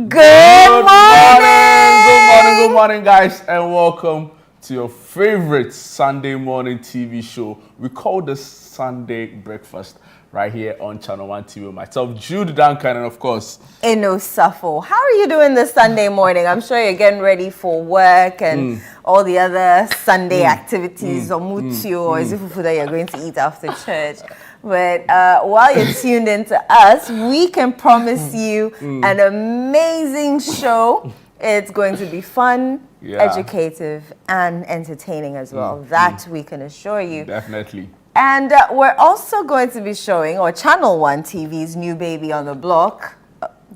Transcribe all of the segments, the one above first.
Good morning. Good morning, guys, and welcome to your favorite Sunday morning TV show. We call this Sunday Breakfast right here on Channel 1 TV with myself, Jude, Duncan, and of course, Safo. How are you doing this Sunday morning? I'm sure you're getting ready for work and all the other Sunday activities or mutio or zifufu that you're going to eat after church. But while you're tuned in to us, we can promise you an amazing show. It's going to be fun, educative, and entertaining as well. That we can assure you. Definitely. And we're also going to be showing, or Channel 1 TV's new baby on the block,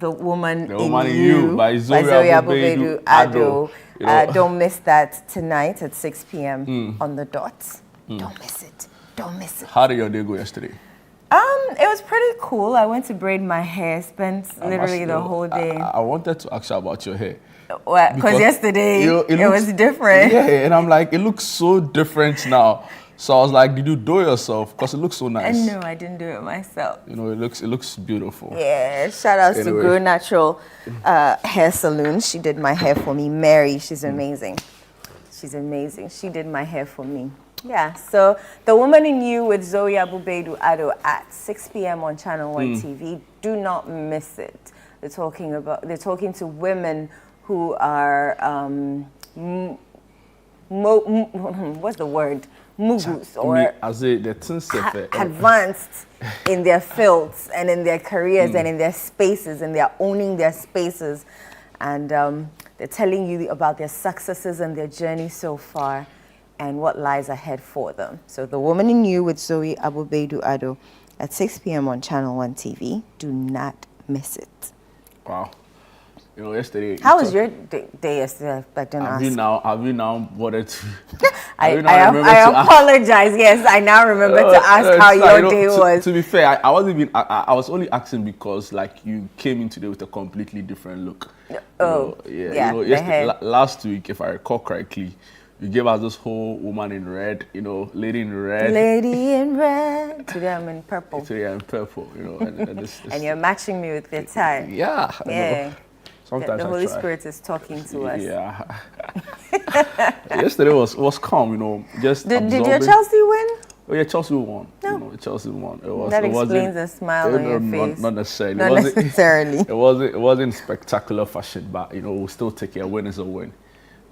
The Woman in You by Zoe Abubedu Ado. Don't miss that tonight at 6 p.m. on the dot. Don't miss it. Don't miss it. How did your day go yesterday? It was pretty cool. I went to braid my hair, spent literally the whole day. I wanted to ask you about your hair. Because yesterday it was different. Yeah, and I'm like, it looks so different now. So I was like, did you do it yourself? Because it looks so nice. No, I didn't do it myself. You know, it looks beautiful. Yeah, shout out to Grow Natural Hair Salon. She did my hair for me. Mary, she's amazing. She's amazing. She did my hair for me. Yeah, so The Woman in You with Zoe Abubedu Ado at 6 p.m. on Channel 1 TV. Do not miss it. They're talking to women who are what's the word? Mugus, or advanced in their fields and in their careers and in their spaces, and they're owning their spaces, and they're telling you about their successes and their journey so far and what lies ahead for them. So The Woman in You with Zoe Abubedu Ado at 6 p.m. on Channel 1 TV. Do not miss it. Wow. You know, yesterday. How was your day yesterday? I didn't ask. Have you now bothered to? I apologize. Yes, I now remember to ask how your day was. To be fair, I wasn't even. I was only asking because like you came in today with a completely different look. Last week, if I recall correctly, you gave us this whole woman in red, lady in red. Lady in red. Today I'm in purple. Today I'm purple, and you're matching me with your tie. Yeah. Yeah. Sometimes the Holy Spirit is talking to us. Yeah. Yesterday was calm, just Did your Chelsea win? Oh yeah, Chelsea won. No. Chelsea won. That explains the smile on your face. Not necessarily. Not necessarily. It wasn't spectacular fashion, but we'll still take it. A win is a win.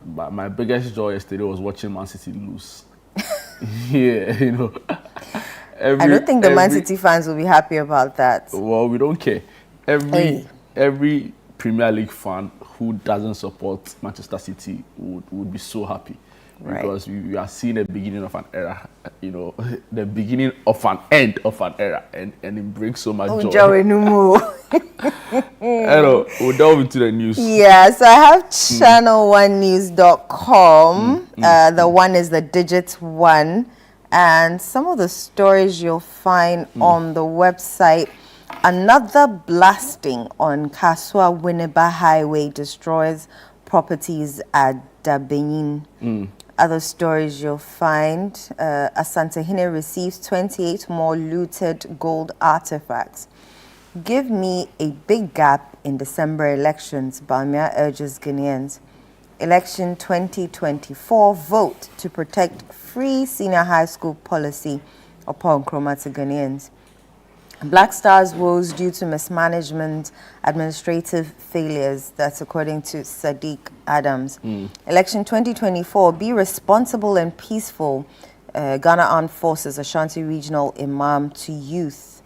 But my biggest joy yesterday was watching Man City lose. Yeah, I don't think the Man City fans will be happy about that. Well, we don't care. Every Premier League fan who doesn't support Manchester City would be so happy. Right. Because we are seeing the beginning of an era, the beginning of an end of an era, and it brings so much joy. Hello, we'll delve into the news. Yeah, so I have channel1news.com. The one is the digit 1, and some of the stories you'll find on the website. Another blasting on Kaswa Winneba Highway destroys properties at Dabenin. Other stories you'll find, Asantehene receives 28 more looted gold artifacts. Give me a big gap in December elections, Bamia urges Ghanaians. Election 2024, vote to protect free senior high school policy upon Nkrumah to Ghanaians. Black Stars woes due to mismanagement, administrative failures. That's according to Sadiq Adams. Election 2024, be responsible and peaceful. Ghana Armed Forces Ashanti Regional Imam to youth.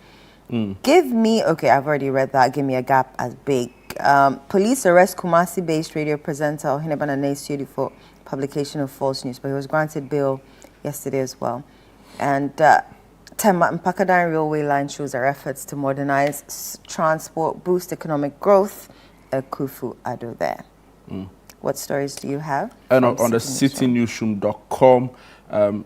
Give me, okay, I've already read that. Give me a gap as big. Police arrest Kumasi-based radio presenter Ohinebana Nestudi for publication of false news, but he was granted bail yesterday as well. And Tema Mpakadan Railway Line shows our efforts to modernize transport, boost economic growth. Kufu Ado there. What stories do you have? And on the citynewsroom.com,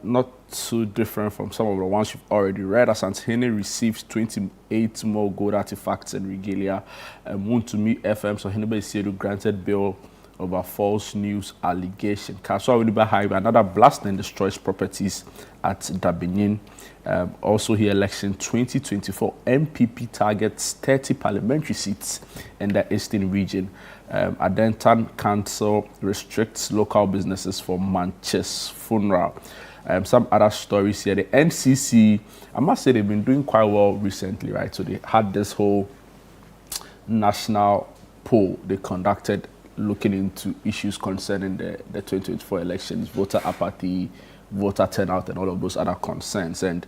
not too different from some of the ones you've already read. Asantehene receives 28 more gold artifacts and regalia. Muntumi FM, so Hinebe Siedu granted bail over false news allegation. Kaswa Winneba Highway, another blast and destroys properties at Dabinin. Also here, election 2024, MPP targets 30 parliamentary seats in the Eastern region. Adentan Council restricts local businesses for Manchester funeral. Some other stories here. The NCC, I must say they've been doing quite well recently, right? So they had this whole national poll they conducted looking into issues concerning the 2024 elections, voter apathy, voter turnout, and all of those other concerns. And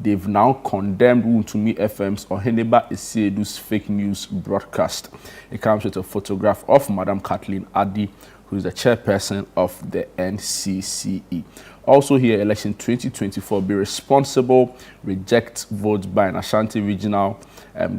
they've now condemned Untumi FM's Oheneba Esiedu's fake news broadcast. It comes with a photograph of Madam Kathleen Addy, who is the chairperson of the NCCE. Also here, election 2024, be responsible, reject votes by an Ashanti Regional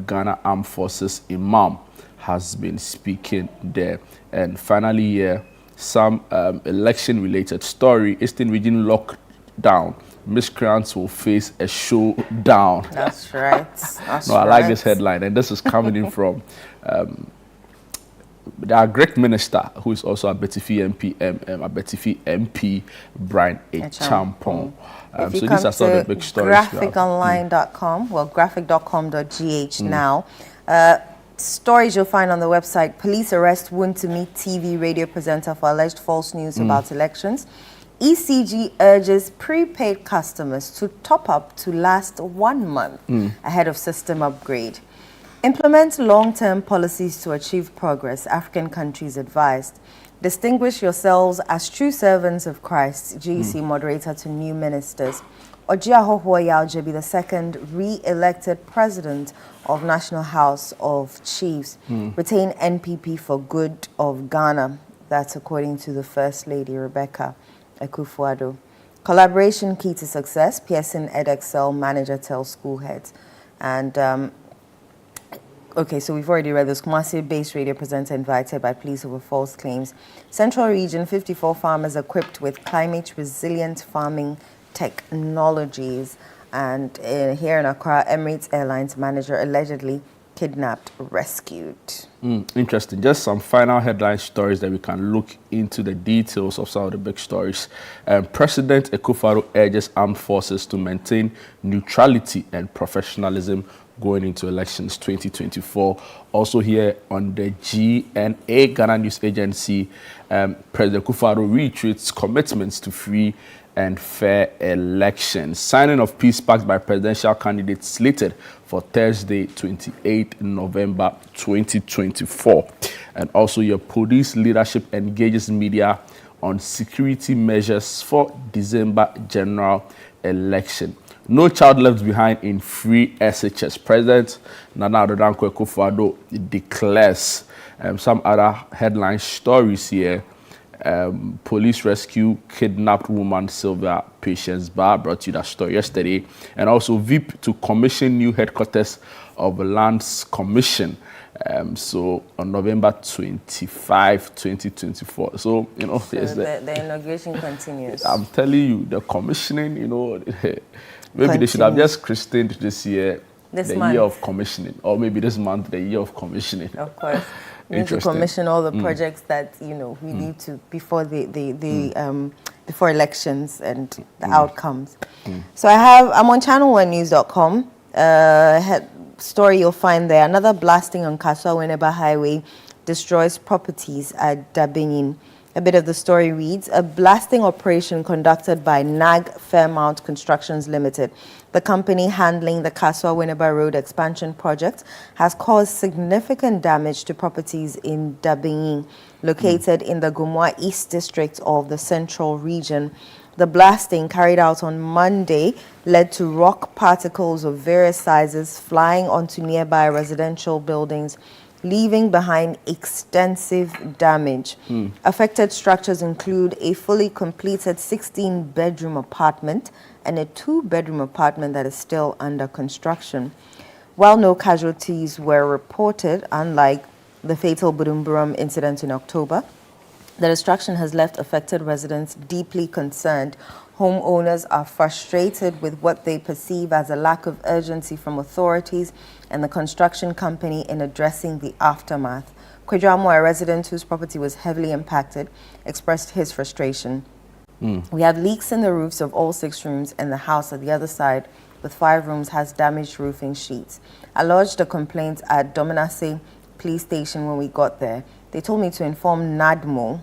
Ghana Armed Forces Imam has been speaking there. And finally here, some election-related story. Eastern Region lockdown. Miscreants will face a showdown. That's right. I like this headline, and this is coming in from our great minister, who is also a Betifi MP, Brian Echampong. If you so come these are some of the big stories. graphiconline.com, well, graphic.com.gh now. Stories you'll find on the website. Police arrest Wuntumi TV radio presenter for alleged false news about elections. ECG urges prepaid customers to top up to last 1 month ahead of system upgrade. Implement long-term policies to achieve progress, African countries advised. Distinguish yourselves as true servants of Christ, GEC moderator to new ministers. Ojiaho Huoyao be the second re-elected president of National House of Chiefs. Retain NPP for good of Ghana. That's according to the First Lady, Rebecca Akufo-Addo. Collaboration key to success, Pearson EdXL manager tells school heads. And okay, so we've already read this. Kumasi-based radio presenter invited by police over false claims. Central region, 54 farmers equipped with climate-resilient farming technologies. And here in Accra, Emirates Airlines manager allegedly kidnapped, rescued. Interesting. Just some final headline stories that we can look into the details of some of the big stories. President Akufo-Addo urges armed forces to maintain neutrality and professionalism going into elections 2024. Also here on the GNA, Ghana News Agency, President Akufo-Addo reiterates commitments to free and fair elections. Signing of peace pacts by presidential candidates slated for Thursday, 28 November 2024. And also your police leadership engages media on security measures for December general election. No child left behind in free SHS. President Nana Addo Dankwa Akufo-Addo declares. Some other headline stories here. Police rescue kidnapped woman Sylvia Patience Bar, brought you that story yesterday. And also VIP to commission new headquarters of Lands Commission. So on November 25, 2024. So, you know, so the inauguration continues. I'm telling you, the commissioning, you know, maybe they should have just christened this year the year of commissioning, or maybe this month the year of commissioning. Of course. We need to commission all the projects that, you know, we need to before before elections and the outcomes. So I'm on channel1news.com. Story you'll find there. Another blasting on Kaswa Winneba Highway destroys properties at Dabinin. A bit of the story reads, a blasting operation conducted by NAG Fairmount Constructions Limited, the company handling the Kaswa Winneba Road expansion project, has caused significant damage to properties in Dabinin, located in the Gumwa East District of the Central Region. The blasting, carried out on Monday, led to rock particles of various sizes flying onto nearby residential buildings, leaving behind extensive damage. Affected structures include a fully completed 16-bedroom apartment and a 2-bedroom apartment that is still under construction. While no casualties were reported, unlike the fatal Budumburum incident in October, the destruction has left affected residents deeply concerned. Homeowners are frustrated with what they perceive as a lack of urgency from authorities and the construction company in addressing the aftermath. Kwejamo, a resident whose property was heavily impacted, expressed his frustration. We have leaks in the roofs of all 6 rooms, and the house at the other side with 5 rooms has damaged roofing sheets. I lodged a complaint at Dominase police station when we got there. They told me to inform NADMO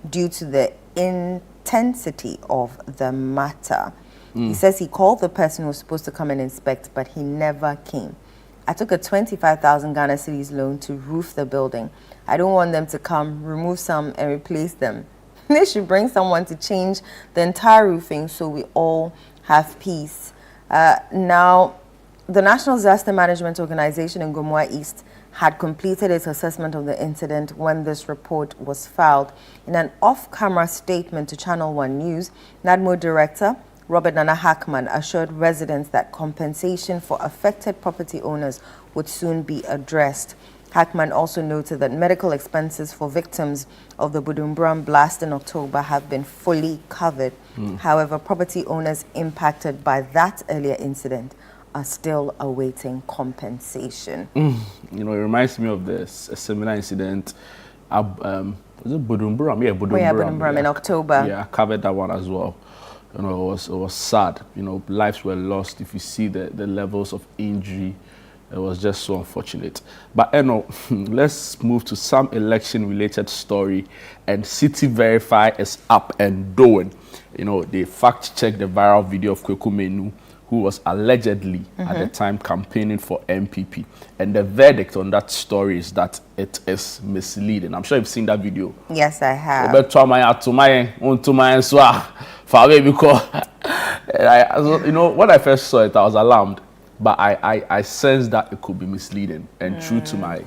due to the intensity of the matter. He says he called the person who was supposed to come and inspect, but he never came. I took a 25,000 Ghana cedis loan to roof the building. I don't want them to come, remove some, and replace them. They should bring someone to change the entire roofing so we all have peace. Now, the National Disaster Management Organization in Gomoa East had completed its assessment of the incident when this report was filed. In an off-camera statement to Channel 1 News, NADMO Director Robert Nana Hackman assured residents that compensation for affected property owners would soon be addressed. Hackman also noted that medical expenses for victims of the Budumbram blast in October have been fully covered. However, property owners impacted by that earlier incident are still awaiting compensation. You know, it reminds me of this a similar incident. Was it Budumbram? Yeah, Budumbram. Yeah, Budumbram in October. Yeah, I covered that one as well. You know, it was sad. You know, lives were lost. If you see the levels of injury, it was just so unfortunate. But you know, let's move to some election-related story. And City Verify is up and doing. You know, they fact-checked the viral video of Kweku Menu, who was allegedly at the time campaigning for MPP. And the verdict on that story is that it is misleading. I'm sure you've seen that video. Yes, I have. Because you know, when I first saw it, I was alarmed. But I sensed that it could be misleading, and true to my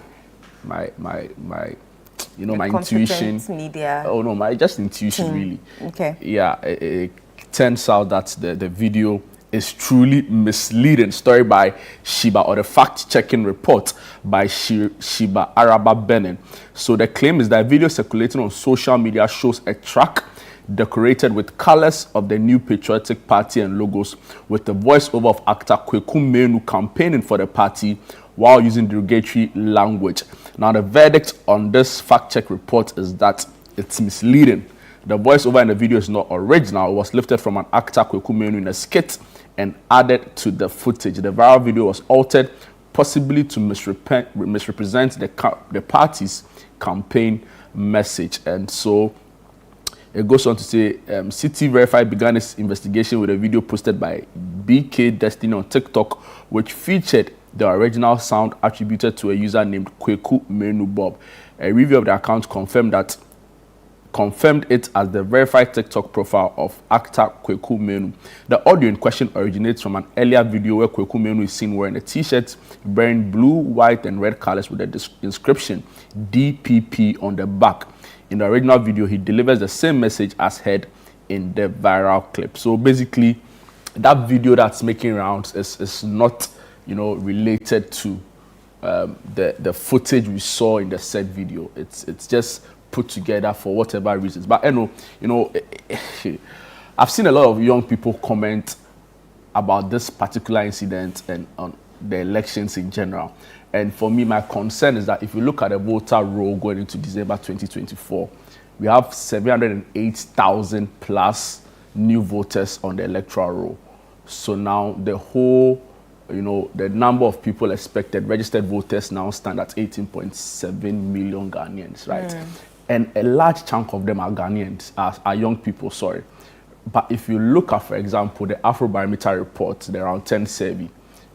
you know, my intuition. Media. Oh no, my just intuition really. Okay. Yeah, it turns out that the video is truly misleading. Story by Shiba, or the fact-checking report by Shiba Araba Benin. So the claim is that video circulating on social media shows a track decorated with colors of the new patriotic party and logos, with the voiceover of actor Kweku Menu campaigning for the party while using derogatory language. Now, the verdict on this fact-check report is that it's misleading. The voiceover in the video is not original. It was lifted from an actor Kweku Menu in a skit and added to the footage. The viral video was altered, possibly to misrepresent the party's campaign message. And so it goes on to say, City Verify began its investigation with a video posted by BK Destiny on TikTok, which featured the original sound attributed to a user named Kweku Menu Bob. A review of the account confirmed it as the verified TikTok profile of actor Kweku Menu. The audio in question originates from an earlier video where Kweku Menu is seen wearing a t-shirt bearing blue, white, and red colors with the inscription DPP on the back. In the original video, he delivers the same message as heard in the viral clip. So basically, that video that's making rounds is not, you know, related to the footage we saw in the said video. It's just put together for whatever reasons. But you know, I've seen a lot of young people comment about this particular incident and on the elections in general. And for me, my concern is that if you look at the voter roll going into December 2024, we have 708,000 plus new voters on the electoral roll. So now the whole, you know, the number of people expected, registered voters now stand at 18.7 million Ghanaians, right? And a large chunk of them are Ghanaians, are young people, sorry. But if you look at, for example, the Afrobarometer report, the around 10 survey,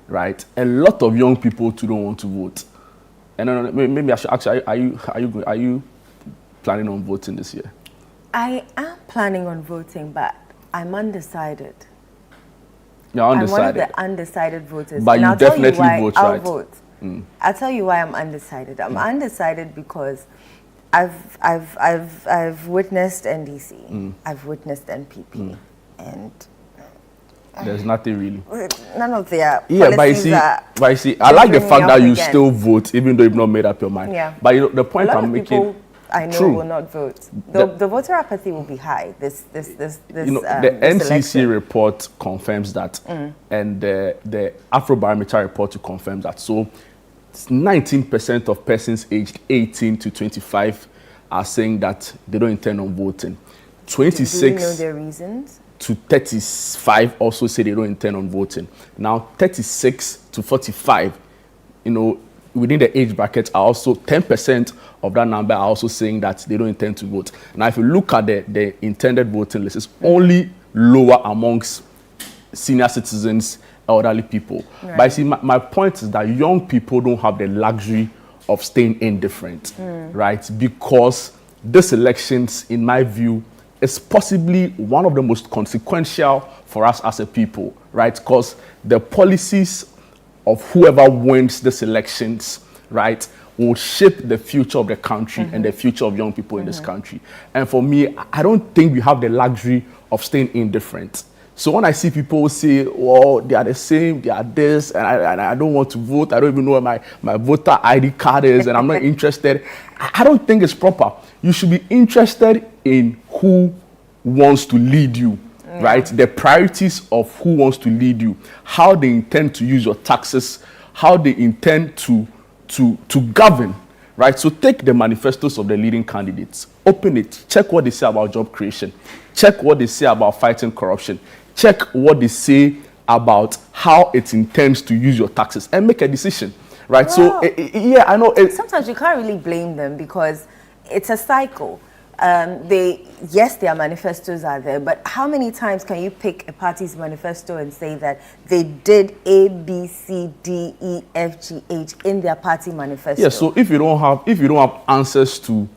right? A lot of young people too don't want to vote. And maybe I should ask you, are you planning on voting this year? I am planning on voting, but I'm undecided. You're undecided. I'm one of the undecided voters. But you definitely vote, right? I'll vote. I'll tell you why I'm undecided. I'm undecided because I've witnessed NDC, I've witnessed NPP, and there's nothing really. None of their but you see, I like the fact that you still vote, even though you've not made up your mind. Yeah. But you know, the point I'm making, I know will not vote. The voter apathy will be high. This you know, the NCC election report confirms that, and the Afrobarometer report confirms that. So 19% of persons aged 18 to 25 are saying that they don't intend on voting. 26 Do you know their reasons? to 35 also say they don't intend on voting. Now, 36 to 45, within the age bracket are also 10% of that number are also saying that they don't intend to vote. Now, if you look at the intended voting list, it's only lower amongst senior citizens, elderly people. Right. But see, my point is that young people don't have the luxury of staying indifferent, right? Because this elections, in my view, is possibly one of the most consequential for us as a people, right? Because the policies of whoever wins these elections, right, will shape the future of the country and the future of young people in this country. And for me, I don't think we have the luxury of staying indifferent. So when I see people say, well, they are the same, they are this, and I don't want to vote, I don't even know where my voter ID card is, and I'm not interested, I don't think it's proper. You should be interested in who wants to lead you, right? The priorities of who wants to lead you, how they intend to use your taxes, how they intend to govern, right? So take the manifestos of the leading candidates, open it, check what they say about job creation, check what they say about fighting corruption, check what they say about how it intends to use your taxes, and make a decision, right? Well, So, yeah, I know. Sometimes you can't really blame them because it's a cycle. Their manifestos are there, but how many times can you pick a party's manifesto and say that they did A, B, C, D, E, F, G, H in their party manifesto? Yeah, so if you don't have answers to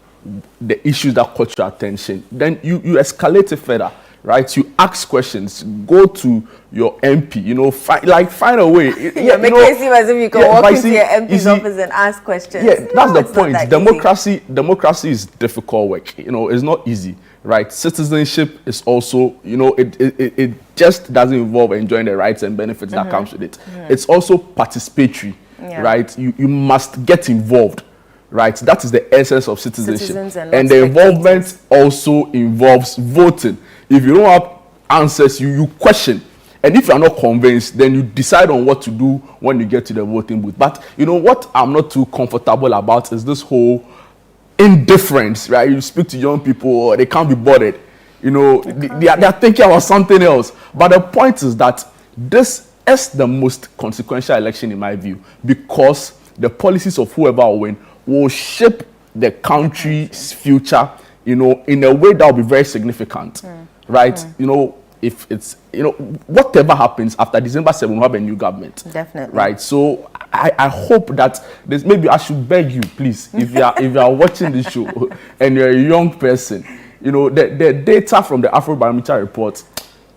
the issues that caught your attention, then you escalate it further, right? You ask questions, go to your MP, find a way. Make it seem as if you can walk into your MP's office and ask questions. Yeah, that's the point. That Democracy is difficult work. It's not easy, right? Citizenship is also, it just doesn't involve enjoying the rights and benefits that comes with it. It's also participatory, right? You must get involved. Right, that is the essence of citizenship, and the involvement also involves voting. If you don't have answers, you question, and if you are not convinced, then you decide on what to do when you get to the voting booth. But what I'm not too comfortable about is this whole indifference, right? You speak to young people, they can't be bothered. They are thinking about something else. But the point is that this is the most consequential election in my view, because the policies of whoever will win will shape the country's future, in a way that will be very significant, right? If it's, whatever happens after December 7, we'll have a new government. Definitely. Right. So I hope that maybe I should beg you, please, if you are watching this show and you're a young person, the data from the Afrobarometer report,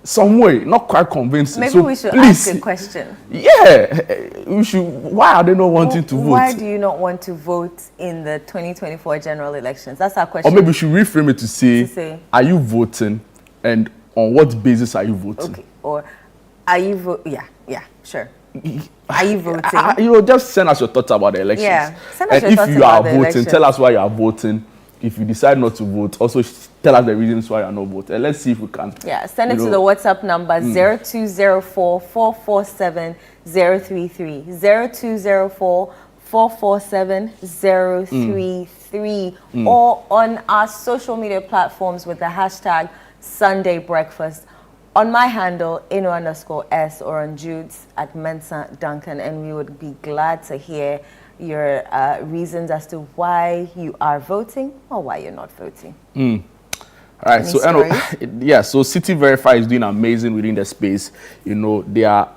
some way, not quite convincing. Maybe so we should please, ask a question. Yeah, we should. Why are they not wanting to vote? Why do you not want to vote in the 2024 general elections? That's our question. Or maybe we should reframe it to say, are you voting, and on what basis are you voting? Okay. Or are you voting? Yeah, sure. Are you voting? Just send us your thoughts about the elections. Yeah, send us your and thoughts if you about are the voting, elections. tell us why you are voting. If you decide not to vote, also tell us the reasons why you are not voting. Let's see if we can. Yeah, send it to the WhatsApp number 0204 447 033. 0204 447 033. Or on our social media platforms with the hashtag Sunday Breakfast. On my handle, ino_s, or on Jude's at Mensa Duncan, and we would be glad to hear your reasons as to why you are voting or why you're not voting. All right. So City Verify is doing amazing within the space. They are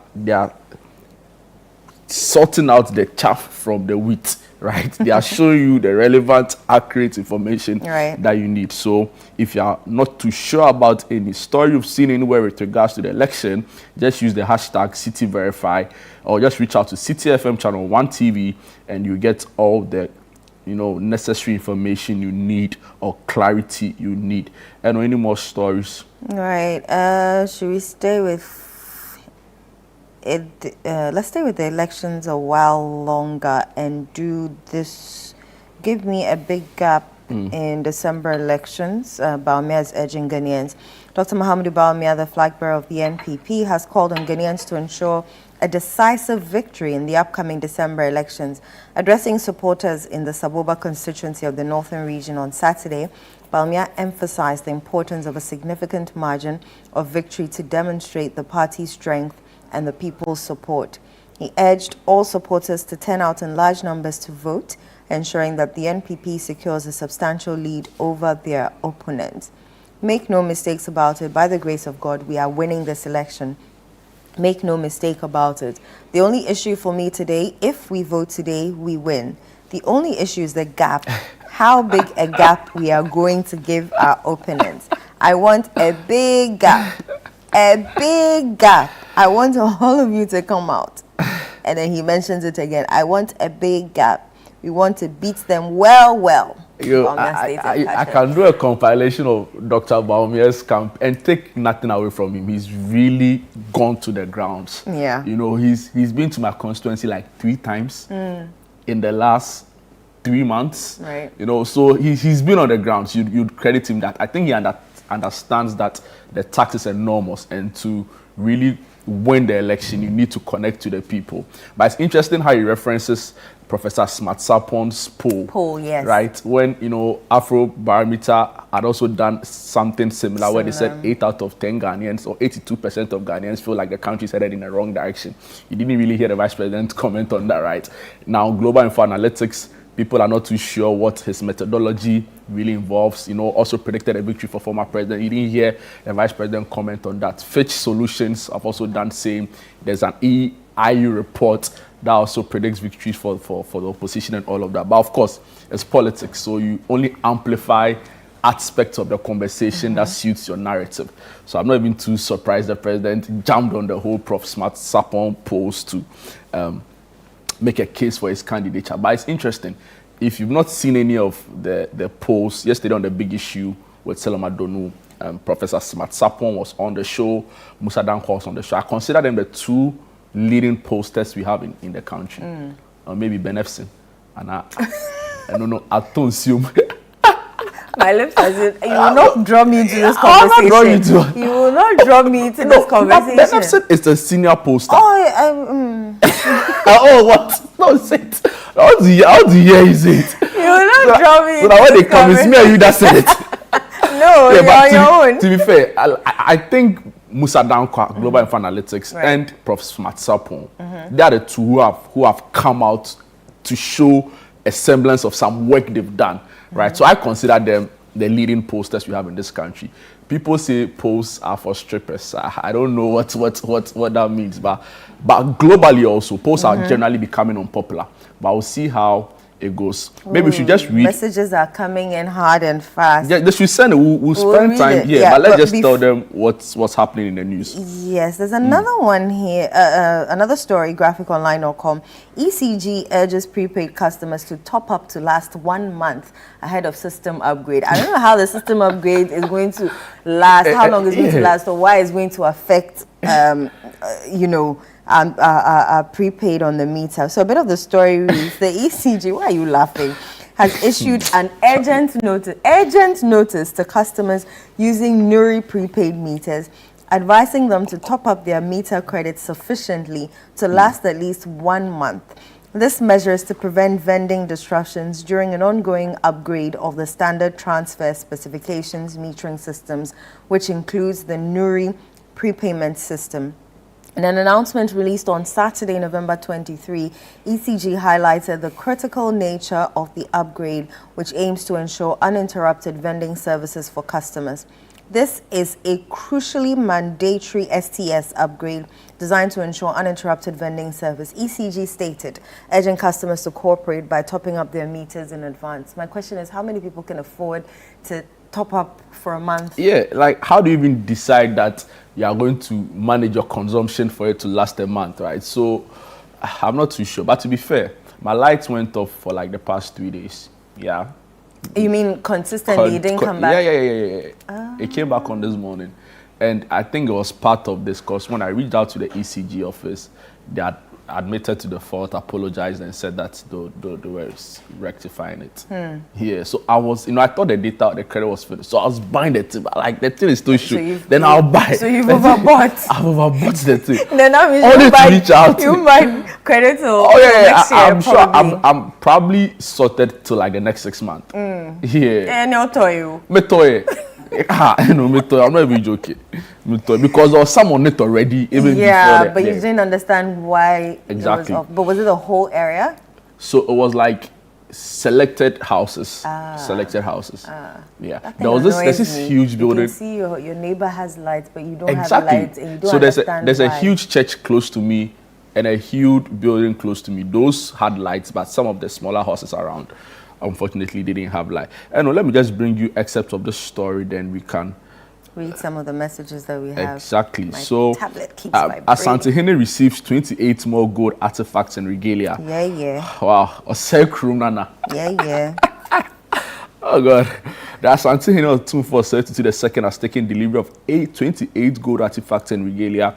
sorting out the chaff from the wheat, right? They are showing you the relevant, accurate information that you need. So if you are not too sure about any story you've seen anywhere with regards to the election, just use the hashtag City Verify, or just reach out to City FM Channel 1 TV, and you get all the necessary information you need or clarity you need. And any more stories? Right. Should we stay with it? Let's stay with the elections a while longer and do this. Give me a big gap in December elections. Bawumia is urging Ghanaians. Dr. Mahamudu Bawumia, the flag bearer of the NPP, has called on Ghanaians to ensure a decisive victory in the upcoming December elections. Addressing supporters in the Saboba constituency of the Northern Region on Saturday, Bawumia emphasized the importance of a significant margin of victory to demonstrate the party's strength and the people's support. He urged all supporters to turn out in large numbers to vote, ensuring that the NPP secures a substantial lead over their opponents. Make no mistakes about it, by the grace of God, we are winning this election. Make no mistake about it. The only issue for me today, if we vote today, we win. The only issue is the gap. How big a gap we are going to give our opponents. I want a big gap. A big gap. I want all of you to come out. And then he mentions it again. I want a big gap. We want to beat them well. I can do a compilation of Dr. Bawumia's camp and take nothing away from him. He's really gone to the grounds. Yeah. You know, he's been to my constituency like 3 times in the last 3 months. Right. You know, so he's been on the grounds. You'd credit him that. I think he understands that the tax is enormous, and to really win the election, you need to connect to the people. But it's interesting how he references Professor Smart Sapon's poll. Yes. Right? When, you know, Afrobarometer had also done something similar where they said 8 out of 10 Ghanaians, or 82% of Ghanaians, feel like the country is headed in the wrong direction. You didn't really hear the Vice President comment on that, right? Now, Global Info Analytics, people are not too sure what his methodology really involves. You know, also predicted a victory for former president. You didn't hear the Vice President comment on that. Fitch Solutions have also done same. There's an EIU report that also predicts victories for the opposition and all of that. But of course, it's politics, so you only amplify aspects of the conversation that suits your narrative. So I'm not even too surprised the president jumped on the whole Prof. Smart Sapon post to make a case for his candidature. But it's interesting. If you've not seen any of the posts, yesterday on the big issue with Seloma Donu, Professor Smart Sapon was on the show, Musa Danko was on the show. I consider them the 2 leading posters we have in the country. Or maybe Benefsin. And I don't know, I don't assume. My lips as if you will not draw me into this conversation. You will not draw me into this conversation. Benefsin is the senior poster. Oh, what? No, say it. How do you hear it? You will not draw me so that when they come, it's me and you that said it. No, you're on your own. To be fair, I think Musa Dankwa, Global Info Analytics, and Prof. Smart Sapon, they are the 2 who have come out to show a semblance of some work they've done, right? So I consider them the leading posters we have in this country. People say posts are for strippers. I don't know what that means, but globally also, posts are generally becoming unpopular. But we'll see how it goes. Maybe we should just read. Messages are coming in hard and fast. Yeah, they should send it. We'll spend time here, but let's just tell them what's happening in the news. Yes, there's another one here, another story, graphiconline.com. ECG urges prepaid customers to top up to last 1 month ahead of system upgrade. I don't know how the system upgrade is going to last, how long it's going to last, or why it's going to affect, prepaid on the meter. So a bit of the story reads, the ECG, why are you laughing, has issued an urgent notice to customers using Nuri prepaid meters, advising them to top up their meter credits sufficiently to last at least 1 month. This measure is to prevent vending disruptions during an ongoing upgrade of the standard transfer specifications metering systems, which includes the Nuri prepayment system. In an announcement released on Saturday, November 23, ECG highlighted the critical nature of the upgrade, which aims to ensure uninterrupted vending services for customers. This is a crucially mandatory STS upgrade designed to ensure uninterrupted vending service, ECG stated, urging customers to cooperate by topping up their meters in advance. My question is, how many people can afford to top up for a month? Yeah, like how do you even decide that you are going to manage your consumption for it to last a month, right? So I'm not too sure. But to be fair, my lights went off for like the past 3 days. Yeah. You mean consistently? It didn't come back? Yeah. It came back on this morning. And I think it was part of this because when I reached out to the ECG office, they had admitted to the fault, apologized, and said that they were rectifying it. Yeah, so I was, I thought the data, the credit was finished. So I was buying the thing, but like the thing is still short. Then I'll buy. So you've overbought. I've overbought the thing. Then that means Only to reach out. You buy credit till Oh yeah, next year, I'm probably. sure. I'm probably sorted to like the next 6 months. Yeah. And I'll tell you. Me toy. Me toy. I'm not even joking. Me toy because there was some on it already. Even before but you didn't understand why. Exactly. It was off. But was it the whole area? So it was like selected houses. Selected houses. Yeah. There's this huge building. You can see your neighbor has lights, but you don't Exactly. have lights, and you don't so understand there's why. a huge church close to me and a huge building close to me. Those had lights, but some of the smaller houses around, unfortunately, didn't have light. And let me just bring you excerpts of the story, then we can read some of the messages that we have. Exactly. My so tablet keeps vibrating. Asante Hene receives 28 more gold artifacts and regalia. Yeah. Wow. Nana. Yeah. Oh God. The Asante Hene of Tumfor to the second has taken delivery of 28 gold artifacts and regalia,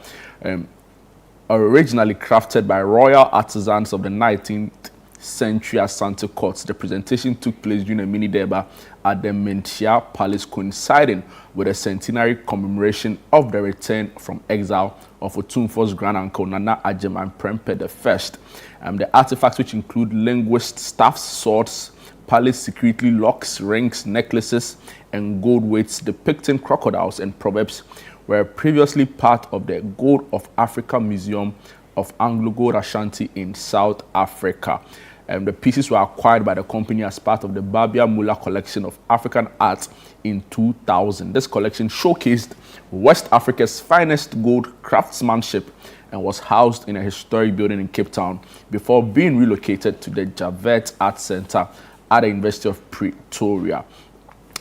originally crafted by royal artisans of the 19th century Asante courts. The presentation took place during a mini deba at the Mensa Palace, coinciding with a centenary commemoration of the return from exile of Otumfor's grand uncle Nana Ajem and Prempeh I. The artifacts, which include linguist staffs, swords, palace security locks, rings, necklaces, and gold weights depicting crocodiles and proverbs, were previously part of the Gold of Africa Museum of Anglo-Gold Ashanti in South Africa. The pieces were acquired by the company as part of the Babia Mula collection of African art in 2000. This collection showcased West Africa's finest gold craftsmanship and was housed in a historic building in Cape Town before being relocated to the Javert Art Center at the University of Pretoria.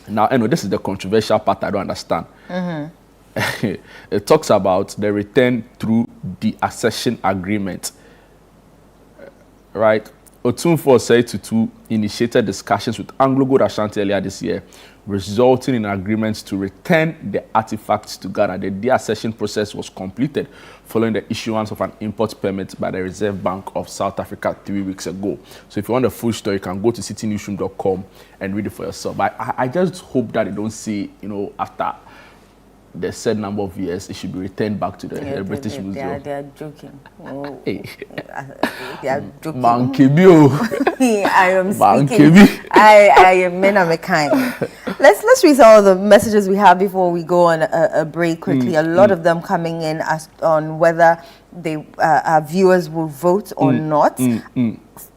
Now, this is the controversial part I don't understand. It talks about the return through the accession agreement, right? Otumfor said Tutu initiated discussions with Anglo-Gold Ashanti earlier this year, resulting in agreements to return the artifacts to Ghana. The deaccession process was completed following the issuance of an import permit by the Reserve Bank of South Africa 3 weeks ago. So if you want the full story, you can go to citynewsroom.com and read it for yourself. But I just hope that they don't see, after the said number of years, it should be returned back to the British Museum. They are joking. Hey. They are joking. I am speaking. I am kind. Let's read some of the messages we have before we go on a break quickly. A lot of them coming in on whether our viewers will vote or not.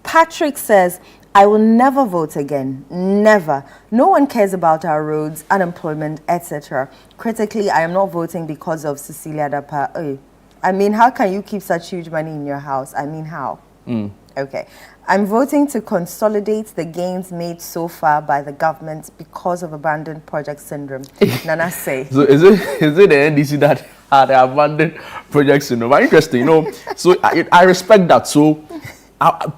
Patrick says, I will never vote again. Never. No one cares about our roads, unemployment, etc. Critically, I am not voting because of Cecilia Dapa. I mean, how can you keep such huge money in your house? I mean, how? Okay. I'm voting to consolidate the gains made so far by the government because of abandoned project syndrome. Nana say. So is it the NDC that had the abandoned project syndrome? Very interesting, So I respect that. So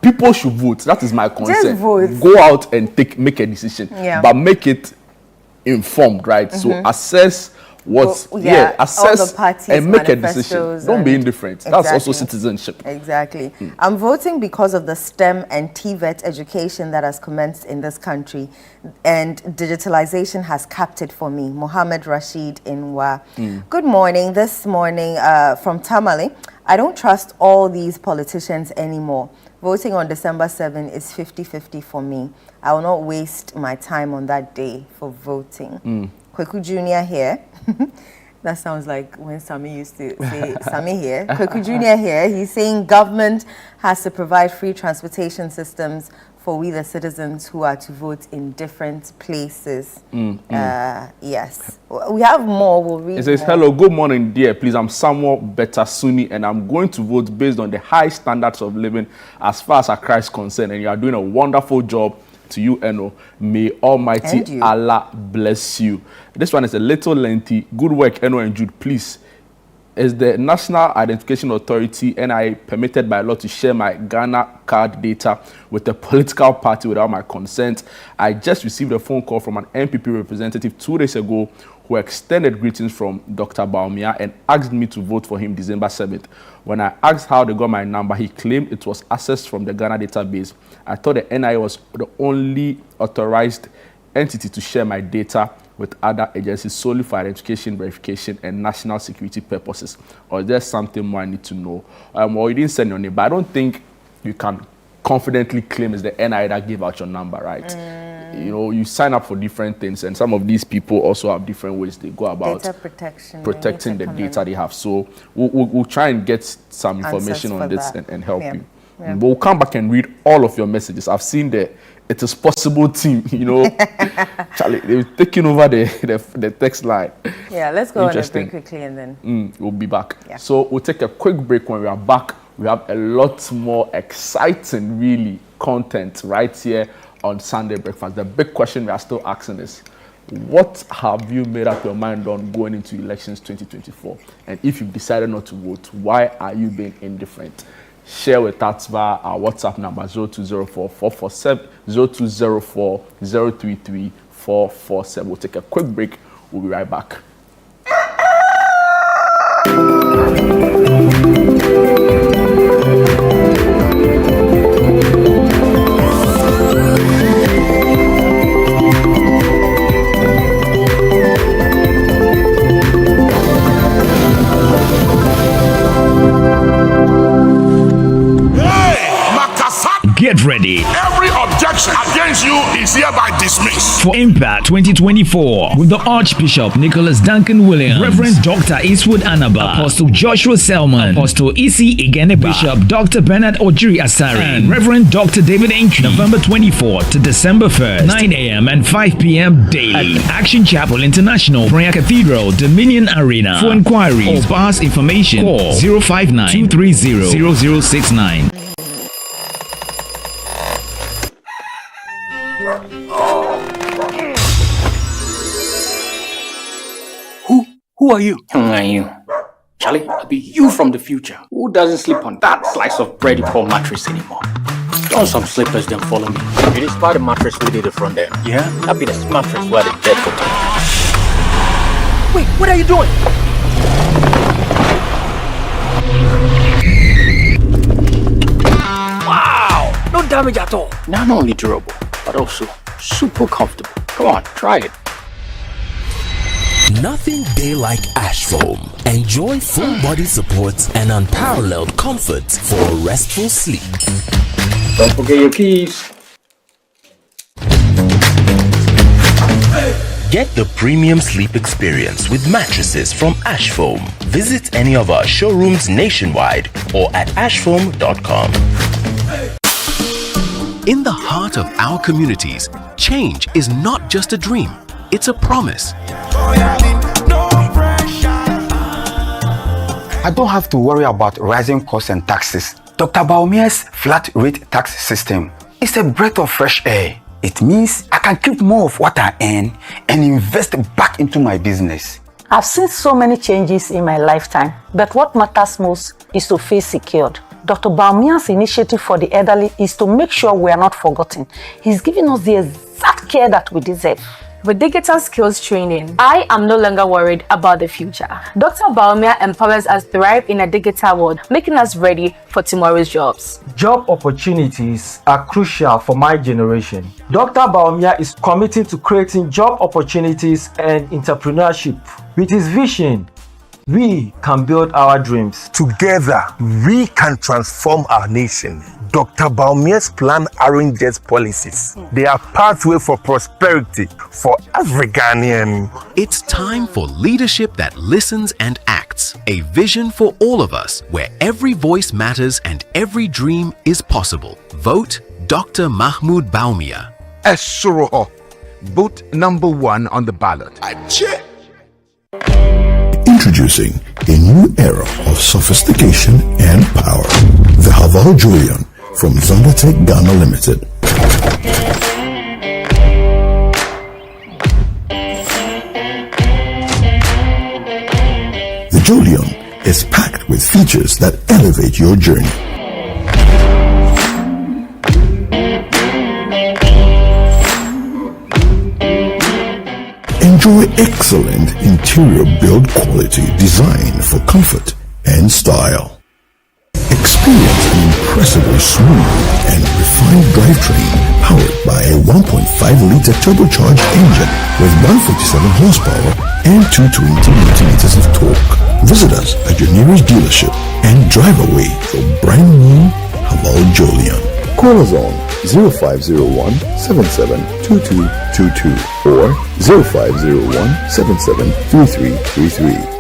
people should vote. That is my concern. Just vote. Go out and make a decision, but make it informed, right? So assess assess and make a decision. Don't be indifferent. Exactly. That's also citizenship. Exactly. I'm voting because of the STEM and TVET education that has commenced in this country, and digitalization has capped it for me. Mohammed Rashid Inwa. Good morning. This morning from Tamale. I don't trust all these politicians anymore. Voting on December 7 is 50-50 for me. I will not waste my time on that day for voting. Kweku Jr. here. That sounds like when Sami used to say, Sami here. Kweku Jr. here. He's saying government has to provide free transportation systems for we the citizens who are to vote in different places. Yes. We have more. We'll read. It says, more. Hello, good morning, dear. Please, I'm Samuel Beta Sunni, and I'm going to vote based on the high standards of living as far as Accra is concerned. And you are doing a wonderful job. To you, Eno. May Almighty Allah bless you. This one is a little lengthy. Good work, Eno and Jude. Please Is the National Identification Authority, NIA, permitted by law to share my Ghana card data with a political party without my consent? I just received a phone call from an MPP representative 2 days ago who extended greetings from Dr. Baumia and asked me to vote for him December 7th. When I asked how they got my number, he claimed it was accessed from the Ghana database. I thought the NIA was the only authorized entity to share my data with other agencies solely for identification, verification, and national security purposes. Or is there something more I need to know? Or you didn't send your name, but I don't think you can confidently claim it's the NIA that gave out your number, right? You know, you sign up for different things, and some of these people also have different ways they go about Data protection, protecting the data they have. So we'll try and get some information on this and help you. Yeah. But we'll come back and read all of your messages. I've seen the It Is Possible team, you know. Charlie, they've taken over the text line. Yeah, let's go on a break quickly and then we'll be back. Yeah. So we'll take a quick break. When we are back, we have a lot more exciting, really, content right here on Sunday Breakfast. The big question we are still asking is, what have you made up your mind on going into elections 2024? And if you've decided not to vote, why are you being indifferent? Share with us via our WhatsApp number 0204-447-0204-033-447. We'll take a quick break. We'll be right back. Get ready. Every objection against you is hereby dismissed. For Impact 2024 with the Archbishop Nicholas Duncan Williams, Reverend Dr. Eastwood Anaba, Apostle Joshua Selman, Apostle Isi Igeneba, Bishop Dr. Bernard Ojiri Asari, and Reverend Dr. David Entry, November 24th to December 1st, 9 a.m. and 5 p.m. daily at Action Chapel International, Prayer Cathedral, Dominion Arena. For inquiries or pass information, call 059-230-0069. Who are you? Who are you? Charlie, I'll be you from the future. Who doesn't sleep on that slice of bread called mattress anymore? Don't some slippers then follow me. It is part of the mattress we did the front there. Yeah? That'll be the mattress where the dead for time. Wait, what are you doing? Wow! No damage at all. Not only durable, but also super comfortable. Come on, try it. Nothing day like Ash Foam. Enjoy full body support and unparalleled comfort for a restful sleep. Don't forget your keys. Get the premium sleep experience with mattresses from Ash Foam. Visit any of our showrooms nationwide or at ashfoam.com. In the heart of our communities, change is not just a dream, it's a promise. I don't have to worry about rising costs and taxes. Dr. Baumia's flat rate tax system is a breath of fresh air. It means I can keep more of what I earn and invest back into my business. I've seen so many changes in my lifetime, but what matters most is to feel secured. Dr. Baumia's initiative for the elderly is to make sure we are not forgotten. He's giving us the exact care that we deserve. With digital skills training, I am no longer worried about the future. Dr. Baumia empowers us to thrive in a digital world, making us ready for tomorrow's jobs. Job opportunities are crucial for my generation. Dr. Baumia is committed to creating job opportunities and entrepreneurship. With his vision, we can build our dreams. Together, we can transform our nation. Dr. Baumia's plan arranges policies. They are pathway for prosperity for every Ghanaian. It's time for leadership that listens and acts. A vision for all of us, where every voice matters and every dream is possible. Vote Dr. Mahmoud Baumia. Essuroho. Vote number 1 on the ballot. Introducing a new era of sophistication and power. The Haval Julian from Zondatech Ghana Limited. The Julian is packed with features that elevate your journey. Enjoy excellent interior build quality designed for comfort and style. Experience an impressively smooth and refined drivetrain powered by a 1.5-liter turbocharged engine with 147 horsepower and 220 newton-meters of torque. Visit us at your nearest dealership and drive away your brand new Haval Julian. Call us on 0501 772222 or 0501 773333.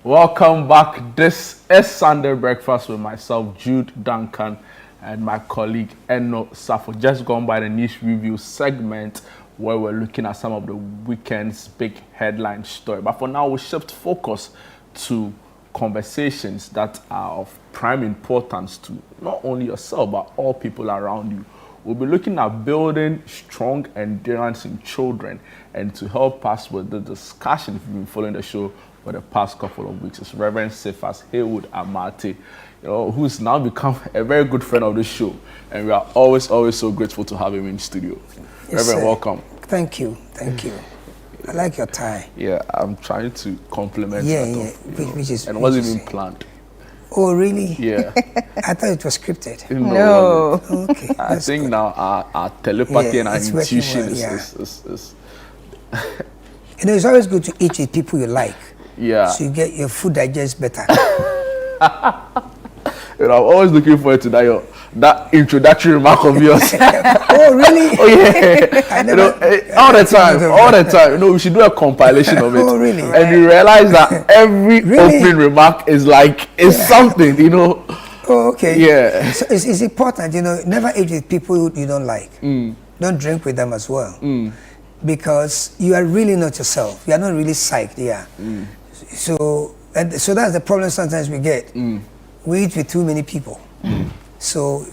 Welcome back. This is Sunday Breakfast with myself, Jude, Duncan, and my colleague, Safo. Just gone by the news review segment where we're looking at some of the weekend's big headline story. But for now, we shift focus to conversations that are of prime importance to not only yourself, but all people around you. We'll be looking at building strong endurance in children, and to help us with the discussion, if you've been following the show for the past couple of weeks, is Reverend Safo Haywood Amate, who's now become a very good friend of the show, and we are always so grateful to have him in studio. Yes, Reverend, sir. welcome. Thank you. I like your tie. Yeah, I'm trying to compliment which is, and wasn't even planned. Oh, really? Yeah. I thought it was scripted. No. Okay. I think now our telepathy and our intuition is it's always good to eat with people you like. Yeah. So you get your food digest better. I'm always looking forward to that introductory remark of yours. Oh, really? Oh, yeah. All the time. We should do a compilation of it. Oh, really? And you realize that every opening remark is something, Oh, okay. Yeah. So it's important, never eat with people you don't like. Don't drink with them as well. Because you are really not yourself. You are not really psyched, So that's the problem sometimes we get. We eat with too many people. So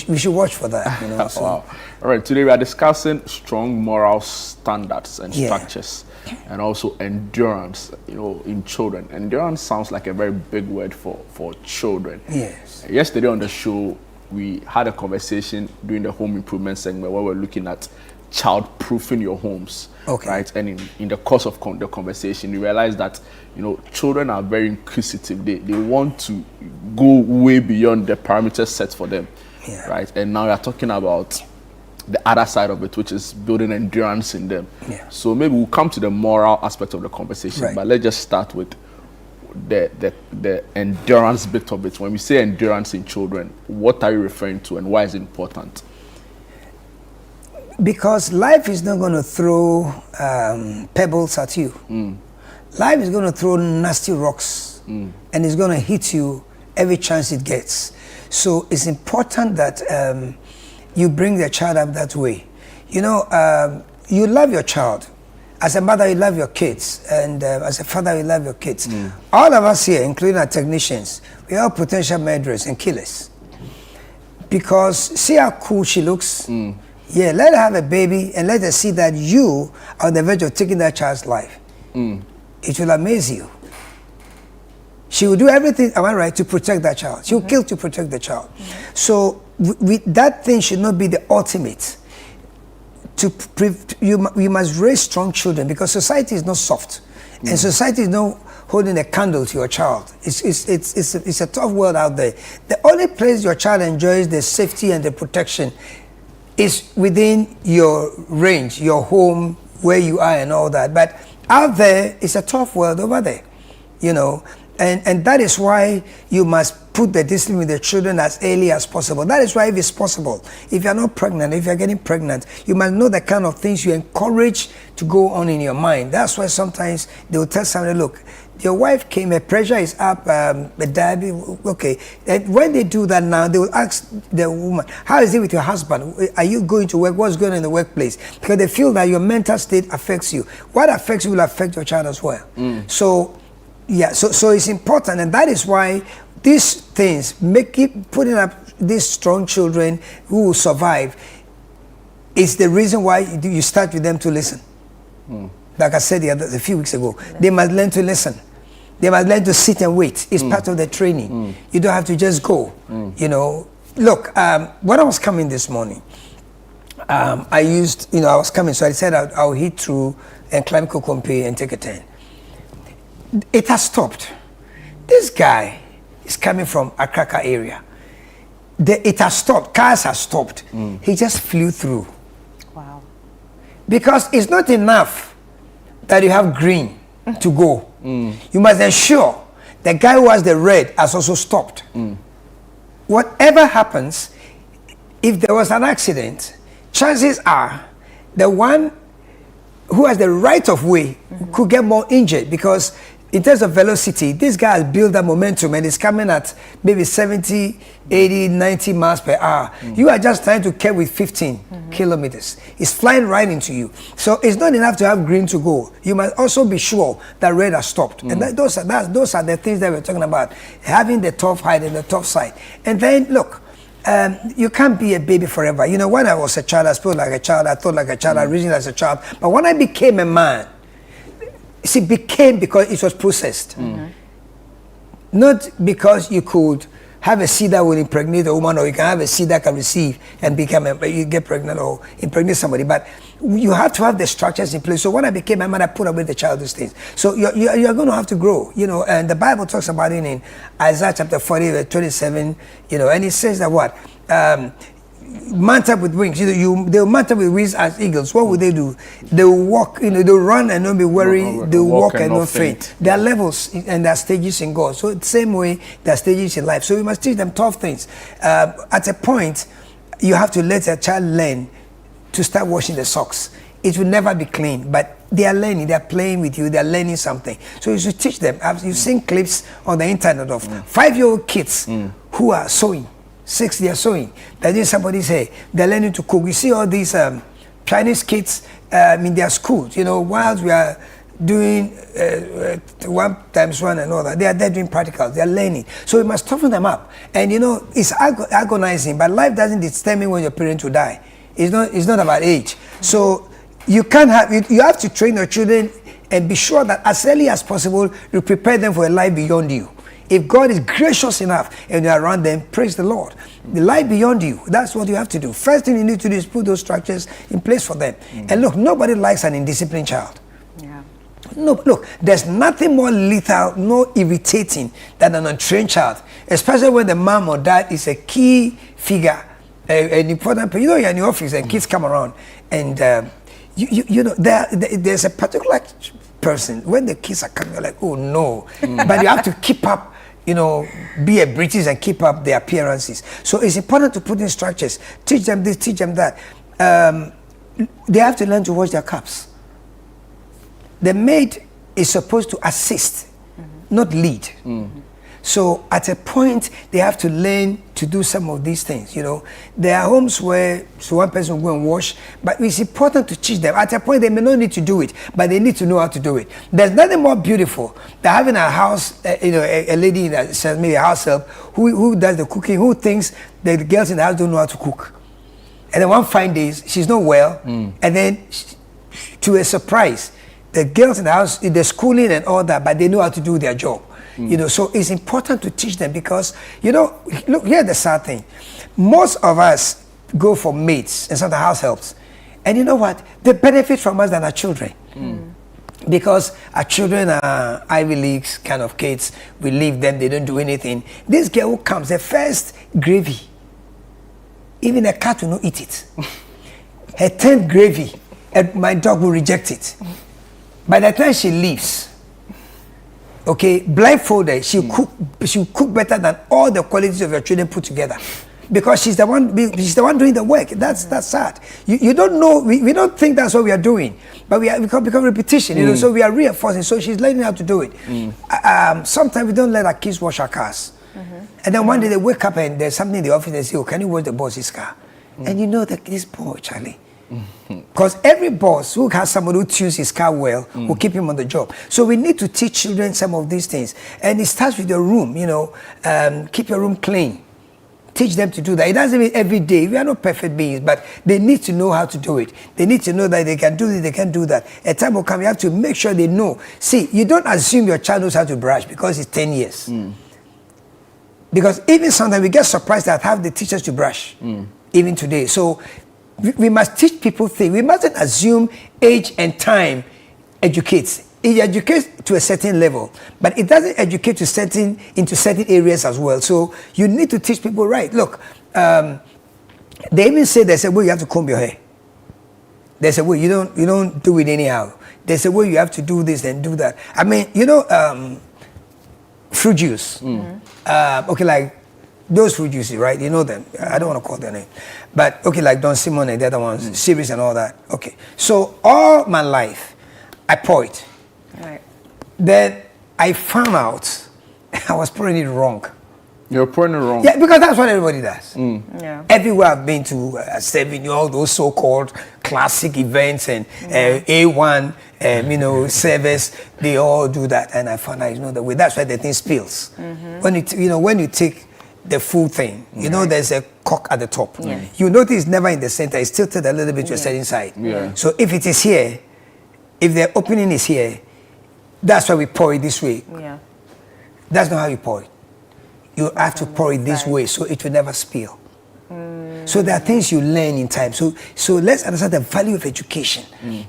we should watch for that. So. Wow. All right, today we are discussing strong moral standards and structures, and also endurance, in children. Endurance sounds like a very big word for children. Yes. Yesterday on the show, we had a conversation during the home improvement segment where we're looking at child-proofing your homes, right? And in the course of the conversation, you realize that children are very inquisitive. They want to go way beyond the parameters set for them, right? And now we are talking about the other side of it, which is building endurance in them. So maybe we'll come to the moral aspect of the conversation, but let's just start with the endurance bit of it. When we say endurance in children, what are you referring to, and why is it important? Because life is not going to throw pebbles at you. Life is going to throw nasty rocks, and it's going to hit you every chance it gets. So it's important that you bring the child up that way. You love your child. As a mother, you love your kids, and as a father, you love your kids. All of us here, including our technicians, we are potential murderers and killers. Because see how cool she looks? Yeah, let her have a baby and let her see that you are on the verge of taking that child's life. It will amaze you. She will do everything, am I right, to protect that child. She will kill to protect the child. So that thing should not be the ultimate. You must raise strong children, because society is not soft. And society is not holding a candle to your child. It's a tough world out there. The only place your child enjoys the safety and the protection is within your range, your home, where you are and all that. But out there, it's a tough world over there, And that is why you must put the discipline with the children as early as possible. That is why, if it's possible, if you're not pregnant, if you're getting pregnant, you must know the kind of things you encourage to go on in your mind. That's why sometimes they will tell somebody, look, your wife came, her pressure is up, the diabetes, okay. And when they do that now, they will ask the woman, how is it with your husband? Are you going to work? What's going on in the workplace? Because they feel that your mental state affects you. What affects you will affect your child as well. So, yeah, so it's important, and that is why these things, putting up these strong children who will survive, is the reason why you start with them to listen. Like I said a few weeks ago, they must learn to listen. They must learn to sit and wait. It's part of the training. You don't have to just go. You know, look, when I was coming this morning, I was coming, so I said I'll hit through and climb Kokompe and take a turn. It has stopped. This guy is coming from Akraka area. It has stopped. Cars have stopped. He just flew through. Wow. Because it's not enough that you have green to go. You must ensure the guy who has the red has also stopped. Whatever happens, if there was an accident, chances are the one who has the right of way could get more injured, because in terms of velocity, this guy has built that momentum and is coming at maybe 70, 80, 90 miles per hour. You are just trying to keep with 15 kilometers. It's flying right into you. So it's not enough to have green to go. You must also be sure that red has stopped. And those are the things that we're talking about. Having the tough hide and the tough side. And then, look, you can't be a baby forever. You know, when I was a child, I spoke like a child, I thought like a child, I reasoned as a child. But when I became a man, became because it was processed. Not because you could have a seed that will impregnate a woman, or you can have a seed that can receive and you get pregnant or impregnate somebody. But you have to have the structures in place. So when I became a man, I put away the childish things. So you're going to have to grow, you know. And the Bible talks about it in Isaiah chapter 40, verse 27, you know, and it says that what? Mount up with wings. They'll mount up with wings as eagles. What will they do? They'll walk, they'll run and not be weary. They'll walk and not faint. There are levels and there are stages in God. So the same way, there are stages in life. So we must teach them tough things. At a point, you have to let a child learn to start washing the socks. It will never be clean, but they are learning, they are playing with you, they are learning something. So you should teach them. You've seen clips on the internet of 5-year-old kids who are sewing. 6, they are sewing. They're doing somebody's hair. They're learning to cook. You see all these Chinese kids in their schools, you know, whilst we are doing 1x1 and all that, they're doing practicals, they're learning. So we must toughen them up. And you know, it's agonizing, but life doesn't determine when your parents will die. It's not about age. So you have to train your children and be sure that as early as possible, you prepare them for a life beyond you. If God is gracious enough and you're around them, praise the Lord. The life beyond you, that's what you have to do. First thing you need to do is put those structures in place for them. And look, nobody likes an indisciplined child. No, look, there's nothing more lethal, more irritating than an untrained child, especially when the mom or dad is a key figure, an important person. You know, you're in the office and kids come around, and you know, there's a particular person, when the kids are coming, you're like, oh no. But you have to keep up, you know, be a British and keep up their appearances. So it's important to put in structures, teach them this, teach them that. They have to learn to wash their cups. The maid is supposed to assist, not lead. So at a point, they have to learn to do some of these things, you know. There are homes where one person will go and wash, but it's important to teach them. At a point, they may not need to do it, but they need to know how to do it. There's nothing more beautiful than having a house, you know, a lady that says maybe a house help who does the cooking, who thinks that the girls in the house don't know how to cook. And then one fine day, she's not well, and then to a surprise, the girls in the house, they're schooling and all that, but they know how to do their job. You know, so it's important to teach them, because, you know, look, here's the sad thing. Most of us go for maids and some of the house helps. And you know what? They benefit from us than our children. Because our children are Ivy Leagues kind of kids. We leave them, they don't do anything. This girl who comes, the first gravy, even a cat will not eat it. Her 10th gravy, and my dog will reject it. By the time she leaves, okay, blindfolded, she'll cook better than all the qualities of your children put together. because she's the one doing the work. That's sad. You don't know. We don't think that's what we are doing, but we become repetition. You know, so we are reinforcing. So she's learning how to do it. Sometimes we don't let our kids wash our cars, and then one day they wake up and there's something in the office. They say, "Oh, can you wash the boss's car?" And you know that this boy, Charlie. Because every boss who has somebody who tunes his car well will keep him on the job. So we need to teach children some of these things. And it starts with your room, you know, keep your room clean. Teach them to do that. It doesn't mean every day. We are not perfect beings, but they need to know how to do it. They need to know that they can do this, they can do that. A time will come, you have to make sure they know. See, you don't assume your child knows how to brush because it's 10 years. Because even sometimes we get surprised that half the teachers to brush, even today. So we must teach people things. We mustn't assume age and time educates. It educates to a certain level, but it doesn't educate into certain areas as well. So you need to teach people right. Look, they even say there's a way you have to comb your hair. There's a way you don't do it anyhow. There's a way you have to do this and do that. I mean, you know, fruit juice. Okay, like those fruit juices, right? You know them. I don't want to call their name. But, okay, like Don Simon and the other ones, series and all that. Okay. So, all my life, I pour it. Right. Then, I found out I was pouring it wrong. You're pouring it wrong? Yeah, because that's what everybody does. Yeah. Everywhere I've been to, serving all those so-called classic events and A1, you know, service, they all do that. And I found out, you know, the way. That's why the thing spills. When you take the full thing, you know, there's a cork at the top. You notice it's never in the center. It's tilted a little bit to a certain side. So if it is here, if the opening is here, that's why we pour it this way. That's not how you pour it. You have to pour it this way so it will never spill. So there are things you learn in time. So let's understand the value of education.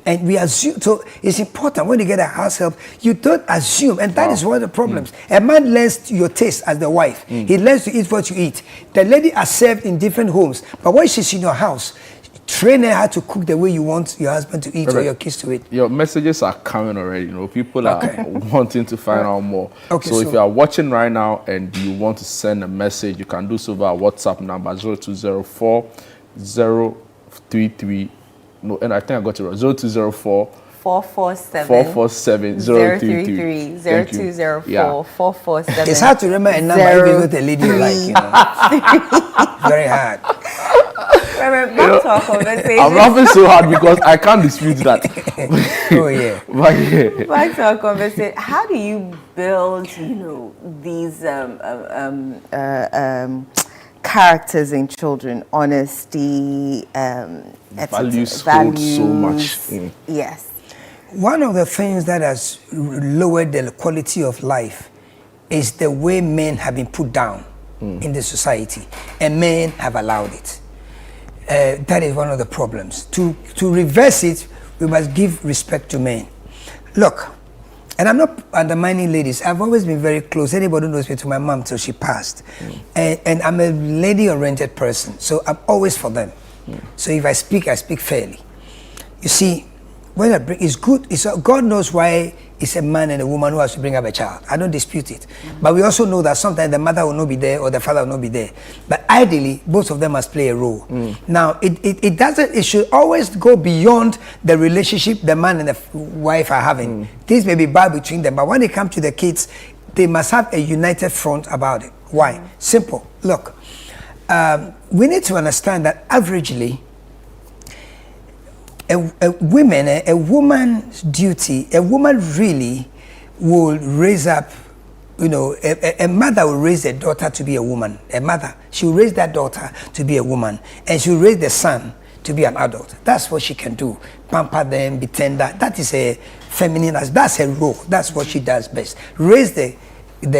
And we assume, so it's important when you get a house help, you don't assume, and that is one of the problems. A man learns your taste as the wife. He learns to eat what you eat. The lady are served in different homes, but when she's in your house, train her how to cook the way you want your husband to eat or your kids to eat. Your messages are coming already. You know, people are wanting to find out more. Okay, so if you are watching right now and you want to send a message, you can do so via WhatsApp number 0204 033. No, and I think I got it right. 0204 447 033 0204 447. It's hard to remember a number if it's not a lady you like, you know. Very hard. Back to our conversation. I'm laughing so hard because I can't dispute that. Oh yeah. Back to our conversation. How do you build, you know, these characters in children? Honesty, values hold so much. Yes. One of the things that has lowered the quality of life is the way men have been put down in the society, and men have allowed it. That is one of the problems. To reverse it, we must give respect to men. Look, and I'm not undermining ladies. I've always been very close. Anybody who knows me, to my mom till she passed. And I'm a lady-oriented person, so I'm always for them. So if I speak fairly. You see, when I bring, it's good. God knows why it's a man and a woman who has to bring up a child. I don't dispute it. But we also know that sometimes the mother will not be there or the father will not be there. But ideally, both of them must play a role. Now, it should always go beyond the relationship the man and the wife are having. Things may be bad between them, but when it comes to the kids, they must have a united front about it. Why? Simple. Look, we need to understand that averagely, a woman's duty, a woman really will raise up, you know, a mother will raise a daughter to be a woman. A mother, she will raise that daughter to be a woman, and she will raise the son to be an adult. That's what she can do. Pamper them, be tender. That is a feminine, that's her role. That's what she does best. Raise the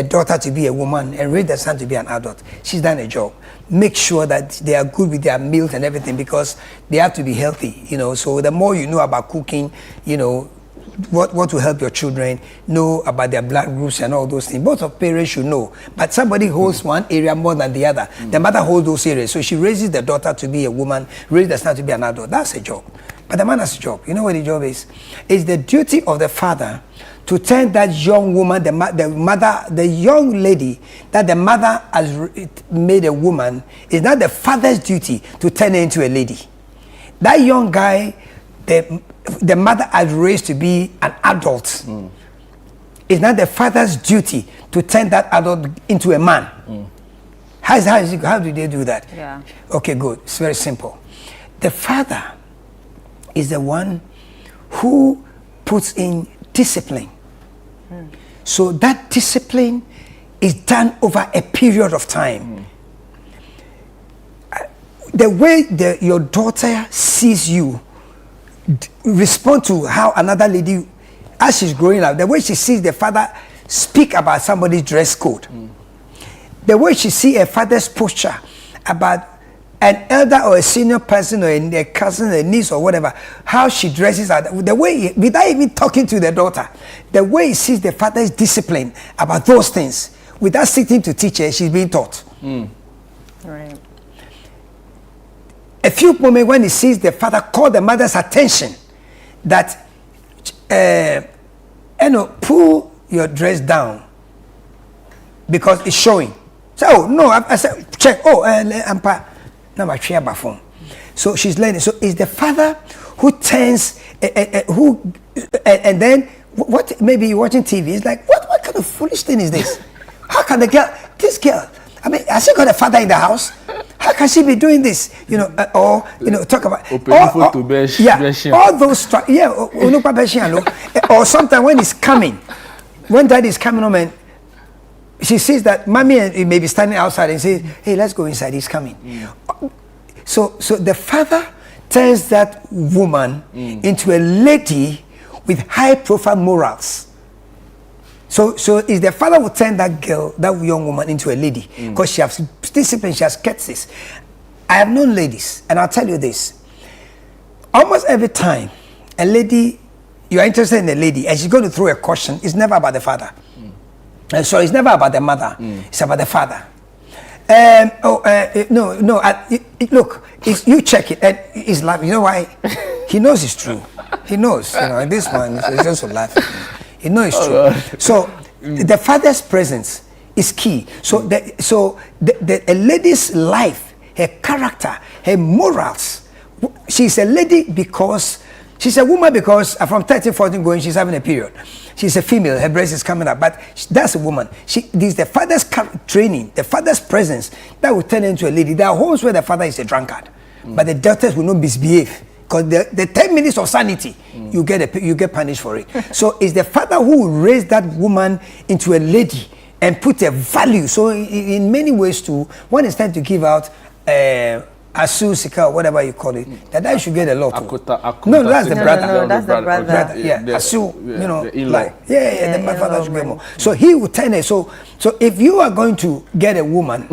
daughter to be a woman and raise the son to be an adult. She's done a job. Make sure that they are good with their meals and everything, because they have to be healthy, you know. So the more you know about cooking, you know, what will help your children, know about their blood groups and all those things. Both of parents should know. But somebody holds one area more than the other. The mother holds those areas. So she raises the daughter to be a woman, raises the son to be an adult. That's a job. But the man has a job. You know what the job is? It's the duty of the father to turn that young woman, the young lady that the mother has made a woman, is not the father's duty to turn her into a lady. That young guy, the mother has raised to be an adult. It's not the father's duty to turn that adult into a man. How do they do that? Yeah. Okay, good. It's very simple. The father is the one who puts in discipline. So that discipline is done over a period of time. The way your daughter sees you respond to how another lady, as she's growing up, the way she sees the father speak about somebody's dress code, the way she sees her father's posture about an elder or a senior person or a cousin, a niece or whatever, how she dresses, the way, without even talking to the daughter, the way he sees the father's discipline about those things, without sitting to teach her, she's being taught. Right. A few moments when he sees the father call the mother's attention that, pull your dress down because it's showing. So, oh, no, I said, check, now my chair phone. So she's learning. So it's the father who turns, and then what? Maybe you're watching TV. It's like, what kind of foolish thing is this? How can this girl? I mean, has she got a father in the house? How can she be doing this? Talk about all those. Or sometimes when he's coming, when dad is coming home and she sees that mommy may be standing outside and says, hey, let's go inside, he's coming. So the father turns that woman into a lady with high profile morals. So is the father will turn that girl, that young woman, into a lady because she has discipline, she has curses. I have known ladies, and I'll tell you this. Almost every time a lady, you are interested in a lady and she's going to throw a question, it's never about the father. So it's never about the mother, it's about the father. Look, you check it, and he's laughing. You know why? He knows it's true. He knows, and this one is just laughing. He knows it's true. So the father's presence is key. So a lady's life, her character, her morals, she's a lady because she's a woman because from 13, 14 going, she's having a period. She's a female, her breast is coming up, but that's a woman. This is the father's training, the father's presence that will turn her into a lady. There are homes where the father is a drunkard, but the daughters will not misbehave because the 10 minutes of sanity, you get punished for it. So it's the father who will raise that woman into a lady and put a value. So in many ways too, when it's time to give out Asu Sika, whatever you call it, that should get a lot. No, that's the brother. No, that's the brother. Yeah, Asu, the father should get more. Right. So he will turn it. So if you are going to get a woman,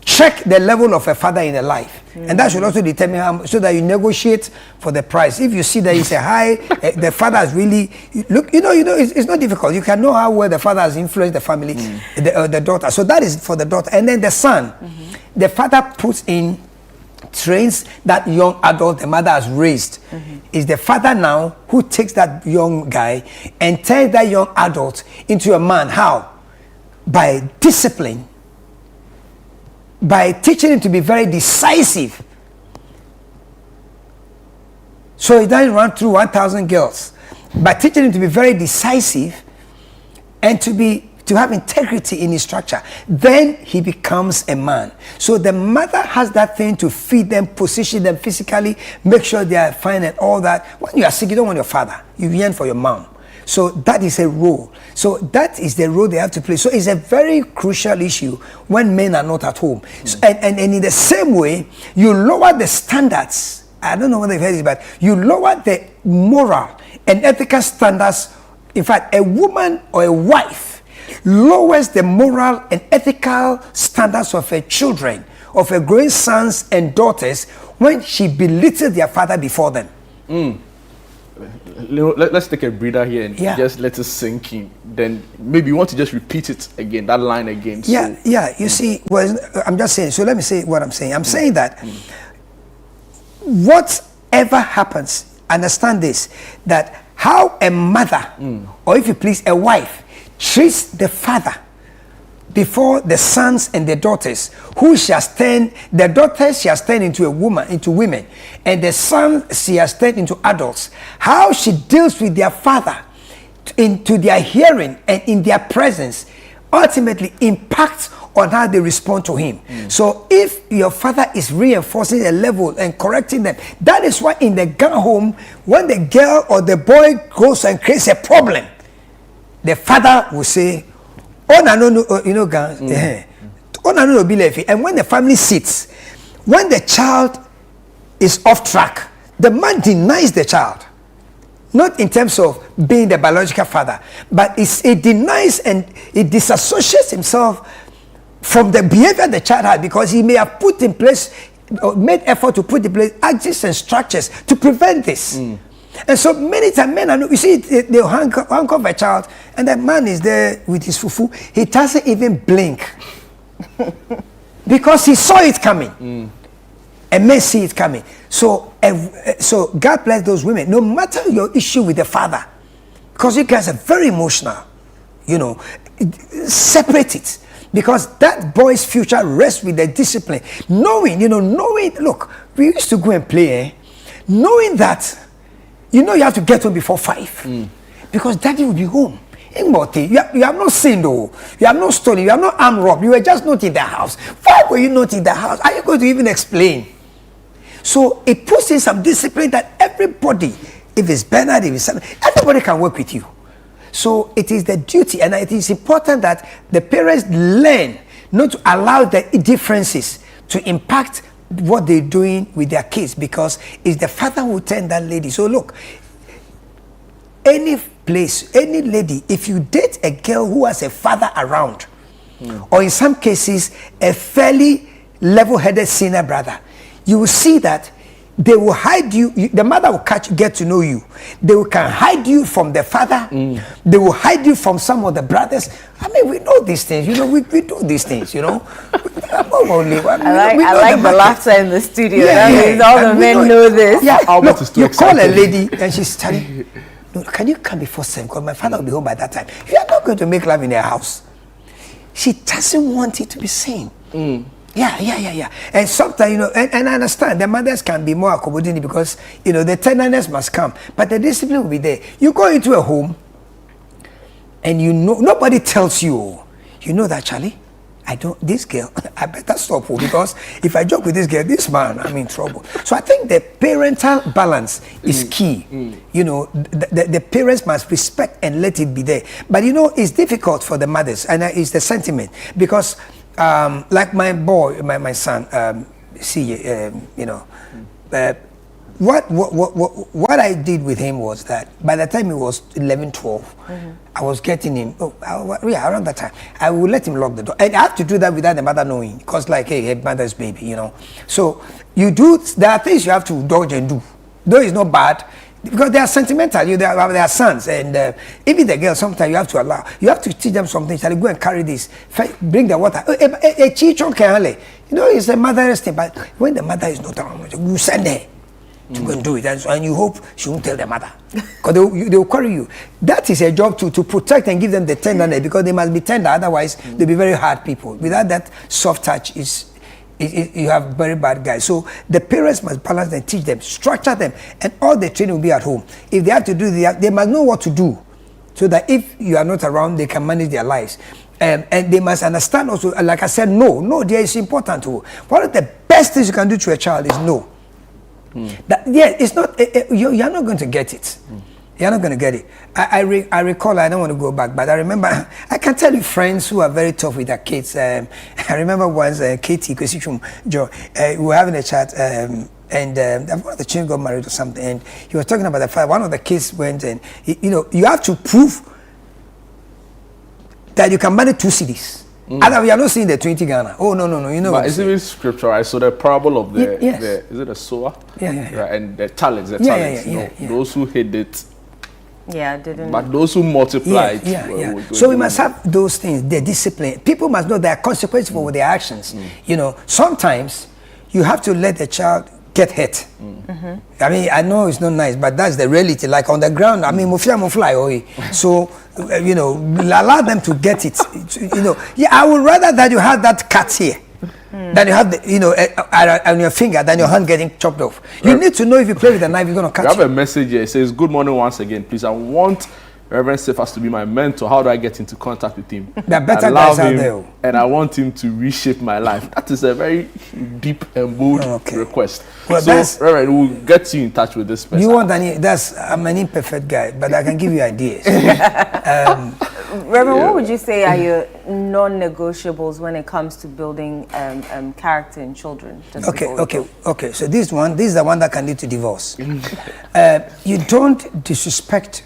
check the level of a father in a life, and that should also determine how, so that you negotiate for the price. If you see that it's a high, the father has really look. It's not difficult. You can know how well the father has influenced the family, the daughter. So that is for the daughter, and then the son. The father puts in. Trains that young adult the mother has raised. Is the father now who takes that young guy and turns that young adult into a man. How? By discipline, by teaching him to be very decisive, so he doesn't run through 1,000 girls. By teaching him to be very decisive and to have integrity in his structure, then he becomes a man. So the mother has that thing to feed them, position them physically, make sure they are fine and all that. When you are sick, you don't want your father, you yearn for your mom. So that is a role. So that is the role they have to play. So it's a very crucial issue when men are not at home. So, and in the same way, you lower the standards. I don't know whether you've heard this, but you lower the moral and ethical standards. In fact, a woman or a wife lowers the moral and ethical standards of her children, of her growing sons and daughters, when she belittles their father before them. Let's take a breather here and just let it sink in. Then maybe you want to just repeat it again, that line again. You see, I'm just saying, so let me say what I'm saying. I'm saying that whatever happens, understand this, that how a mother, or if you please, a wife, treats the father before the sons and the daughters, who shall stand, the daughters shall stand into women, and the sons shall stand into adults. How she deals with their father into their hearing and in their presence ultimately impacts on how they respond to him. So if your father is reinforcing a level and correcting them, that is why in the gun home, when the girl or the boy goes and creates a problem, the father will say, oh no, you know, guns, oh no, be left. And when the family sits, when the child is off track, the man denies the child. Not in terms of being the biological father, but it denies and it disassociates himself from the behavior the child had, because he may have put in place or made effort to put in place actions and structures to prevent this. And so many times men are, you see, they'll handcuff a child and the man is there with his fufu. He doesn't even blink because he saw it coming. And men see it coming. So God bless those women, no matter your issue with the father, because you guys are very emotional, you know, separate it, because that boy's future rests with the discipline. Knowing, look, we used to go and play, knowing that, you have to get home before 5, because daddy will be home. You have not sinned, though. You have not stolen, you have not armed robbed, you were just not in the house. Why were you not in the house? Are you going to even explain? So it puts in some discipline that everybody, if it's Bernard, if it's Sam, everybody can work with you. So it is the duty, and it is important that the parents learn not to allow the differences to impact what they're doing with their kids, because it's the father who turned that lady. So look, any place, any lady, if you date a girl who has a father around, or in some cases a fairly level-headed senior brother, you will see that they will hide you. The mother will get to know you. They can hide you from the father. They will hide you from some of the brothers. I mean, we know these things. We do these things. I like the laughter in the studio. That means all the men know this. Yeah, look, you call a lady and she's telling, no, can you come before 7? Because my father will be home by that time. You are not going to make love in their house. She doesn't want it to be seen. Yeah. And sometimes, and I understand the mothers can be more accommodating because, the tenderness must come, but the discipline will be there. You go into a home and nobody tells you, that, Charlie, this girl, I better stop, because if I joke with this girl, this man, I'm in trouble. So I think the parental balance is key. The parents must respect and let it be there. But, it's difficult for the mothers, and it's the sentiment, because like my boy, my son, what I did with him was that by the time he was 11, 12, I was getting him, around that time, I would let him lock the door. And I have to do that without the mother knowing, because hey, mother's baby, So there are things you have to dodge and do. Though it's not bad, because they are sentimental, they are sons, and even the girls, sometimes you have to teach them something. Shall I go and carry this? Bring the water. It's a mother's thing, but when the mother is not around, you send her to go and do it, and you hope she won't tell the mother, because they will query you. That is a job to protect and give them the tenderness, because they must be tender, otherwise they'll be very hard people. Without that soft touch, you have very bad guys. So the parents must balance and teach them, structure them, and all the training will be at home. If they have to do they must know what to do, so that if you are not around, they can manage their lives. And they must understand also, like I said, no, there is important too. One of the best things you can do to a child is no. It's not, you're not going to get it. You're not going to get it. I recall, I don't want to go back, but I remember, I can tell you friends who are very tough with their kids. I remember once, Katie, Joe, we were having a chat, and one of the children got married or something, and he was talking about the fact one of the kids went, and, you have to prove that you can manage 2 cities. Otherwise, you are not seeing the 20 Ghana. Oh, no. But it's even scripture, right? So the parable of is it a sower? Yeah. And the talents, those who hid it. Didn't. But those who multiplied. So we must have those things, the discipline. People must know there are consequences for their actions. Sometimes you have to let the child get hurt. I mean, I know it's not nice, but that's the reality. Like on the ground, I mean, mufia fly away. So, you know, allow them to get it. You know, yeah, I would rather that you have that cut here than you have, the, you know, on your finger than your hand getting chopped off. You need to know if you play with a knife, you're going to cut it. I have a message here. It says, good morning once again. Please, I want Reverend Safo to be my mentor. How do I get into contact with him? There are better guys out there. And I want him to reshape my life. That is a very deep and bold request. Well, so, Reverend, we'll get you in touch with this person. You want I'm an imperfect guy, but I can give you ideas. Reverend, what would you say are your non-negotiables when it comes to building character in children? Okay. So this is the one that can lead to divorce. You don't disrespect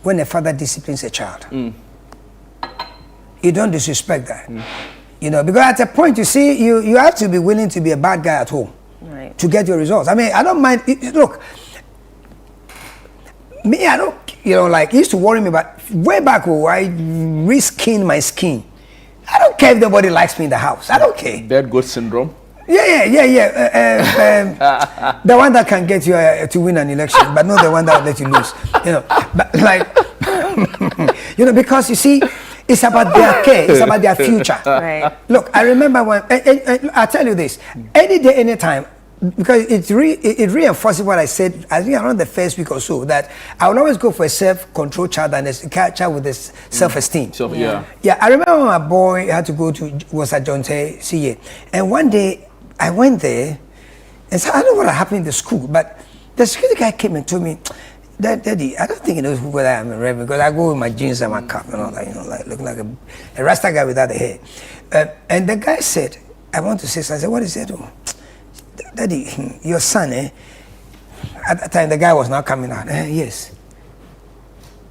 when a father disciplines a child. You don't disrespect that. You know, because at a point, you see, you have to be willing to be a bad guy at home to get your results. I mean, I don't mind. Look, me, I don't, you know, like, it used to worry me, but way back when I reskin my skin. I don't care if nobody likes me in the house. I don't care. Dead goat syndrome? Yeah. The one that can get you to win an election, but not the one that will let you lose. You know, but like, you know, because you see, it's about their care, it's about their future. Right. Look, I remember when, I tell you this, any day, anytime, because it reinforces what I said, I think around the first week or so, that I will always go for a self-controlled child and a child with this self-esteem. Yeah, I remember when my boy had to go to, was at John Tay, CA, and one day, I went there, and so I don't know what happened in the school, but the security guy came and told me, Daddy, I don't think he knows whether I'm a reverend, because I go with my jeans and my cap and all that, you know, like looking like a Rasta guy without the hair. And the guy said, I want to say something. I said, what is it? Daddy, your son, At that time, the guy was not coming out. Yes.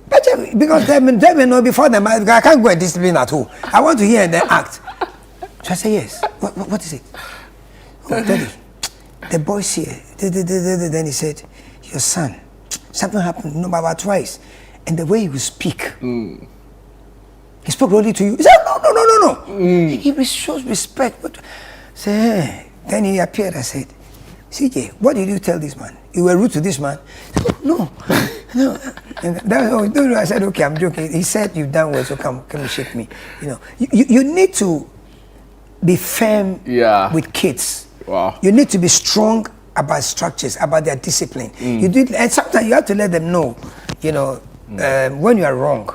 But because they may know before them, I can't go and discipline at home. I want to hear and then act. So I said, yes. What is it? Oh, Daddy, the boy's here. Then he said, your son, something happened, no, about twice. And the way he would speak, he spoke only to you. He said, no. He shows respect. But then he appeared and said, CJ, what did you tell this man? You were rude to this man? No. And I said, okay, I'm joking. He said, you've done well, so come and shake me. You know, you need to be firm with kids. Wow. You need to be strong about structures, about their discipline. And sometimes you have to let them know, you know, when you are wrong,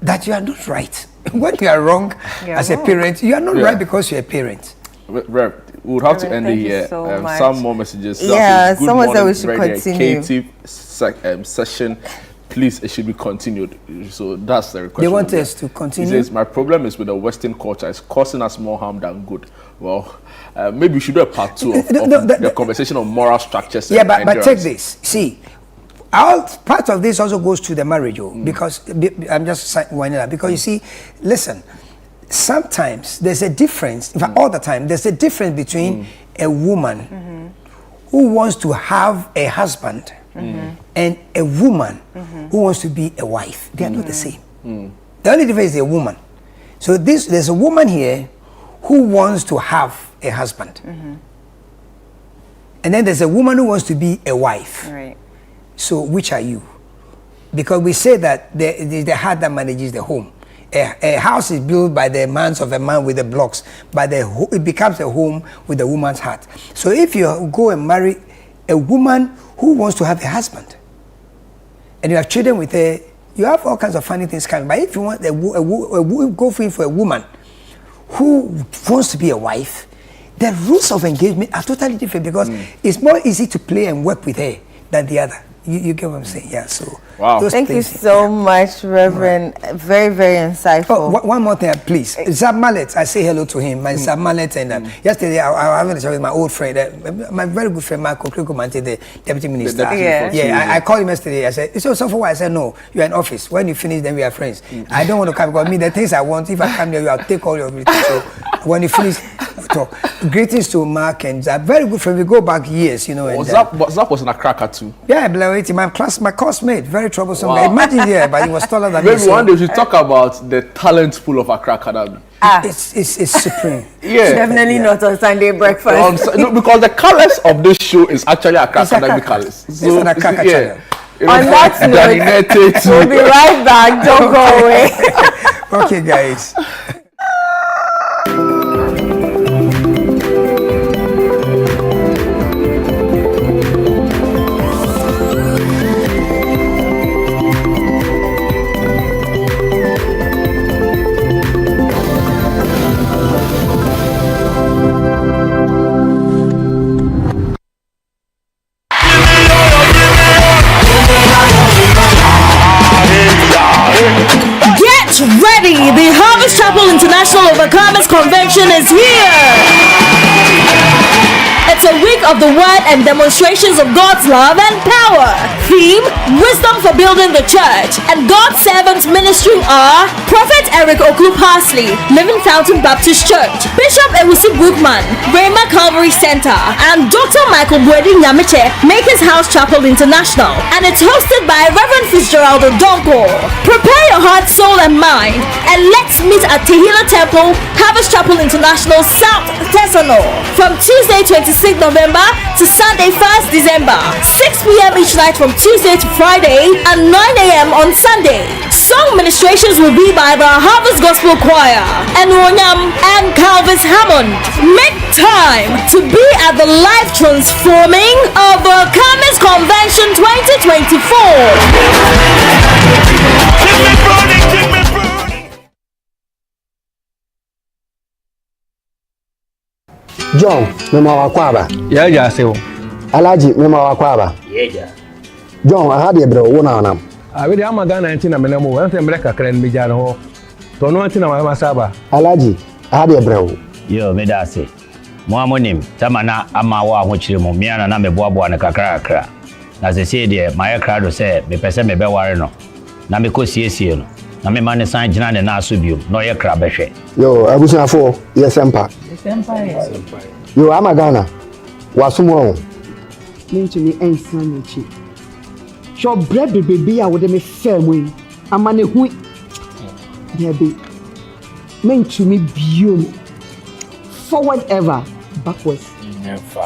that you are not right. When you are wrong as a parent, you are not right because you're a parent. Rev, we would have to end it here. Some more messages. Someone said we should continue. Educative session. Please, it should be continued. So that's the request. They want us to continue. He says, my problem is with the Western culture. It's causing us more harm than good. Well, maybe we should do a part 2 of the conversation on moral structures. Yeah, but take this. See, part of this also goes to the marriage, because I'm just winding up. Because you see, listen, sometimes there's a difference, in fact, all the time, there's a difference between a woman who wants to have a husband and a woman who wants to be a wife. They are not the same. The only difference is a woman. So there's a woman here who wants to have a husband. And then there's a woman who wants to be a wife. Right. So which are you? Because we say that the heart that manages the home. A house is built by the hands of a man with the blocks, but it becomes a home with the woman's heart. So if you go and marry a woman who wants to have a husband, and you have children with her, you have all kinds of funny things coming. But if you want go for a woman who wants to be a wife, the rules of engagement are totally different, because it's more easy to play and work with her than the other. You get what I'm saying? Yeah, so. Wow. Thank you so much, Reverend. Very, very insightful. Oh, one more thing, please. Zab Mallet, I say hello to him. My Zab Mallet, and yesterday I was with my old friend, my very good friend, Marco Krikomanti, the deputy minister. I called him yesterday. I said, so for what? I said, no, you're in office. When you finish, then we are friends. I don't want to come, because the things I want, if I come here, I'll take all your everything. So when you finish talk. Greetings to Mark and Zap. Very good friend. We go back years, you know. And, Zap was in a cracker too. Yeah, my classmate, very troublesome guy. Imagine here, but he was taller than me. Maybe one day we should talk about the talent pool of a cracker. It's supreme. Yeah, definitely not on Sunday breakfast. No, because the colors of this show is actually a cracker colors. So, it's an cracker channel. On that note, we'll be right back. Don't go away. Okay, guys. Ready! The Harvest Chapel International Overcomers Convention is here! It's a week of the word and demonstrations of God's love and power. Theme: Wisdom for Building the Church. And God's servants ministering are Prophet Eric Oklu Parsley, Living Fountain Baptist Church, Bishop Ewusi Bookman, Rhema Calvary Center, and Dr. Michael Bwedi Nyamiche, Maker's House Chapel International. And it's hosted by Reverend Fitzgerald Donko. Prepare your heart, soul, and mind, and let's meet at Tehillah Temple, Harvest Chapel International, South Tesano, from Tuesday 26th November to Sunday 1st December, 6 p.m. each night from Tuesday to Friday, and 9 a.m. on Sunday. Song ministrations will be by the Harvest Gospel Choir, and Wonyam and Calvis Hammond. Make time to be at the life-transforming Overcomers Convention 2024. John, mema wakwaba. Yeah, say. Alaji, mema wakwaba. Yeah. John, I had a bro, one on them. I really am a gun 19 a minimum. One thing America can be Jan Ho. Don't know anything about Masaba. Alaji, I had a bro. Yo, me da say. Moamonim, Tamana, Amawa, which you Mumiana, Name Bobo and a Kakara. As I say, dear, my crowd say, me pese me be wareno. Namiko CSN. Name man sign Jan and Nasubium, no your crabeshe. Yo, I was not for, yes, Empire. Yo, I'm a Ghana. What's wrong? Mean to me, ain't son of cheap. Your bread, baby, I would make fair win. I'm on a wheat. Baby, mean to me, beauty. Forward ever, backwards.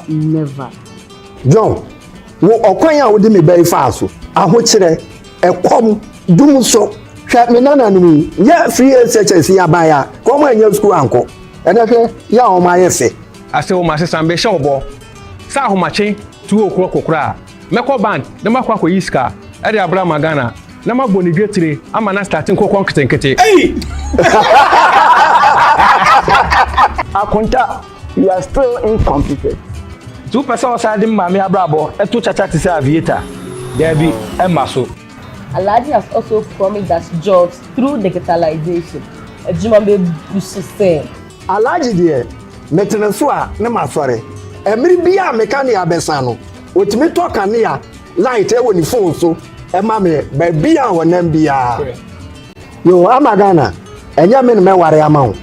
Never. John, what Okoya would me very fast. I watch it a come, do so. Shut me none of me. Yeah, 3 years such as here by a come and your school uncle. And okay, yeah, on my essay. I say, my sister, be show ball. Saw my chain, 2 o'clock okra. Meko band, the Makwa Iska, Eddie Abraham Ghana, Nama Bonigretri, I'm an starting coconut and kitty. Hey! Akunta, you are still incompetent. 2 persons are in Mamma Bravo, and 2 chachas is aviator. There be a muscle. Alaji has also promised us jobs through digitalization. A Jumambe Busu say. Alaji dear, Metanasua, Nema sorry. Every beer mechania besano. Which me talk and near light when you phone so. And mammy, baby, I will never be a. You are Magana, and your men may worry amount.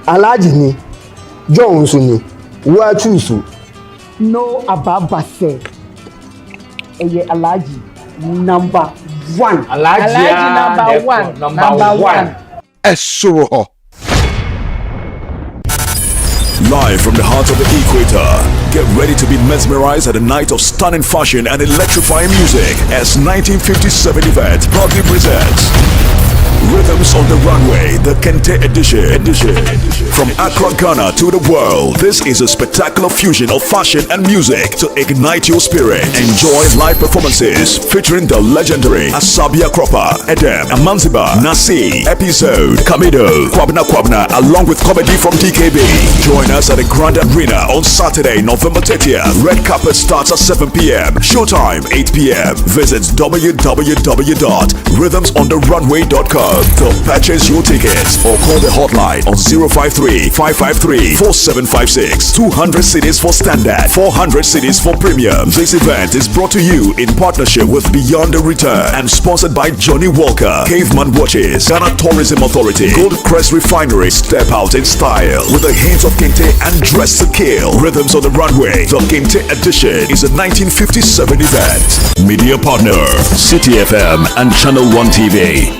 Alaji ni, Jones ni, where choose you. No ababa say. Eye Alaji number 1. Alaji number one. Esuro. Live from the heart of the equator, get ready to be mesmerized at a night of stunning fashion and electrifying music as 1957 event proudly presents Rhythms on the Runway, the Kente edition. From Accra, Ghana to the world, this is a spectacular fusion of fashion and music to ignite your spirit. Enjoy live performances featuring the legendary Asabia Cropper, Edem, Amanziba, Nasi, Episode, Kamido, Kwabna, along with comedy from DKB. Join us at the Grand Arena on Saturday, November 30th. Red carpet starts at 7 p.m. Showtime 8 p.m. Visit www.rhythmsontherunway.com. to purchase your tickets or call the hotline on 053-553-4756. 200 cities for standard, 400 cities for premium. This event is brought to you in partnership with Beyond the Return and sponsored by Johnny Walker, Caveman Watches, Ghana Tourism Authority, Gold Crest Refinery. Step out in style with a hint of Kente and dress to kill. Rhythms on the runway. The Kente edition is a 1957 event. Media partner, City FM and Channel 1 TV.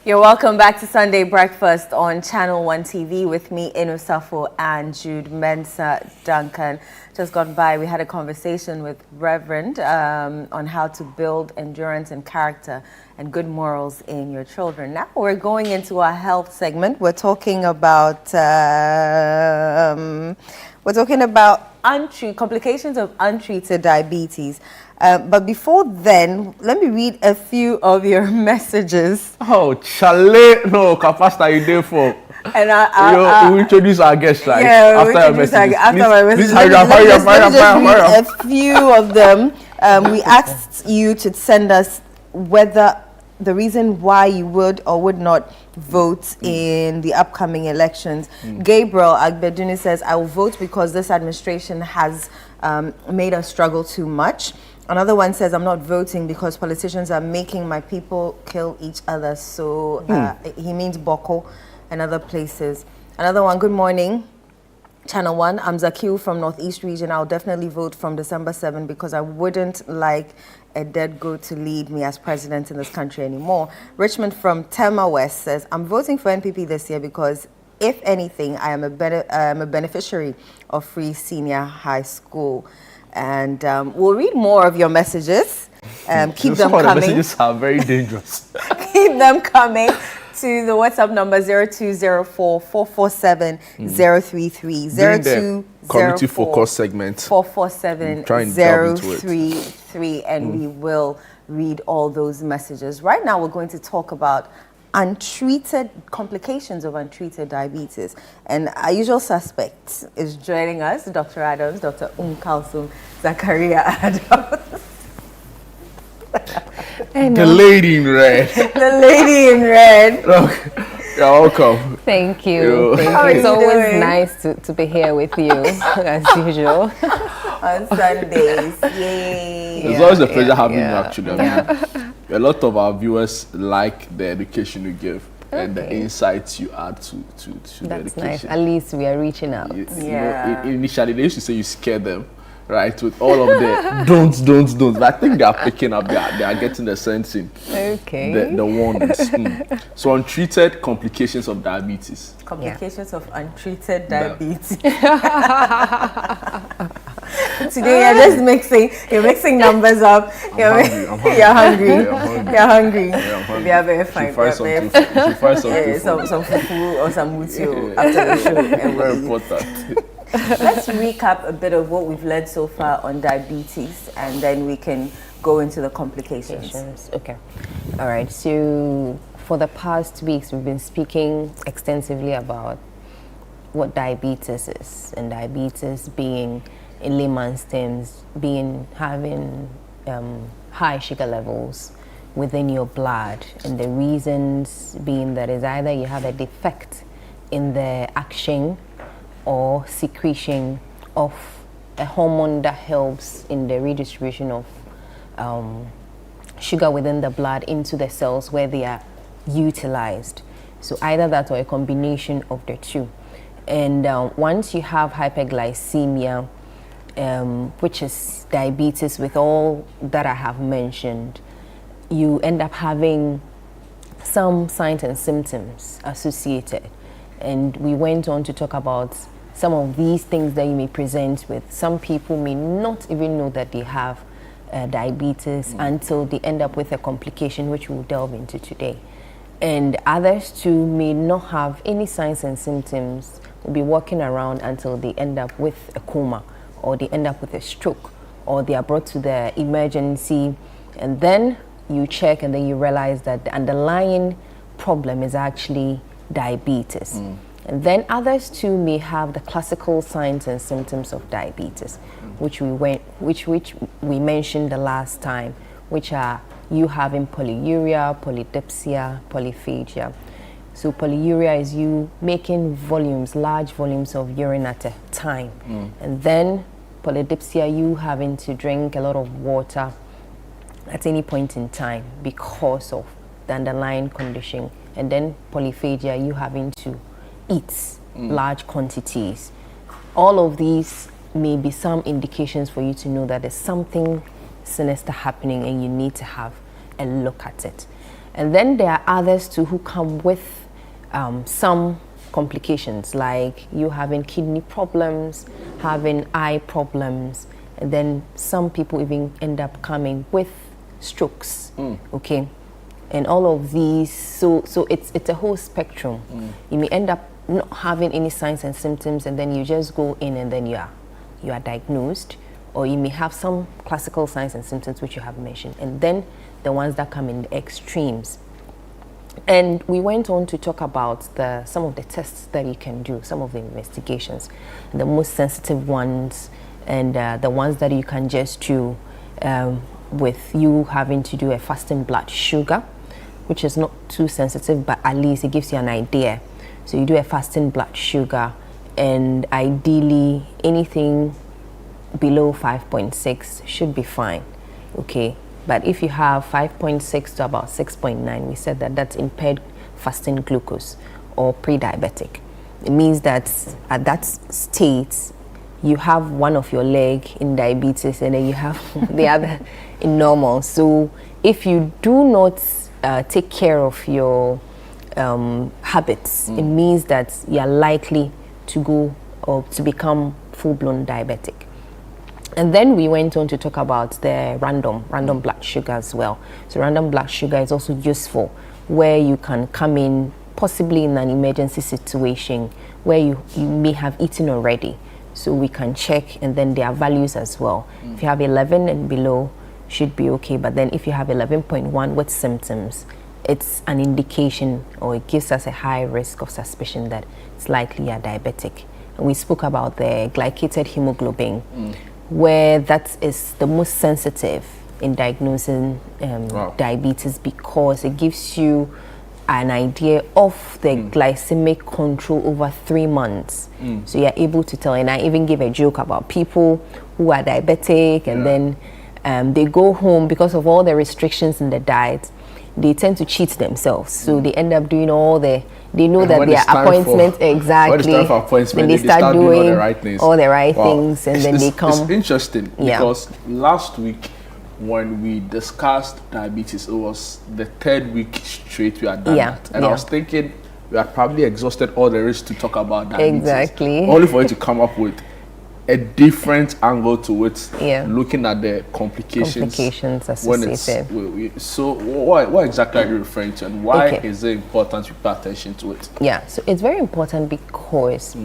You're welcome back to Sunday Breakfast on Channel 1 TV with me, Safo, and Jude, Mensa, Duncan. Just gone by, we had a conversation with Reverend on how to build endurance and character and good morals in your children. Now we're going into our health segment. We're talking about complications of untreated diabetes. But before then, let me read a few of your messages. Oh, Chale, no, Kapasta, you there for? And we'll introduce our guest, right? Yeah, after your messages. My messages. Hurry up. A few of them. We asked you to send us whether the reason why you would or would not vote in the upcoming elections. Gabriel Agbeduni says, I will vote because this administration has made us struggle too much. Another one says, I'm not voting because politicians are making my people kill each other. So he means Boko and other places. Another one, good morning, Channel 1. I'm Zakil from Northeast Region. I'll definitely vote from December 7 because I wouldn't like a dead goat to lead me as president in this country anymore. Richmond from Tema West says, I'm voting for NPP this year because if anything, I am a beneficiary of free senior high school. And we'll read more of your messages. Keep them coming. The messages are very dangerous. Keep them coming to the WhatsApp number 0204-447-033. Community focus segment 447-033, and we will read all those messages. Right now, we're going to talk about complications of untreated diabetes, and our usual suspect is joining us, Dr. Adams, Dr. Kalsum Zakaria Adams. The lady in red. The lady in red. Look, you're welcome. Thank you. It's always nice to be here with you, as usual. On Sundays. Yay. It's always a pleasure having you, actually. A lot of our viewers like the education you give and the insights you add to the education. That's nice. At least we are reaching out. Initially, they used to say you scare them, right? With all of the don'ts. But I think they are picking up. They are getting the sense in. Okay. The warnings. So untreated complications of diabetes. Complications of untreated diabetes. Today you're mixing numbers up. You're hungry. We are very fine. Some fufu or some mutio after the show. Very important. Let's recap a bit of what we've learned so far on diabetes, and then we can go into the complications. Okay. All right. So for the past weeks, we've been speaking extensively about what diabetes is, and diabetes being, in layman's terms, having high sugar levels within your blood, and the reasons being that is either you have a defect in the action or secretion of a hormone that helps in the redistribution of sugar within the blood into the cells where they are utilized. So either that or a combination of the two. And once you have hyperglycemia, which is diabetes with all that I have mentioned, you end up having some signs and symptoms associated. And we went on to talk about some of these things that you may present with. Some people may not even know that they have diabetes until they end up with a complication, which we'll delve into today. And others too may not have any signs and symptoms, will be walking around until they end up with a coma, or they end up with a stroke, or they are brought to the emergency, and then you check and then you realize that the underlying problem is actually diabetes. And then others too may have the classical signs and symptoms of diabetes, which we mentioned the last time, which are you having polyuria, polydipsia, polyphagia. So polyuria is you making large volumes of urine at a time. And then polydipsia, you having to drink a lot of water at any point in time because of the underlying condition. And then polyphagia, you having to eat large quantities. All of these may be some indications for you to know that there's something sinister happening and you need to have a look at it. And then there are others too who come with some complications, like you having kidney problems, having eye problems, and then some people even end up coming with strokes. Okay, and all of these, so it's a whole spectrum. You may end up not having any signs and symptoms, and then you just go in and then you are diagnosed, or you may have some classical signs and symptoms which you have mentioned, and then the ones that come in the extremes. And we went on to talk about some of the tests that you can do, some of the investigations, the most sensitive ones, and the ones that you can just do with you having to do a fasting blood sugar, which is not too sensitive, but at least it gives you an idea. So you do a fasting blood sugar, and ideally anything below 5.6 should be fine. Okay. But if you have 5.6 to about 6.9, we said that that's impaired fasting glucose or pre-diabetic. It means that at that state, you have one of your leg in diabetes and then you have the other in normal. So if you do not take care of your habits, it means that you are likely to go or to become full-blown diabetic. And then we went on to talk about the random blood sugar as well. So random blood sugar is also useful where you can come in possibly in an emergency situation where you may have eaten already. So we can check, and then there are values as well. If you have 11 and below, should be okay. But then if you have 11.1 with symptoms, it's an indication, or it gives us a high risk of suspicion that it's likely you're diabetic. And we spoke about the glycated hemoglobin, where that is the most sensitive in diagnosing diabetes, because it gives you an idea of the glycemic control over 3 months. So you're able to tell. And I even give a joke about people who are diabetic and then they go home because of all the restrictions in the diet. They tend to cheat themselves. So they end up doing they know that their appointment, exactly. Then they start doing all the right things, and then they come. It's interesting because last week when we discussed diabetes, it was the 3rd week straight we had done that. And I was thinking we had probably exhausted all there is to talk about diabetes. Exactly. Only for you to come up with a different angle to it, looking at the complications associated. So what exactly are you referring to, and why is it important to pay attention to it? Yeah, so it's very important because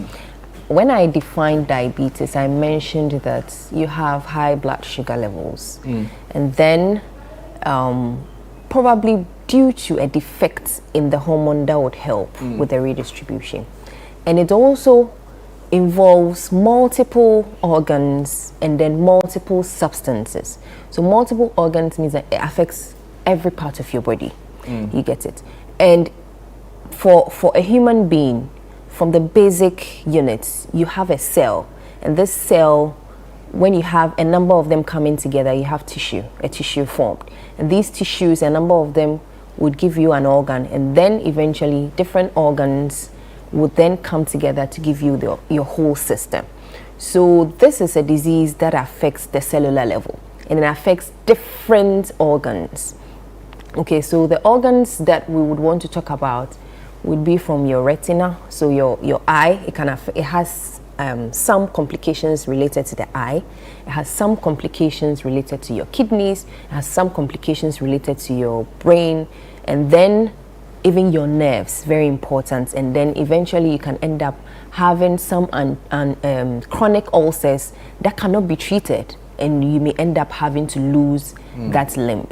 when I defined diabetes, I mentioned that you have high blood sugar levels, and then probably due to a defect in the hormone that would help with the redistribution. And it also involves multiple organs and then multiple substances. So multiple organs means that it affects every part of your body. You get it. And for a human being, from the basic units, you have a cell. And this cell, when you have a number of them coming together, you have a tissue formed. And these tissues, a number of them would give you an organ, and then eventually different organs would then come together to give you your whole system. So this is a disease that affects the cellular level, and it affects different organs. Okay, so the organs that we would want to talk about would be from your retina, so your eye. It has some complications related to the eye. It has some complications related to your kidneys. It has some complications related to your brain, and then even your nerves, very important. And then eventually you can end up having some chronic ulcers that cannot be treated, and you may end up having to lose that limb.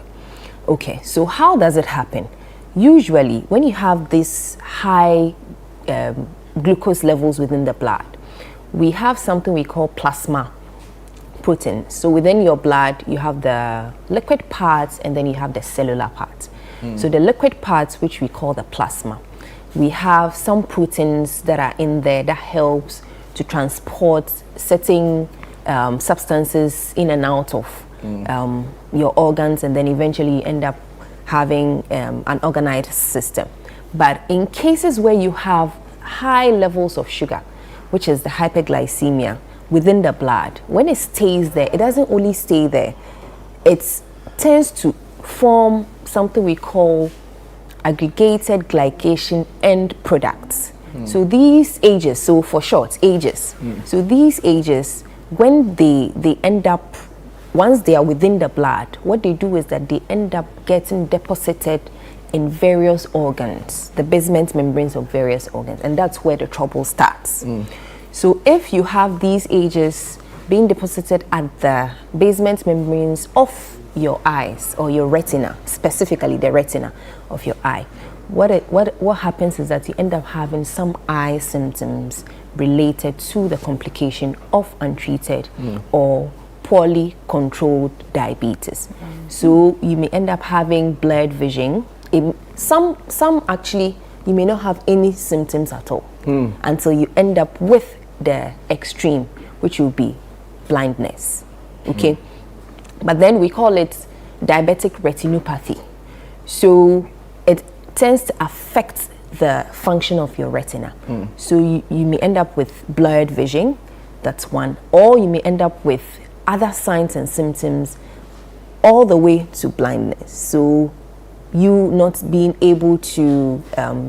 Okay, so how does it happen? Usually, when you have this high glucose levels within the blood, we have something we call plasma protein. So within your blood, you have the liquid parts and then you have the cellular parts. So the liquid parts, which we call the plasma, we have some proteins that are in there that helps to transport certain substances in and out of your organs, and then eventually you end up having an organized system. But in cases where you have high levels of sugar, which is the hyperglycemia within the blood, when it stays there, it doesn't only stay there, it tends to form something we call aggregated glycation end products. So these AGEs, so for short, AGEs, so these AGEs, when they end up, once they are within the blood, what they do is that they end up getting deposited in various organs, the basement membranes of various organs, and that's where the trouble starts. So if you have these AGEs being deposited at the basement membranes of your eyes or your retina, specifically the retina of your eye, what happens is that you end up having some eye symptoms related to the complication of untreated or poorly controlled diabetes. So you may end up having blurred vision. Some actually, you may not have any symptoms at all until you end up with the extreme, which will be blindness. Okay, but then we call it diabetic retinopathy. So it tends to affect the function of your retina. So you may end up with blurred vision, that's one, or you may end up with other signs and symptoms all the way to blindness. So you not being able to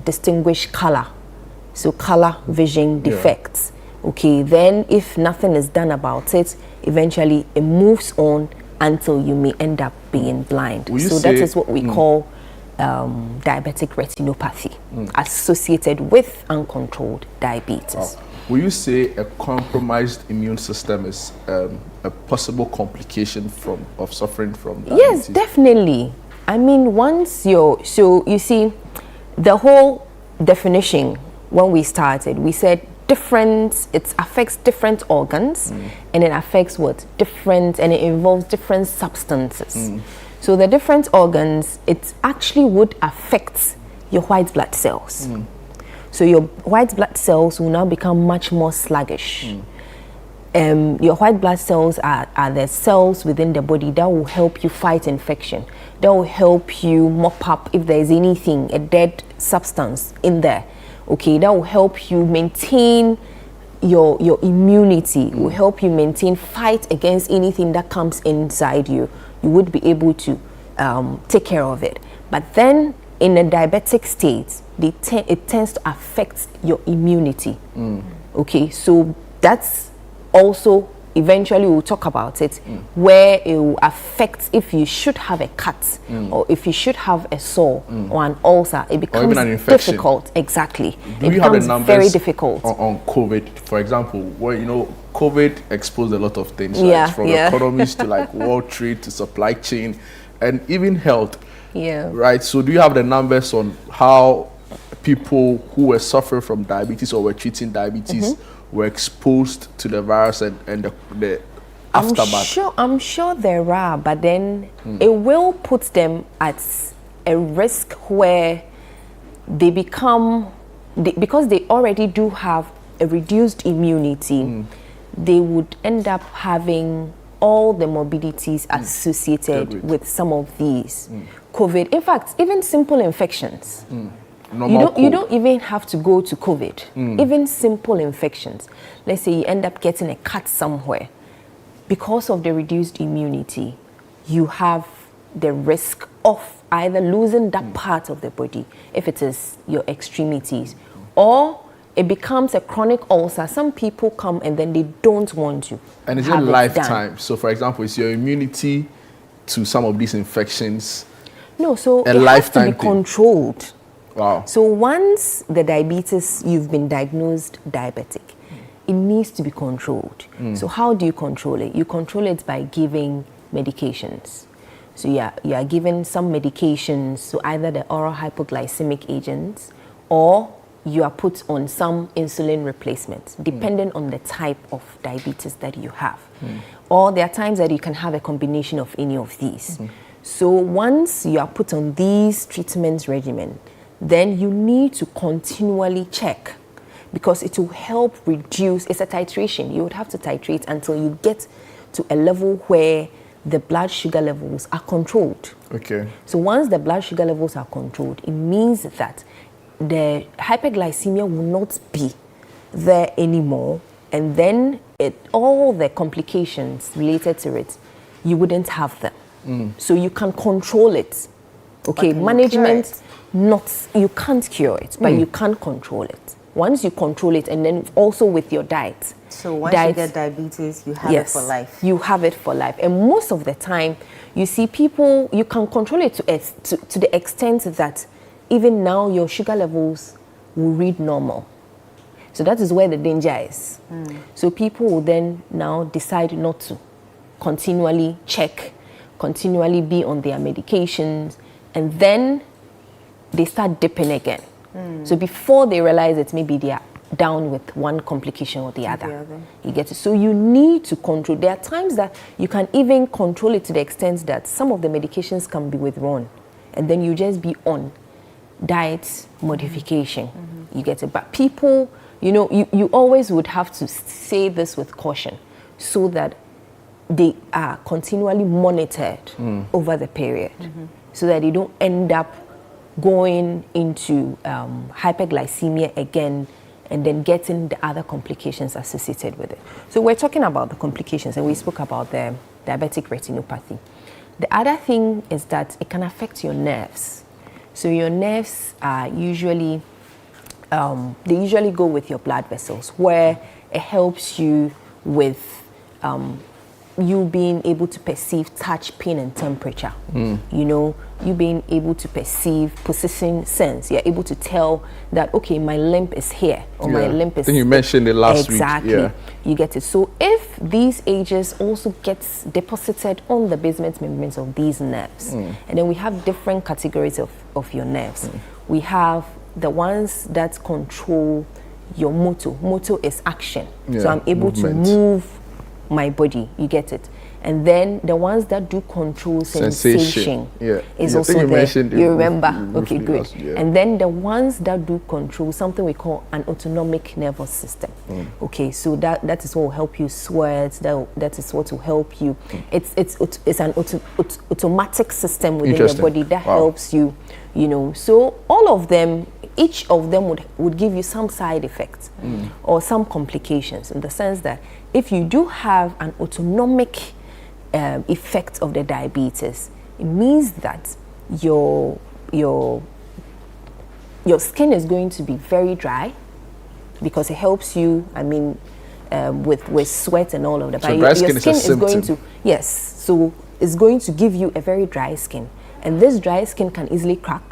distinguish color, so color vision defects. Okay, then if nothing is done about it, eventually it moves on until you may end up being blind. So that is what we call diabetic retinopathy associated with uncontrolled diabetes. Will you say a compromised immune system is a possible complication of suffering from diabetes? Yes, definitely. I mean, once so you see, the whole definition when we started, we said it affects different organs, and it affects and it involves different substances. So the different organs, it actually would affect your white blood cells. So your white blood cells will now become much more sluggish. Your white blood cells are the cells within the body that will help you fight infection, that will help you mop up if there is anything, a dead substance in there. Okay, that will help you maintain your immunity, will help you fight against anything that comes inside you. You would be able to take care of it. But then in a diabetic state, it tends to affect your immunity. Okay, so that's also, eventually we'll talk about it, where it will affect if you should have a cut or if you should have a sore or an ulcer. It becomes difficult. Exactly. Do you have the numbers very difficult on COVID, for example, where COVID exposed a lot of things, right? From economies to like world trade to supply chain and even health. Right. So do you have the numbers on how people who were suffering from diabetes or were treating diabetes were exposed to the virus and the aftermath? I'm sure there are, but then it will put them at a risk where they become, because they already do have a reduced immunity, they would end up having all the morbidities associated with some of these COVID. In fact, even simple infections. You don't even have to go to COVID. Even simple infections. Let's say you end up getting a cut somewhere. Because of the reduced immunity, you have the risk of either losing that part of the body, if it is your extremities, or it becomes a chronic ulcer. Some people come and then they don't want to. And it's a lifetime. So for example, is your immunity to some of these infections it has to be controlled. Wow. So once the diabetes, you've been diagnosed diabetic, it needs to be controlled. So how do you control it? You control it by giving medications. So you are given some medications, so either the oral hypoglycemic agents, or you are put on some insulin replacement, depending on the type of diabetes that you have. Or there are times that you can have a combination of any of these. So once you are put on these treatment regimen, then you need to continually check, because it will help reduce, it's a titration. You would have to titrate until you get to a level where the blood sugar levels are controlled. Okay. So once the blood sugar levels are controlled, it means that the hyperglycemia will not be there anymore, and then all the complications related to it, you wouldn't have them. So you can control it. Okay, management, you can't cure it, but you can control it. Once you control it, and then also with your diet. So once you get diabetes, you have it for life. You have it for life. And most of the time, you see people, you can control it to the extent that even now your sugar levels will read normal. So that is where the danger is. So people will then now decide not to continually check, continually be on their medications, and then they start dipping again. So before they realize it, maybe they are down with one complication or the other. You get it? So you need to control. There are times that you can even control it to the extent that some of the medications can be withdrawn, and then you just be on diet modification. You get it? But people, you always would have to say this with caution, so that they are continually monitored over the period, so that they don't end up going into hyperglycemia again, and then getting the other complications associated with it. So we're talking about the complications, and we spoke about the diabetic retinopathy. The other thing is that it can affect your nerves. So your nerves are usually, they usually go with your blood vessels, where it helps you with you being able to perceive touch, pain, and temperature. You being able to perceive position sense. You're able to tell that, okay, my limp is here, or my limp is... I think you mentioned it last week. Exactly. You get it. So if these ages also gets deposited on the basement membranes of these nerves, and then we have different categories of your nerves. We have the ones that control your motor. Motor is action. So I'm able to move my body, you get it. And then the ones that do control sensation is also there. You remember? Okay, good. And then the ones that do control something we call an autonomic nervous system. Okay, so that is what will help you sweat. That is what will help you. It's an automatic system within your body that helps you. So all of them, each of them would give you some side effects or some complications, in the sense that if you do have an autonomic effect of the diabetes, it means that your skin is going to be very dry, because it helps you, with sweat and all of that. So but dry your skin is going to, so it's going to give you a very dry skin, and this dry skin can easily crack.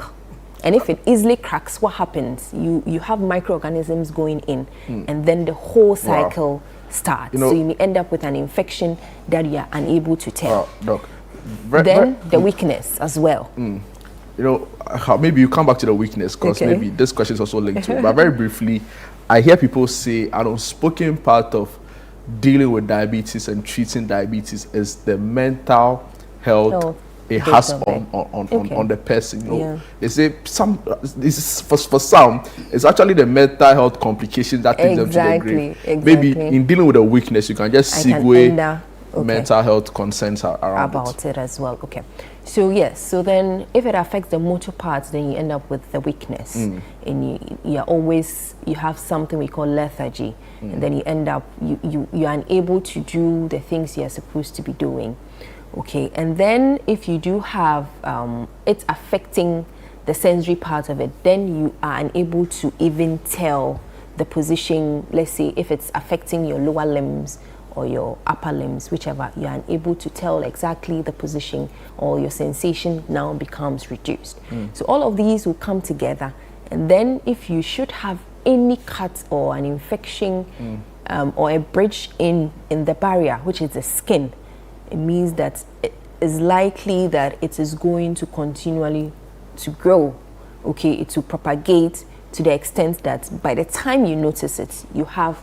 And if it easily cracks, what happens? You have microorganisms going in, and then the whole cycle starts. So you may end up with an infection that you are unable to tell. Doc, the weakness as well. Maybe you come back to the weakness, because maybe this question is also linked to it. But very briefly, I hear people say an unspoken part of dealing with diabetes and treating diabetes is the mental health it has on the person. They say for some, it's actually the mental health complications that takes them to the grave. Maybe in dealing with a weakness, you can just segue mental health concerns around it as well. Okay, so yes, so then if it affects the motor parts, then you end up with the weakness, and you have something we call lethargy, and then you end up you are unable to do the things you are supposed to be doing. Okay, and then if you do have it affecting the sensory part of it, then you are unable to even tell the position. Let's say if it's affecting your lower limbs or your upper limbs, whichever, you are unable to tell exactly the position, or your sensation now becomes reduced. So all of these will come together, And then if you should have any cut or an infection or a breach in the barrier, which is the skin, it means that it is likely that it is going to continually to grow, okay, it will propagate to the extent that by the time you notice it, you have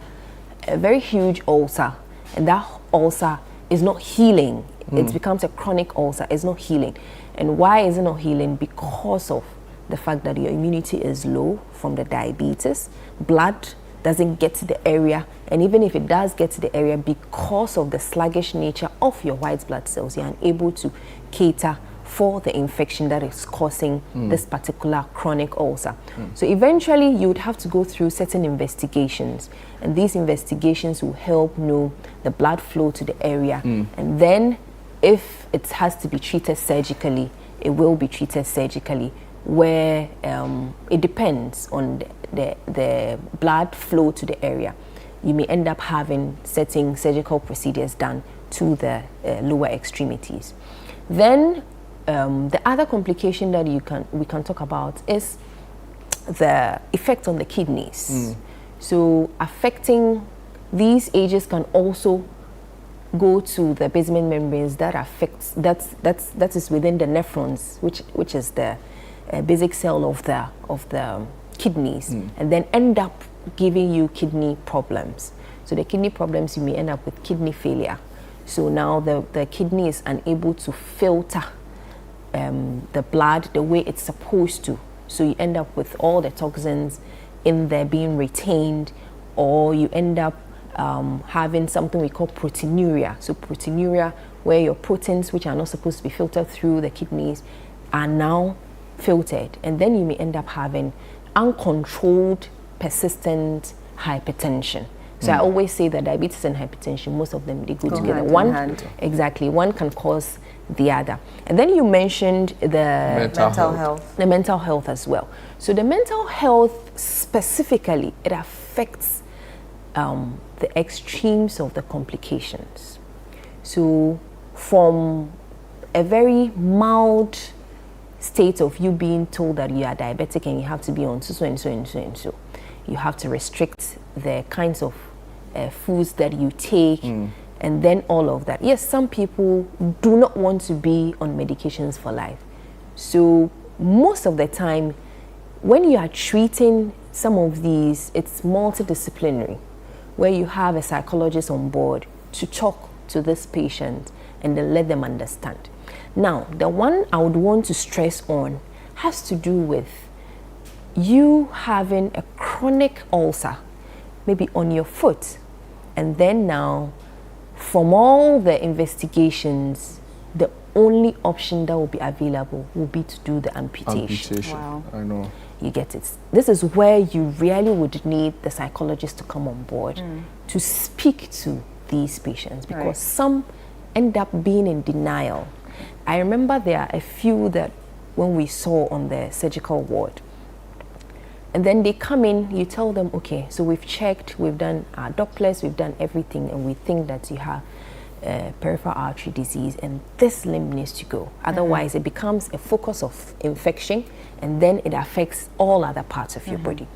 a very huge ulcer, and that ulcer is not healing. It becomes a chronic ulcer. It's not healing. And why is it not healing? Because of the fact that your immunity is low from the diabetes. Blood doesn't get to the area, and even if it does get to the area, because of the sluggish nature of your white blood cells, you're unable to cater for the infection that is causing this particular chronic ulcer. So eventually you would have to go through certain investigations, and these investigations will help know the blood flow to the area, and then if it has to be treated surgically, it will be treated surgically, where it depends on the blood flow to the area. You may end up having certain surgical procedures done to the lower extremities. Then the other complication that we can talk about is the effect on the kidneys. So affecting these ages can also go to the basement membranes that affects that is within the nephrons, which is the basic cell of the kidneys, and then end up giving you kidney problems. So the kidney problems, you may end up with kidney failure. So now the kidney is unable to filter the blood the way it's supposed to. So you end up with all the toxins in there being retained, or you end up having something we call proteinuria. So proteinuria, where your proteins, which are not supposed to be filtered through the kidneys, are now filtered, and then you may end up having uncontrolled, persistent hypertension. So I always say that diabetes and hypertension, most of them, they go together. One can cause the other. And then you mentioned the mental health. The mental health as well. So the mental health specifically, it affects the extremes of the complications. So from a very mild state of you being told that you are diabetic and you have to be on so and so and so and so, you have to restrict the kinds of foods that you take, and then all of that. Yes, some people do not want to be on medications for life. So most of the time, when you are treating some of these, it's multidisciplinary, where you have a psychologist on board to talk to this patient and then let them understand. Now, the one I would want to stress on has to do with you having a chronic ulcer, maybe on your foot, and then now, from all the investigations, the only option that will be available will be to do the amputation. Wow. I know. You get it. This is where you really would need the psychologist to come on board to speak to these patients, because some end up being in denial. I remember there are a few that when we saw on the surgical ward, and then they come in, you tell them, okay, so we've checked, we've done our Dopplers, we've done everything, and we think that you have peripheral artery disease and this limb needs to go. Otherwise, it becomes a focus of infection, and then it affects all other parts of your body.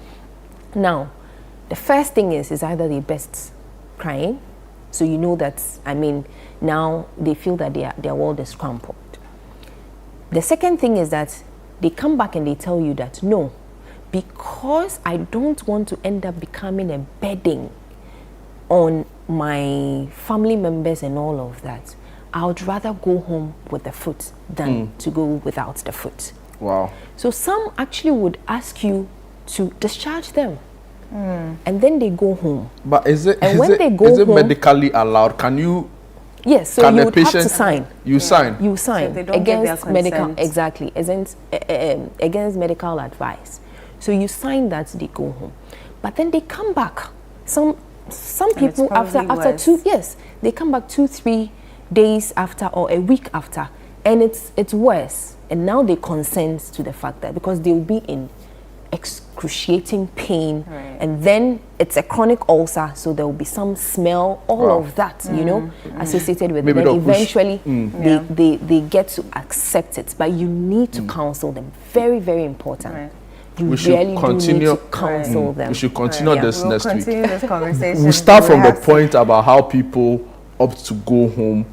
Now, the first thing is either they burst crying, so you know that, I mean, now they feel that their world is crumpled. The second thing is that they come back and they tell you that, no, because I don't want to end up becoming a burden on my family members and all of that, I would rather go home with the foot than to go without the foot. Wow. So some actually would ask you to discharge them, and then they go home. But is it home, medically allowed? Can you? Yes, so you would have to sign. You sign. You sign So they don't give against their medical, consent. exactly, against medical advice. So you sign that, they go home, but then they come back. Some people after worse. 2 years, they come back 2-3 days after or a week after, and it's worse. And now they consent to the fact that because they will be in excruciating pain, and then it's a chronic ulcer, so there will be some smell, all of that, you know, associated with it. Then eventually they get to accept it, but you need to counsel them. Very, very important. you should really continue do need to counsel them. We should continue this we'll next continue week. this conversation. We'll start from the have to- point about how people opt to go home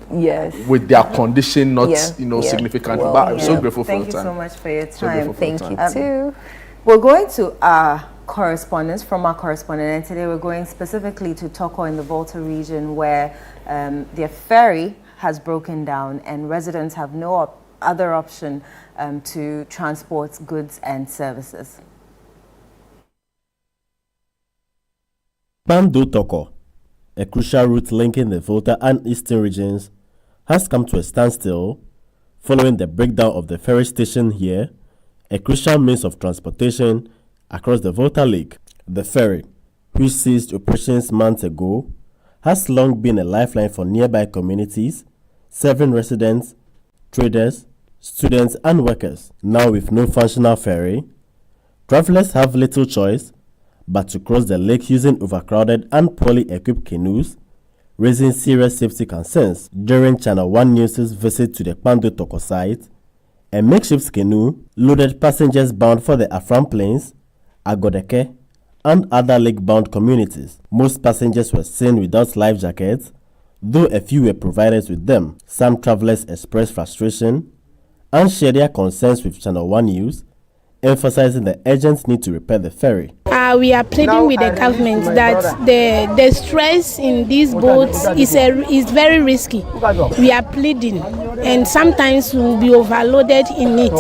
with their condition not significant. Well, but I'm so grateful for Thank your you time. so much for your So time. grateful for your Thank time. you too. We're going to our correspondence from our correspondent, and today we're going specifically to Toko in the Volta region, where their ferry has broken down and residents have no other option to transport goods and services. Bando Toko, a crucial route linking the Volta and Eastern regions, has come to a standstill following the breakdown of the ferry station here, a crucial means of transportation across the Volta Lake. The ferry, which ceased operations months ago, has long been a lifeline for nearby communities, serving residents, traders, students and workers. Now with no functional ferry, travelers have little choice but to cross the lake using overcrowded and poorly equipped canoes, raising serious safety concerns. During Channel 1 News' visit to the Bando Toko site, a makeshift canoe loaded passengers bound for the Afram Plains, Agodeke, and other lake-bound communities. Most passengers were seen without life jackets, though a few were provided with them. Some travelers expressed frustration and shared their concerns with Channel 1 News, emphasizing the urgent need to repair the ferry. We are pleading with the government that the stress in these boats is very risky. We are pleading, and sometimes we will be overloaded in it.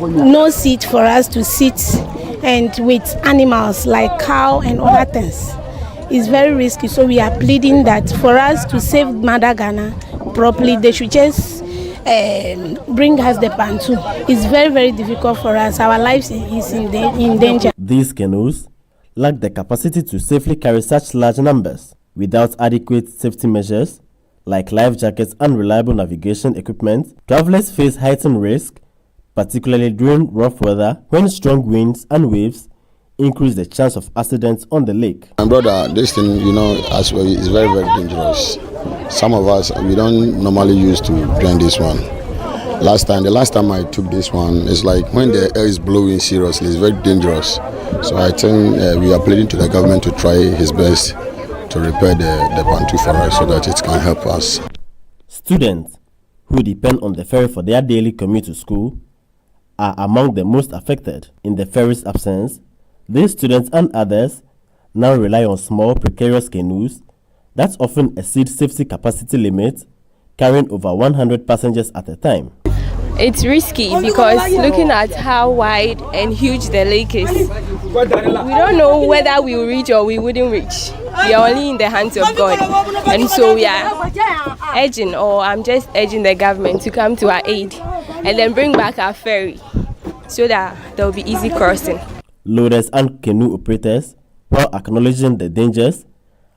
No seat for us to sit, and with animals like cow and other things. It's very risky, so we are pleading that for us to save Mother Ghana properly, they should just bring us the Bantu. It's very, very difficult for us. Our lives is in danger. These canoes lack the capacity to safely carry such large numbers. Without adequate safety measures, like life jackets and reliable navigation equipment, travelers face heightened risk, particularly during rough weather when strong winds and waves increase the chance of accidents on the lake. My brother, this thing, as well, is very, very dangerous. Some of us, we don't normally used to drink this one. The last time I took this one, it's like when the air is blowing seriously, it's very dangerous. So I think we are pleading to the government to try his best to repair the Bantu for us so that it can help us. Students who depend on the ferry for their daily commute to school are among the most affected. In the ferry's absence, these students and others now rely on small, precarious canoes that often exceed safety capacity limits, carrying over 100 passengers at a time. It's risky because looking at how wide and huge the lake is, we don't know whether we will reach or we wouldn't reach. We are only in the hands of God. And so we are urging, or I'm just urging the government to come to our aid and then bring back our ferry so that there will be easy crossing. Loaders and canoe operators, while acknowledging the dangers,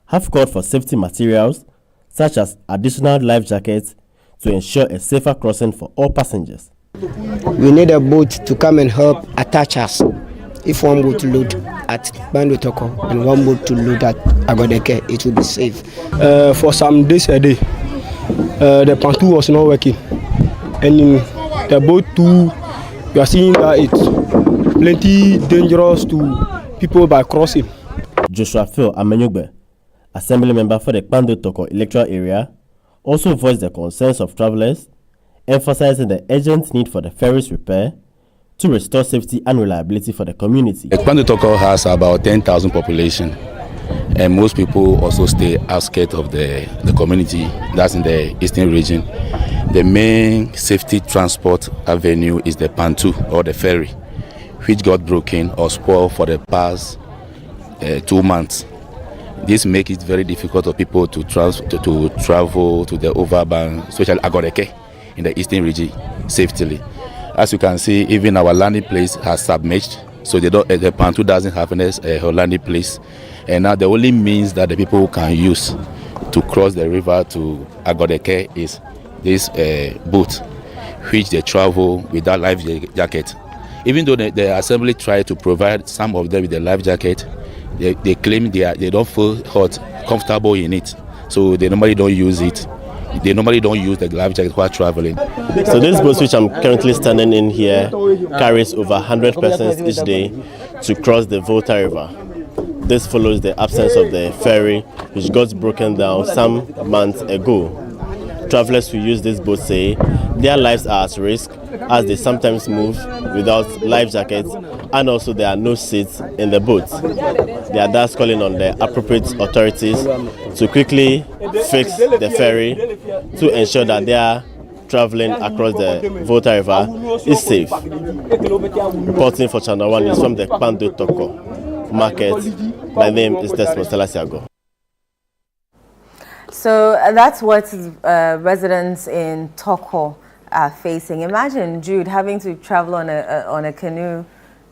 have called for safety materials such as additional life jackets to ensure a safer crossing for all passengers. We need a boat to come and help attach us. If one boat to load at Bando Toko and one boat to load at Agodeke, it will be safe. For some days a day, the Bantu was not working. And in the boat too, we are seeing that it's plenty dangerous to people by crossing. Joshua Phil Amenyugbe, Assembly member for the Bando Toko electoral area, also voiced the concerns of travelers, emphasizing the urgent need for the ferry's repair to restore safety and reliability for the community. Bando Toko has about 10,000 population, and most people also stay outskirts of the community, that's in the eastern region. The main safety transport avenue is the Bantu or the ferry, which got broken or spoiled for the past 2 months. This makes it very difficult for people to travel to the overbound, especially Agodeke in the eastern region, safely. As you can see, even our landing place has submerged, so the Bantu doesn't have a landing place. And now the only means that the people can use to cross the river to Agodeke is this boat, which they travel without life jacket. Even though the assembly tried to provide some of them with the life jacket, they claim they don't feel comfortable in it, so they normally don't use it. they normally don't use the life jacket while traveling. So this boat which I'm currently standing in here carries over 100 persons each day to cross the Volta River. This follows the absence of the ferry which got broken down some months ago. Travelers who use this boat say their lives are at risk as they sometimes move without life jackets, and also there are no seats in the boat. They are thus calling on the appropriate authorities to quickly fix the ferry to ensure that their traveling across the Volta River is safe. Reporting for Channel 1 News from the Kpando Toko Market, my name is Desmond Salasiago. So that's what residents in Toko are facing. Imagine, Jude, having to travel on a canoe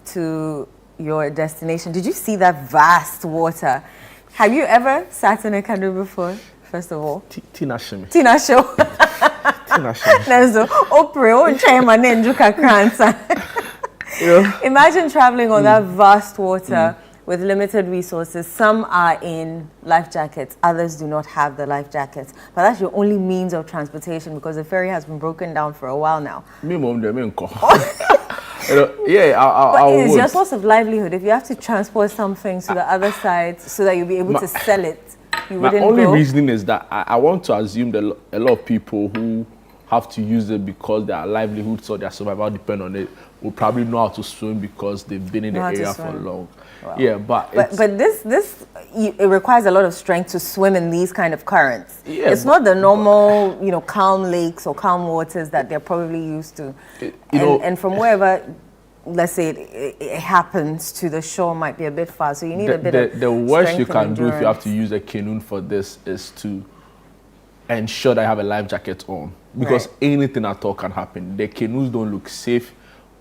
to your destination. Did you see that vast water? Have you ever sat in a canoe before, first of all? Tina Show. Tina Show. Tina Show. Nazo, Oprah, imagine traveling on that vast water with limited resources. Some are in life jackets, others do not have the life jackets. But that's your only means of transportation because the ferry has been broken down for a while now. But it's your source of livelihood. If you have to transport something to the other side so that you'll be able to sell it, you wouldn't My only go. reasoning is that I want to assume that a lot of people who have to use it because their livelihoods or their survival depend on it will probably know how to swim because they've been in the area for long. Wow. Yeah, but this it requires a lot of strength to swim in these kind of currents. Yeah, it's not the normal, calm lakes or calm waters that they're probably used to. And from wherever, let's say it happens to the shore, might be a bit far. So you need a bit of the worst you strength can and do if you have endurance. to use a canoe for this is to ensure that you have a life jacket on, because anything at all can happen. The canoes don't look safe.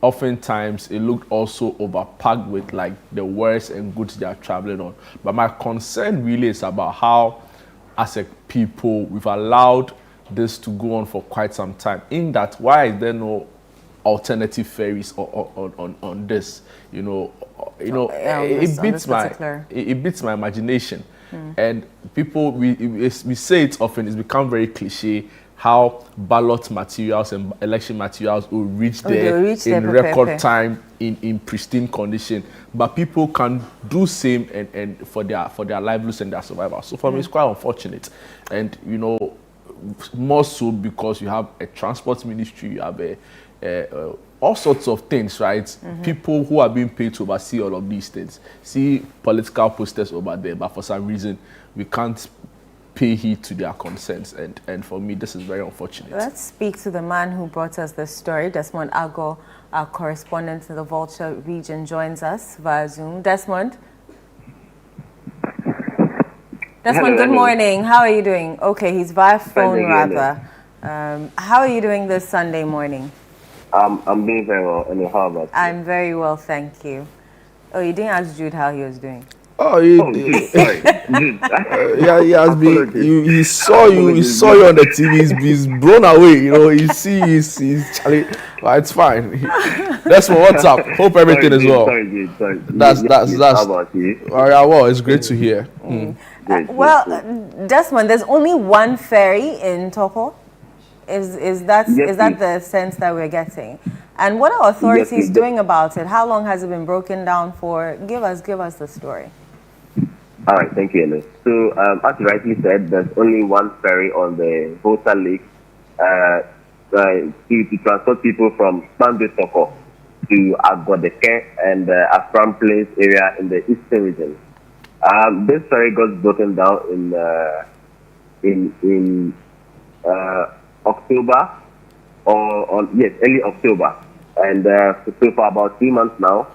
Oftentimes, it looked also overpacked with like the wares and goods they are traveling on. But my concern really is about how, as a people, we've allowed this to go on for quite some time. In that, why is there no alternative ferries on this? It beats my imagination. And people, we say it often. It's become very cliche how ballot materials and election materials will reach there in record time in pristine condition, but people can do same and for their livelihoods and their survival. So for me, it's quite unfortunate, and more so because you have a transport ministry, you have all sorts of things, right? People who are being paid to oversee all of these things. See political posters over there, but for some reason we can't pay heed to their concerns, and for me this is very unfortunate. Let's speak to the man who brought us this story. Desmond Ago, our correspondent in the Vulture region, joins us via Zoom. Desmond, good morning. How are you doing? Okay, he's via phone rather. How are you doing this Sunday morning? I'm doing very well, and how about you? I'm very well, thank you. Oh, you didn't ask Jude how he was doing. Sorry. He has been. He saw you on the TV. He's blown away. He's Charlie. Well, it's fine. That's what's up. Hope everything is well. Sorry. That's. How about you? Well, it's great to hear. Desmond, there's only one ferry in Toko. Is that the sense that we're getting? And what are authorities doing about it? How long has it been broken down for? Give us the story. All right, thank you, Ernest. So, as you rightly said, there's only one ferry on the Volta Lake to transport people from Kpando Toko to Agodeke and Afram Place area in the eastern region. This ferry got broken down in October, early October, and so for about 3 months now,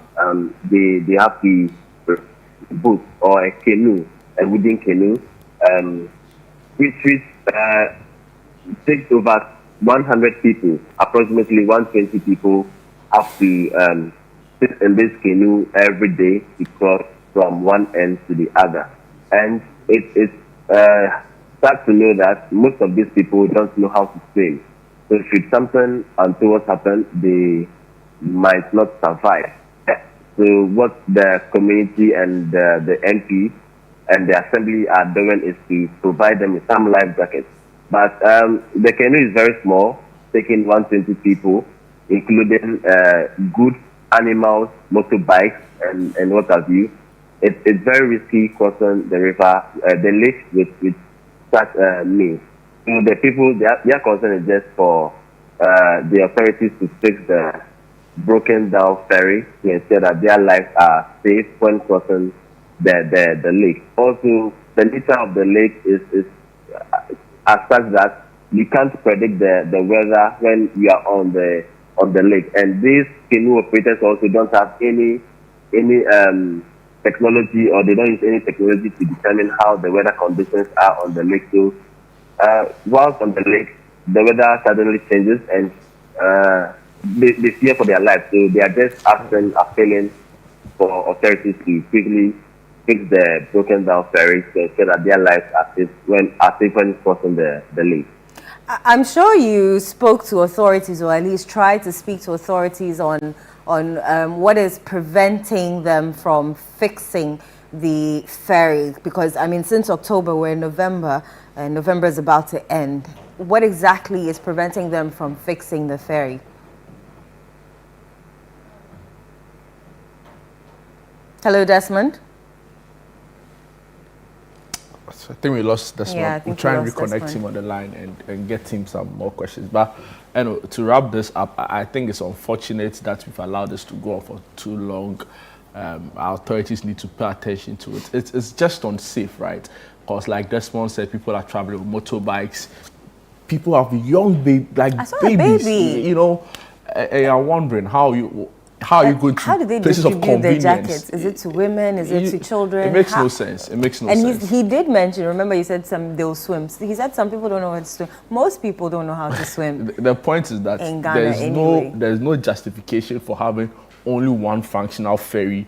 they have the boat or a canoe, a wooden canoe, which takes over 100 people, approximately 120 people, have to sit in this canoe every day to cross from one end to the other. And it's sad to know that most of these people don't know how to swim. So should something untoward happen, they might not survive. So what the community and the MP and the assembly are doing is to provide them with some life jackets But the canoe is very small, taking 120 people, including goods, animals, motorbikes, and what have you. It's very risky crossing the river, the lake with such means. You know, the people, their concern is just for the authorities to fix the broken down ferry to ensure that their lives are safe when crossing the lake. Also, the nature of the lake is as such that you can't predict the weather when you are on the lake. And these canoe operators also don't have any technology, or they don't use any technology to determine how the weather conditions are on the lake. So whilst on the lake, the weather suddenly changes and they fear for their lives. So they are just appealing for authorities to quickly fix the broken down ferry to ensure that their lives are safe when crossing the lake. I'm sure you spoke to authorities, or at least tried to speak to authorities on what is preventing them from fixing the ferry, because I mean, since October, we're in November, and November is about to end. What exactly is preventing them from fixing the ferry? Hello, Desmond. So I think we lost Desmond. Yeah, we'll try and reconnect him on the line and get him some more questions. But to wrap this up, I think it's unfortunate that we've allowed this to go on for too long. Our authorities need to pay attention to it. It's just unsafe, right? Because like Desmond said, people are traveling with motorbikes. People have young babies. Baby. You know, and you're wondering how are you going to how do they places of distribute their convenience? jackets? Is it to women? Is it to children? It makes no sense. It makes no sense. And he did mention, remember you said they'll swim. He said some people don't know how to swim. Most people don't know how to swim. The point is that in Ghana there's no justification for having only one functional ferry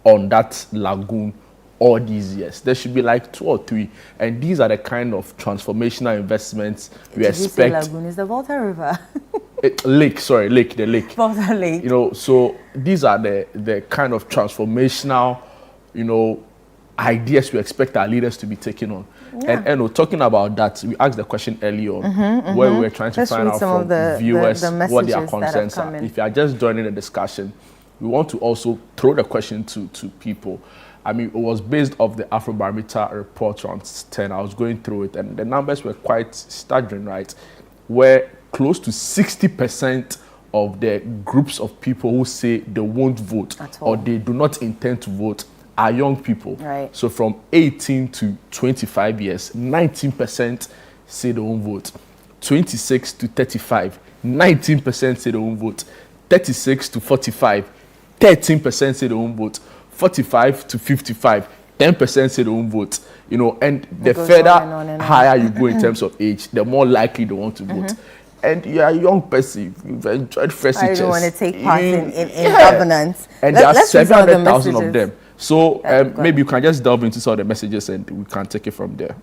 on that lagoon all these years. There should be like 2 or 3, and these are the kind of transformational investments we expect. Did you say lagoon? Is the Volta River? The lake. Volta Lake. You know, so these are the kind of transformational, you know, ideas we expect our leaders to be taking on. Yeah. And talking about that, we asked the question earlier on where we were trying to find out from viewers what their concerns are. If you are just joining the discussion, we want to also throw the question to people. I mean, it was based off the Afrobarometer report around 10. I was going through it, and the numbers were quite staggering, right? Where close to 60% of the groups of people who say they won't vote or they do not intend to vote are young people. Right. So from 18 to 25 years, 19% say they won't vote. 26 to 35, 19% say they won't vote. 36 to 45, 13% say they won't vote. 45 to 55, 10% say they won't vote. You know, and the further higher you go in terms of age, the more likely they want to vote. And you're a young person, you've enjoyed fresh teachers. I don't want to take part in governance. And there are 700,000 of them. So maybe you can just delve into some of the messages and we can take it from there.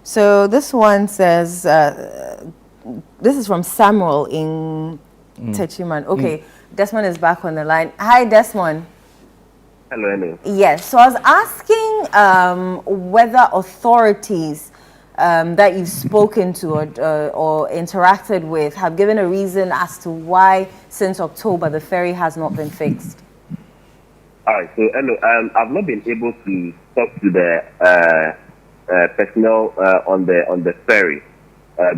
So this one says, this is from Samuel in Techiman. Okay, Desmond is back on the line. Hi, Desmond. Hello. Yes, so I was asking whether authorities that you've spoken to or interacted with have given a reason as to why since October the ferry has not been fixed. All right, so hello. I've not been able to talk to the personnel on the ferry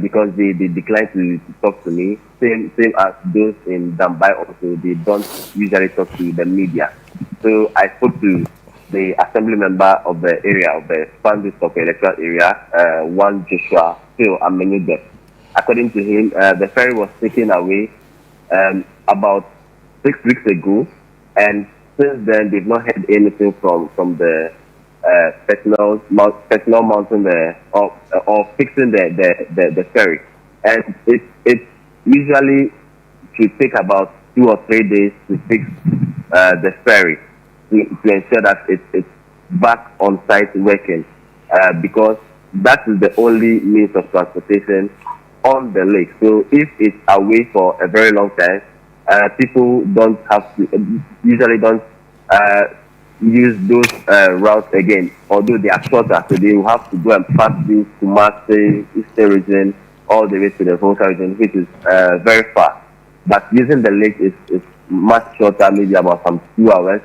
because they declined to talk to me. Same as those in Dambai also, they don't usually talk to the media. So I spoke to the assembly member of the area, of the Spandu electoral area, one Joshua Phil Amenude. According to him, the ferry was taken away about 6 weeks ago, and since then they've not heard anything from the personnel mounting or fixing the ferry. And it usually should take about 2 or 3 days to fix the ferry to ensure that it's back on site working, because that is the only means of transportation on the lake. So if it's away for a very long time, people don't have to usually don't use those routes again, although they are shorter, so they will have to go and pass through Kumasi, Eastern region, all the way to the Volta region, which is very far. But using the lake is much shorter, maybe about some 2 hours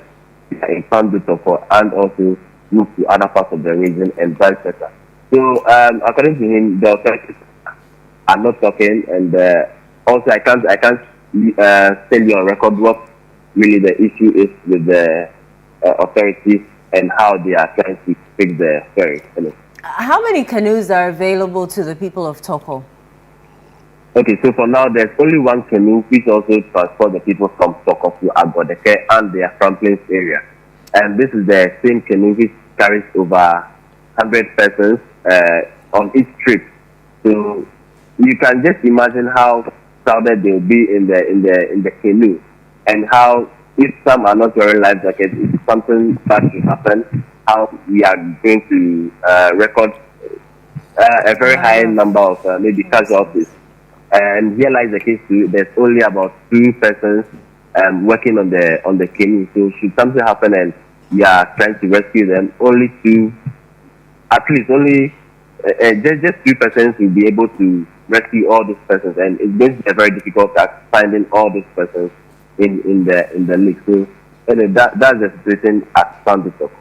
in Pandutoko, and also move to other parts of the region and vice versa. So according to him, the authorities are not talking, and also I can't tell you on record what really the issue is with the authorities and how they are trying to fix the ferry. How many canoes are available to the people of Toko? Okay, so for now, there's only one canoe which also transports the people from Toko to Agodeke and their Franklin's area. And this is the same canoe which carries over 100 persons on each trip. So you can just imagine how crowded they will be in the canoe, and how if some are not wearing life jackets, if something bad should happen, how we are going to record a very high number of maybe casualties. And here lies the case too. There's only about 2 persons working on the canoe. So should something happen and we are trying to rescue them, only 2, at least only just 2 persons will be able to rescue all these persons, and it's going to be a very difficult task finding all these persons in the lake. So that's the situation at Sandusok.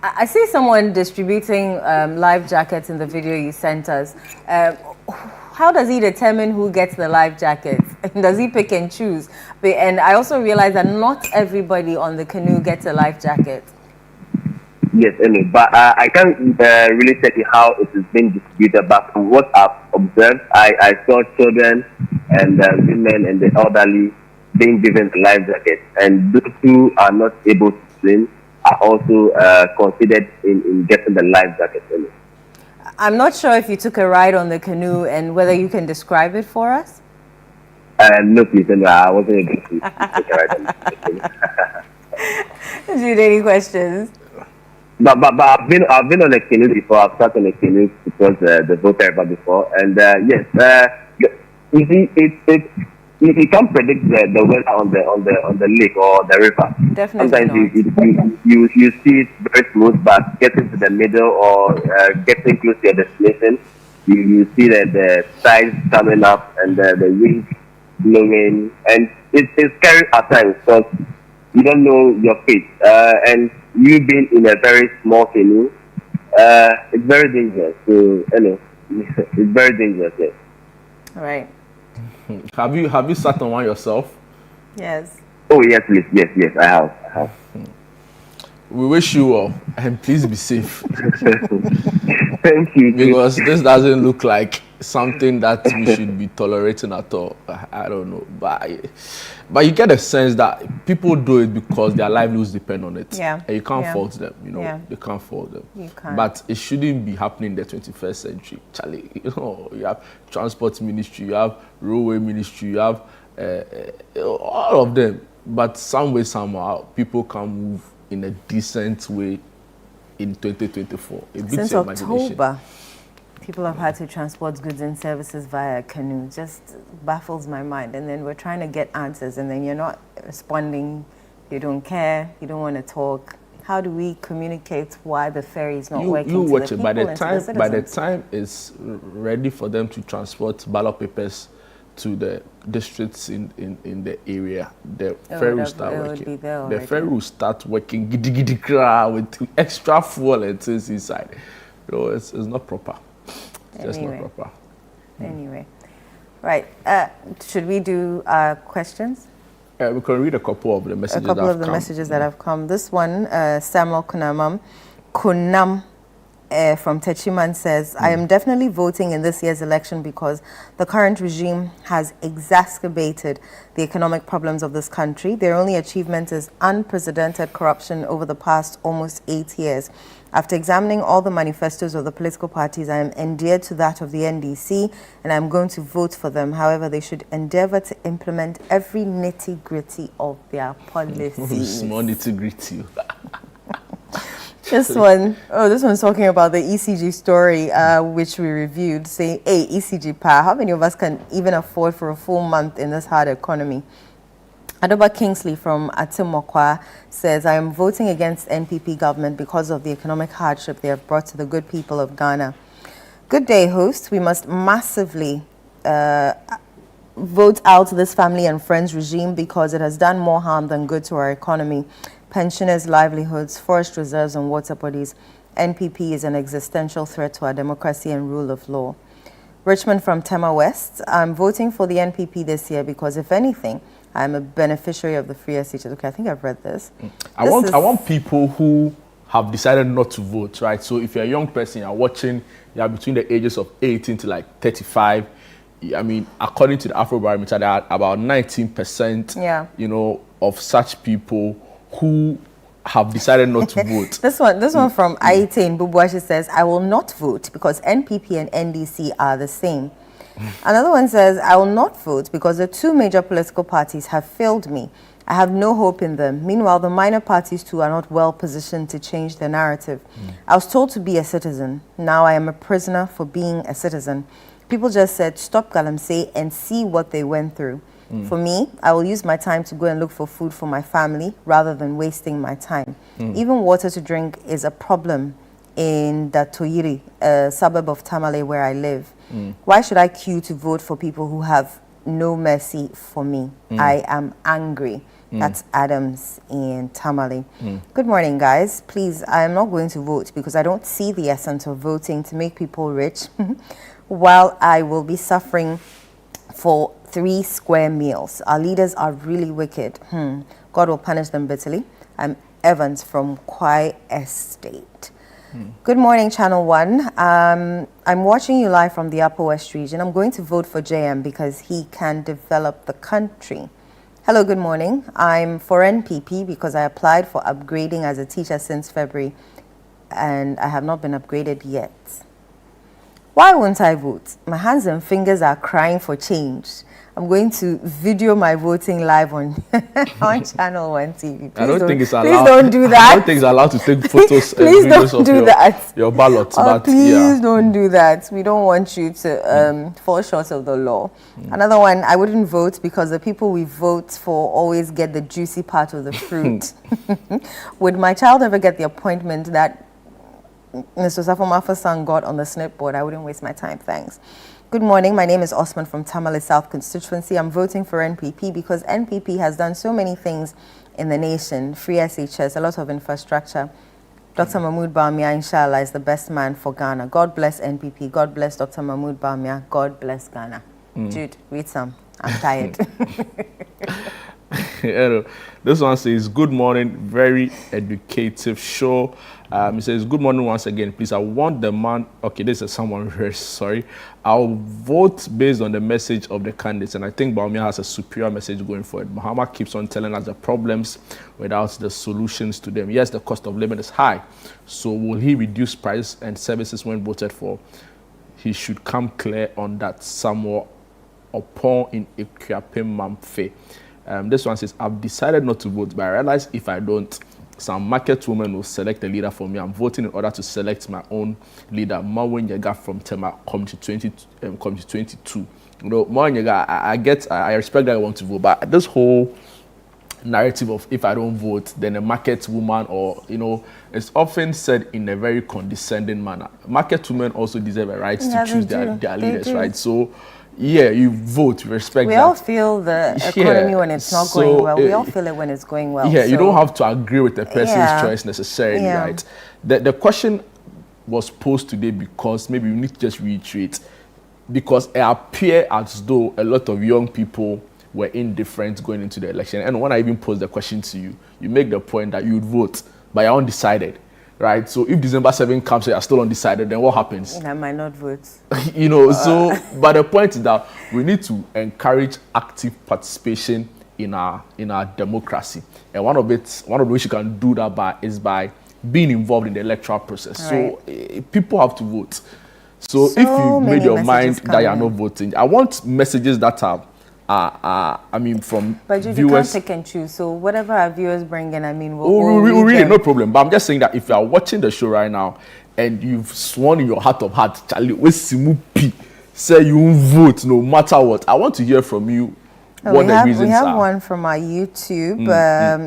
I see someone distributing life jackets in the video you sent us. How does he determine who gets the life jackets? Does he pick and choose? And I also realize that not everybody on the canoe gets a life jacket. Yes, anyway, but I can't really tell you how it is being distributed. But from what I've observed, I saw children and women and the elderly being given the life jackets, and those who are not able to swim are also considered in getting the life jackets. Anyway. I'm not sure if you took a ride on the canoe and whether you can describe it for us. No, please, no, I wasn't able to take a ride on the canoe. Jude, any questions? But I've been on a canoe before. I've sat on a canoe because the boat river before, and yes, you see, you can't predict the weather on the lake or the river. Definitely sometimes you see it very smooth, but getting to the middle or getting close to your destination, you see that the tides coming up and the wind blowing, and it's scary at times because you don't know your fate, and you being in a very small canoe, it's very dangerous. So anyway, it's very dangerous. Yes. All right. Have you sat on one yourself? Yes. Oh yes, please. Yes, I have. We wish you well, and please be safe. Thank you. Because this doesn't look like something that we should be tolerating at all. I don't know, but you get a sense that people do it because their livelihoods depend on it. Yeah. And you can't fault them. You can't fault them. You can't. But it shouldn't be happening in the 21st century, Charlie. You have transport ministry, you have railway ministry, you have all of them. But some way, somehow, people can move in a decent way in 2024. Since October, people have had to transport goods and services via canoe. Just baffles my mind. And then we're trying to get answers, and then you're not responding. You don't care. You don't want to talk. How do we communicate why the ferry is not working? You watch to the it. By the citizens? time it's ready for them to transport ballot papers to the districts in the area, the ferry will start working. The ferry will start working giddy with extra fuel and things inside. It's not proper. It's just not proper. Anyway, right. Should we do questions? We can read a couple of the messages that have come. This one, Samuel Kunam from Techiman says, I am definitely voting in this year's election because the current regime has exacerbated the economic problems of this country. Their only achievement is unprecedented corruption over the past almost 8 years. After examining all the manifestos of the political parties, I am endeared to that of the NDC, and I'm going to vote for them. However, they should endeavor to implement every nitty-gritty of their policies. Small nitty-gritty. This one's talking about the ECG story, which we reviewed, saying, hey, ECG power, how many of us can even afford for a full month in this hard economy? Adoba Kingsley from Atimokwa says, I am voting against NPP government because of the economic hardship they have brought to the good people of Ghana. Good day, host. We must massively vote out this family and friends regime because it has done more harm than good to our economy, pensioners' livelihoods, forest reserves and water bodies. NPP is an existential threat to our democracy and rule of law. Richmond from Tema West, I'm voting for the NPP this year because, if anything, I'm a beneficiary of the free SHS. Okay, I think I've read this. I want people who have decided not to vote, right? So if you're a young person, you're watching, you're between the ages of 18 to like 35. I mean, according to the Afrobarometer, there are about 19%, you know, of such people who have decided not to vote. This one from Aite in Bubuashi says, I will not vote because NPP and NDC are the same. Another one says, I will not vote because the two major political parties have failed me. I have no hope in them. Meanwhile, the minor parties too are not well positioned to change the narrative. I was told to be a citizen. Now I am a prisoner for being a citizen. People just said, stop Galamsey and see what they went through. For me, I will use my time to go and look for food for my family rather than wasting my time. Even water to drink is a problem in the Toyiri, a suburb of Tamale where I live. Why should I queue to vote for people who have no mercy for me? I am angry. That's Adams in Tamale. Good morning, guys. Please, I am not going to vote because I don't see the essence of voting to make people rich while I will be suffering for 3 square meals. Our leaders are really wicked. God will punish them bitterly. I'm Evans from Kwai Estate. Good morning, Channel 1. I'm watching you live from the Upper West region. I'm going to vote for JM because he can develop the country. Hello, good morning. I'm for NPP because I applied for upgrading as a teacher since February and I have not been upgraded yet. Why won't I vote? My hands and fingers are crying for change. I'm going to video my voting live on on Channel 1 TV. I don't think it's allowed. Please don't do that. I don't think it's allowed to take photos and please videos don't of do that. your ballot. But please don't do that. We don't want you to fall short of the law. Another one, I wouldn't vote because the people we vote for always get the juicy part of the fruit. Would my child ever get the appointment that Mr. Safo Mafasan got on the SNP board? I wouldn't waste my time, thanks. Good morning, my name is Osman from Tamale South constituency. I'm voting for NPP because NPP has done so many things in the nation. Free SHS, a lot of infrastructure. Dr. Mahmoud Bawumia, inshallah, is the best man for Ghana. God bless NPP. God bless Dr. Mahmoud Bawumia. God bless Ghana. Jude, read some. I'm tired. This one says, good morning, very educative show. He says, good morning once again, please. I want the man, okay, this is someone very sorry. I'll vote based on the message of the candidates, and I think Bawumia has a superior message going forward. Muhammad keeps on telling us the problems without the solutions to them. Yes, the cost of living is high, so will he reduce price and services when voted for? He should come clear on that somewhat upon in Ekuapem Mamfe. This one says, I've decided not to vote, but I realize if I don't, some market women will select a leader for me. I'm voting in order to select my own leader, Mawen Yega from Tema, Committee 22. You know, Mawen Yega, I respect that I want to vote, but this whole narrative of if I don't vote, then a market woman, or, you know, it's often said in a very condescending manner. Market women also deserve a right to choose their leaders, right? So, yeah, you vote, respect we that. all feel the economy when it's not going well. We all feel it when it's going well. Yeah, so you don't have to agree with the person's choice necessarily, right? The question was posed today because maybe we need to just reiterate, because it appeared as though a lot of young people were indifferent going into the election. And when I even posed the question to you, you make the point that you would vote, but you're undecided. Right, so if December 7 comes, you are still undecided, then what happens? I might not vote. You know, so, but the point is that we need to encourage active participation in our democracy. And one of the ways you can do that is by being involved in the electoral process. Right. So people have to vote. So if you made your mind that you are not voting, I want messages that are from but Jude, viewers. You can't pick and choose. So whatever our viewers bring in, we'll really, no problem. But I'm just saying that if you are watching the show right now and you've sworn in your heart of hearts, Charlie, say you won't vote no matter what, I want to hear from you what the reasons we have are. one from our YouTube.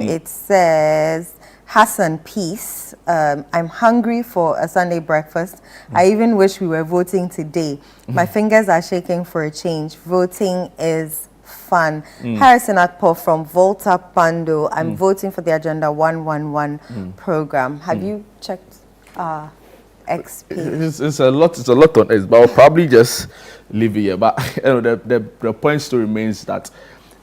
It says, Hassan, peace. I'm hungry for a Sunday breakfast. I even wish we were voting today. My fingers are shaking for a change. Voting is fun. Harrison Akpo from Volta Pando. I'm voting for the Agenda 111 program. Have you checked XP? It's a lot on it, but I'll probably just leave it here. But you know, the point still remains that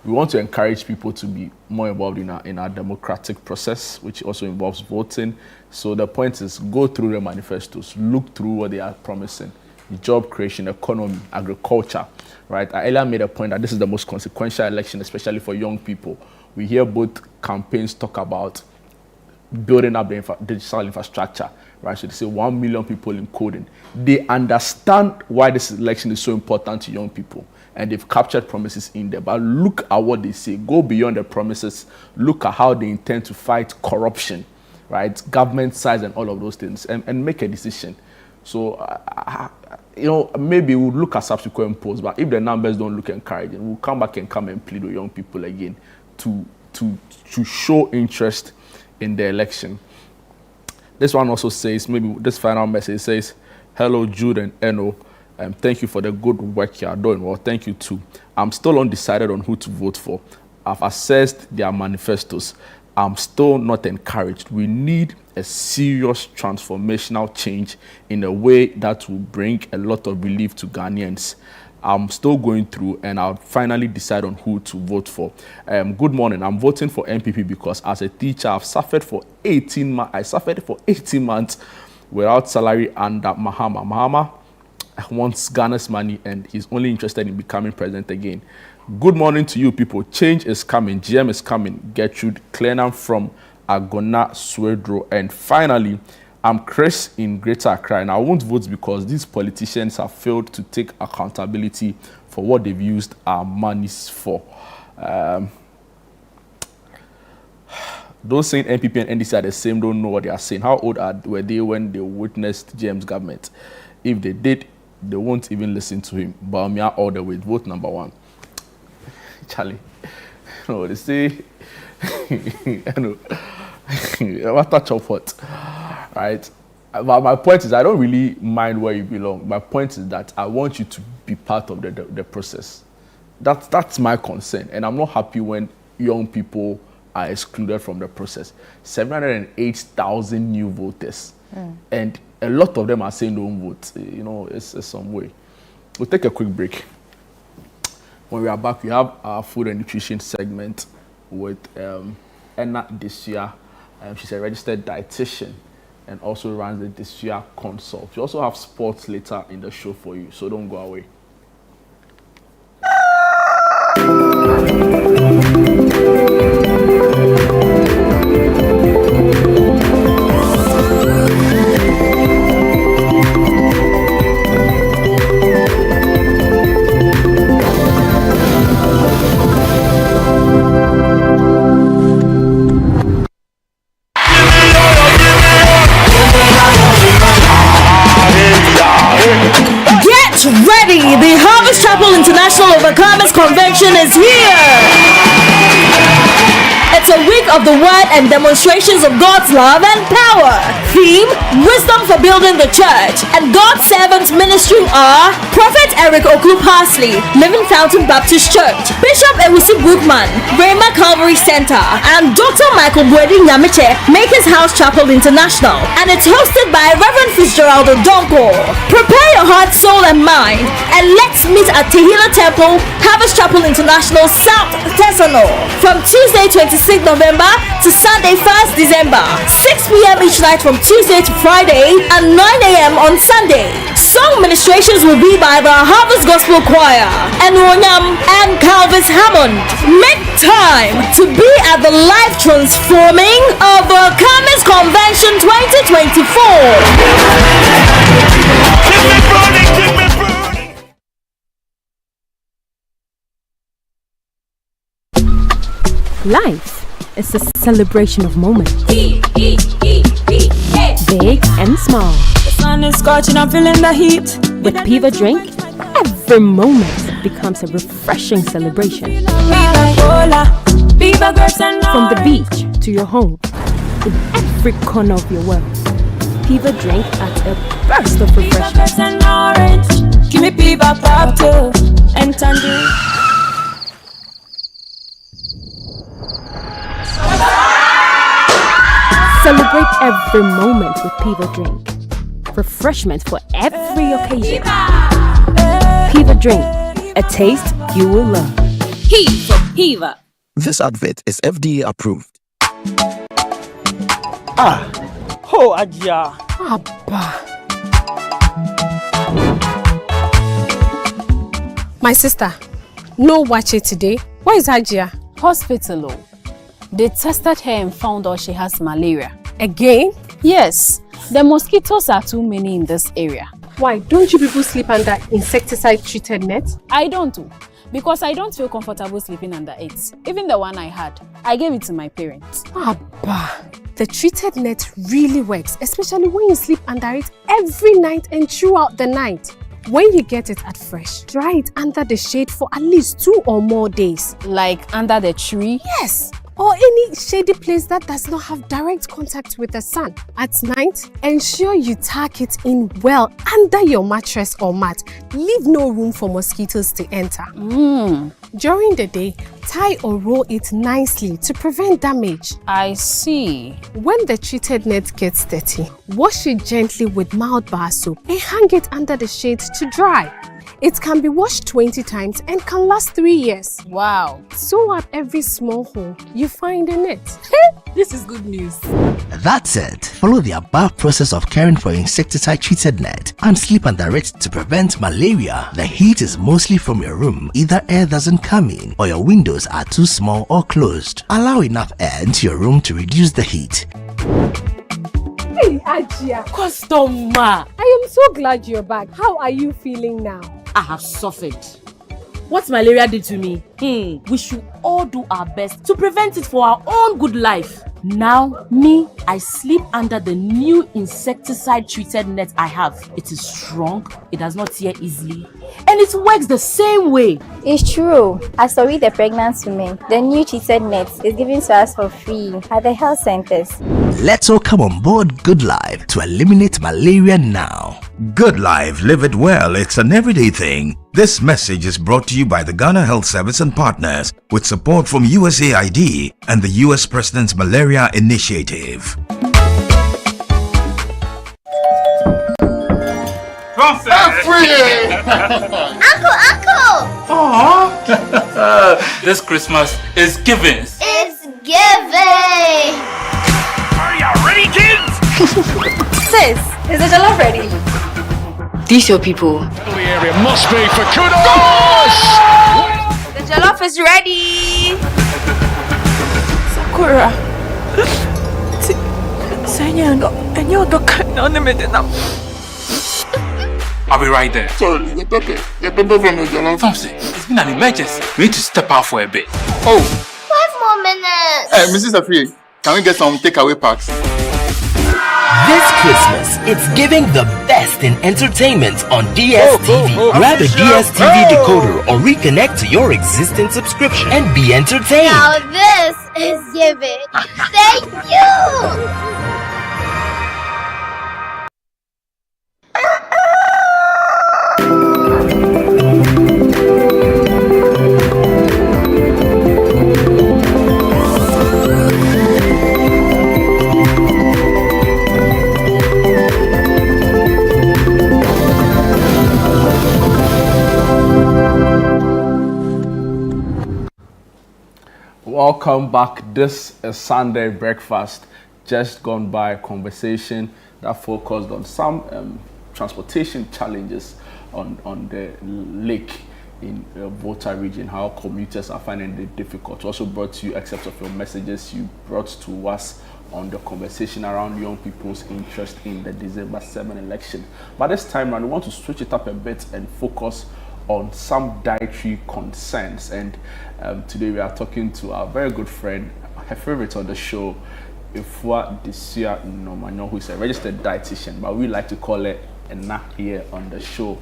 we want to encourage people to be more involved in our democratic process, which also involves voting. So the point is, go through the manifestos, look through what they are promising: job creation, economy, agriculture. Right? I earlier made a point that this is the most consequential election, especially for young people. We hear both campaigns talk about building up the digital infrastructure. Right? So they say 1 million people in coding. They understand why this election is so important to young people, and they've captured promises in there. But look at what they say. Go beyond the promises. Look at how they intend to fight corruption, right? Government size and all of those things, and make a decision. So, you know, maybe we'll look at subsequent polls, but if the numbers don't look encouraging, we'll come back and plead with young people again to show interest in the election. This one also says, maybe this final message says, hello, Jude and Eno. Thank you for the good work you are doing. Well, thank you too. I'm still undecided on who to vote for. I've assessed their manifestos. I'm still not encouraged. We need a serious transformational change in a way that will bring a lot of relief to Ghanaians. I'm still going through, and I'll finally decide on who to vote for. Good morning. I'm voting for MPP because as a teacher, I've suffered for 18 months. I suffered for 18 months without salary under Mahama. Mahama wants Ghana's money, and he's only interested in becoming president again. Good morning to you people. Change is coming. GM is coming. Gertrude Clenham from Agona Swedro. And finally, I'm Chris in Greater Accra, and I won't vote because these politicians have failed to take accountability for what they've used our monies for. Those saying NPP and NDC are the same don't know what they are saying. How old were they when they witnessed GM's government? If they did, they won't even listen to him. Baumia all the way. Vote number 1. Charlie. No, they say, I know, what touch of what? Right? But my point is, I don't really mind where you belong. My point is that I want you to be part of the process. That's my concern. And I'm not happy when young people are excluded from the process. 708,000 new voters. And a lot of them are saying don't vote. You know, it's some way. We'll take a quick break. When we are back, we have our food and nutrition segment with Enna Desua. She's a registered dietitian and also runs the Desua Consult. We also have sports later in the show for you, so don't go away. Ready! The Harvest Chapel International Overcomers Convention is here! It's a week of the word and demonstrations of God's love and power. Theme: Wisdom for Building the Church. And God's servants ministering are Prophet Eric Oklu Parsley, Living Fountain Baptist Church, Bishop Ewusi Bookman, Rhema Calvary Center, and Dr. Michael Bwedi Nyamiche, Maker's House Chapel International. And it's hosted by Reverend Fitzgerald Donko. Prepare your heart, soul, and mind, and let's meet at Tehillah Temple, Harvest Chapel International, South Tesano, from Tuesday 26th November to Sunday 1st December, 6 p.m. each night from Tuesday to Friday, and 9 a.m. on Sunday. Song ministrations will be by the Harvest Gospel Choir, and Wonyam and Calvis Hammond. Make time to be at the life-transforming Overcomers Convention 2024. Life is a celebration of moments, big and small. The sun is scorching, I'm feeling the heat. With Piva Drink, every moment becomes a refreshing celebration. From the beach to your home, in every corner of your world, Piva drink at a burst of refreshment. Give me Piva cocktail and tangerine. Celebrate every moment with Piva drink. Refreshment for every occasion. Piva drink, a taste you will love. P for Piva. This advert is FDA approved. Ho Ajia. Abba. My sister, no watch it today. Where is Ajia? Hospital. They tested her and found out she has malaria. Again? Yes. The mosquitoes are too many in this area. Why? Don't you people sleep under insecticide-treated nets? I don't do. Because I don't feel comfortable sleeping under it. Even the one I had, I gave it to my parents. Abba. The treated net really works, especially when you sleep under it every night and throughout the night. When you get it at fresh, dry it under the shade for at least 2 or more days. Like under the tree? Yes. Or any shady place that does not have direct contact with the sun. At night, ensure you tuck it in well under your mattress or mat. Leave no room for mosquitoes to enter. During the day, tie or roll it nicely to prevent damage. I see. When the treated net gets dirty, wash it gently with mild bar soap and hang it under the shade to dry. It can be washed 20 times and can last 3 years. Wow. Sew up every small hole you find in it. This is good news. That's it. Follow the above process of caring for insecticide-treated net and sleep under it to prevent malaria. The heat is mostly from your room. Either air doesn't come in or your windows are too small or closed. Allow enough air into your room to reduce the heat. Hey, Ajia. Customer. I am so glad you're back. How are you feeling now? I have suffered. What malaria did to me, we should all do our best to prevent it for our own good life. Now, I sleep under the new insecticide-treated net I have. It is strong, it does not tear easily, and it works the same way. It's true. As for the pregnant women, the new treated net is given to us for free at the health centers. Let's all come on board Good Life to eliminate malaria now. Good Life, live it well, it's an everyday thing. This message is brought to you by the Ghana Health Service and partners with support from USAID and the US President's Malaria Initiative. Uncle! This Christmas is giving. It's giving! Are you ready, kids? Sis, is the jollof ready? These your people. The area must be for kudos! The jollof is ready! Sakura. I'll be right there. Sorry, the pepper from the jollof. Thompson, it's been an emergency. We need to step out for a bit. Oh! 5 more minutes! Hey, Mrs. Afri, can we get some takeaway packs? This Christmas, it's giving the best in entertainment on DSTV. Grab a DSTV decoder or reconnect to your existing subscription and be entertained. Now this is giving. Thank you! Welcome back. This is Sunday Breakfast. Just gone by conversation that focused on some transportation challenges on the lake in Volta region, how commuters are finding it difficult. Also brought to you excerpts of your messages you brought to us on the conversation around young people's interest in the December 7 election. But this time around, we want to switch it up a bit and focus on some dietary concerns. And today we are talking to our very good friend, her favorite on the show, Ifwa Desia Nomanyo, who is a registered dietitian, but we like to call her Enna here on the show.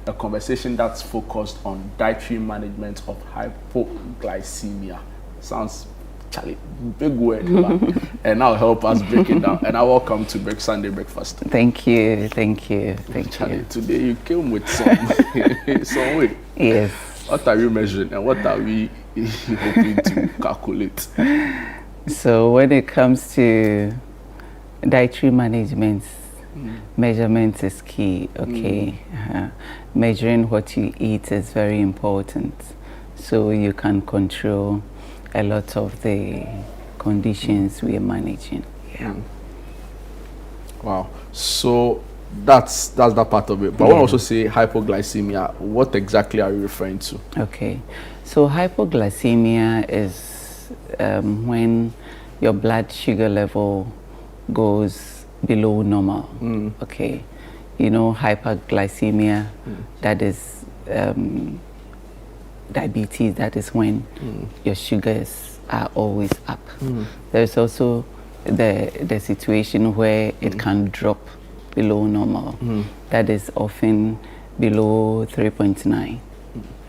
a conversation that's focused on dietary management of hypoglycemia. Sounds Charlie, big word, and I'll help us break it down. And I welcome to Sunday Breakfast. Thank you. Charlie, today you came with some way. Yes. What are you measuring and what are we hoping to calculate? So when it comes to dietary management, measurement is key. Okay, measuring what you eat is very important, so you can control a lot of the conditions we are managing. Wow. So that's that part of it. But I want to also say hypoglycemia. What exactly are you referring to? Okay. So hypoglycemia is when your blood sugar level goes below normal. Okay. You know, hyperglycemia, that is diabetes, that is when your sugars are always up. There's also the situation where it can drop below normal. That is often below 3.9.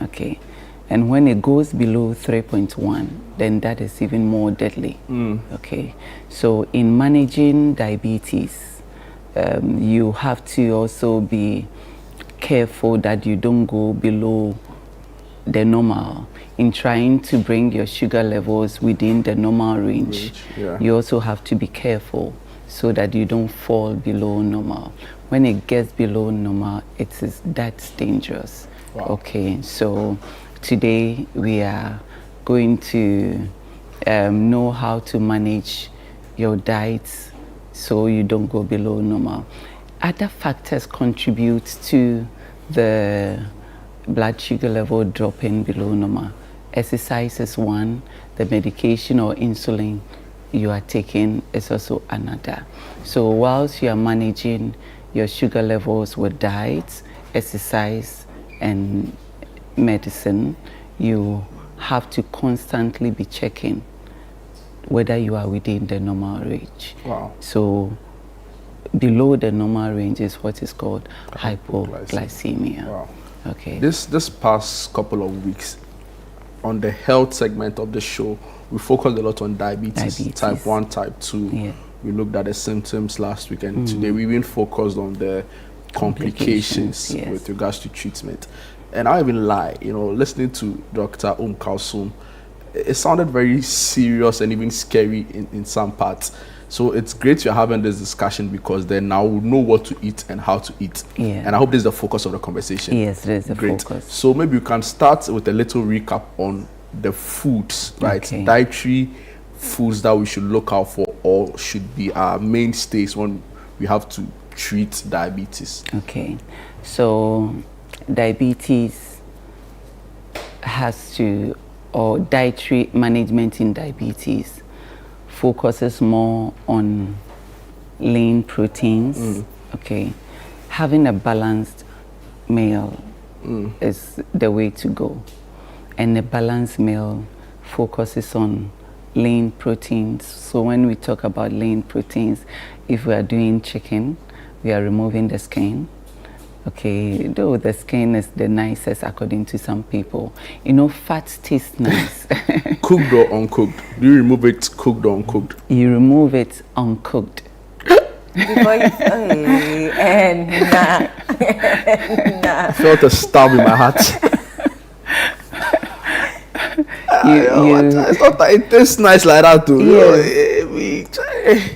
Okay. And when it goes below 3.1, then that is even more deadly. Okay. So in managing diabetes, you have to also be careful that you don't go below the normal. In trying to bring your sugar levels within the normal range, you also have to be careful so that you don't fall below normal. When it gets below normal, that's dangerous. Wow. Okay, so today we are going to know how to manage your diet so you don't go below normal. Other factors contribute to the blood sugar level dropping below normal. Exercise is one, the medication or insulin you are taking is also another. So whilst you are managing your sugar levels with diet, exercise, and medicine, you have to constantly be checking whether you are within the normal range. Wow. So below the normal range is what is called hypoglycemia. Wow. Okay. This past couple of weeks, on the health segment of the show, we focused a lot on diabetes. Type 1, type 2. Yeah. We looked at the symptoms last week, and today we've been focused on the complications with regards to treatment. And I even lie, listening to Dr. Kalsum, it sounded very serious and even scary in some parts. So it's great you're having this discussion, because then now we know what to eat and how to eat. And I hope this is the focus of the conversation. Yes, it is the focus. So maybe you can start with a little recap on the foods, right? Okay. Dietary foods that we should look out for or should be our mainstays when we have to treat diabetes. Okay. So diabetes or dietary management in diabetes focuses more on lean proteins. Okay. Having a balanced meal is the way to go. And a balanced meal focuses on lean proteins. So when we talk about lean proteins, if we are doing chicken, we are removing the skin. Okay, though the skin is the nicest according to some people. Fat tastes nice. Cooked or uncooked? Do you remove it cooked or uncooked? You remove it uncooked. I felt a stab in my heart. It's not that it tastes nice like that too.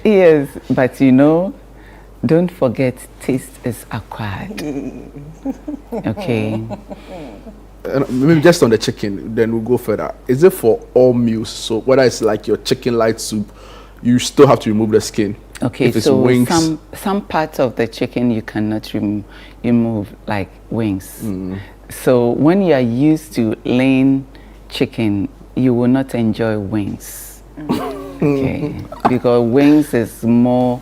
Yes, but don't forget, taste is acquired. Okay. Maybe just on the chicken, then we'll go further. Is it for all meals? So whether it's like your chicken light soup, you still have to remove the skin. Okay, if it's so wings, some parts of the chicken you cannot remove, like wings. So when you are used to lean chicken, you will not enjoy wings. Okay, because wings is more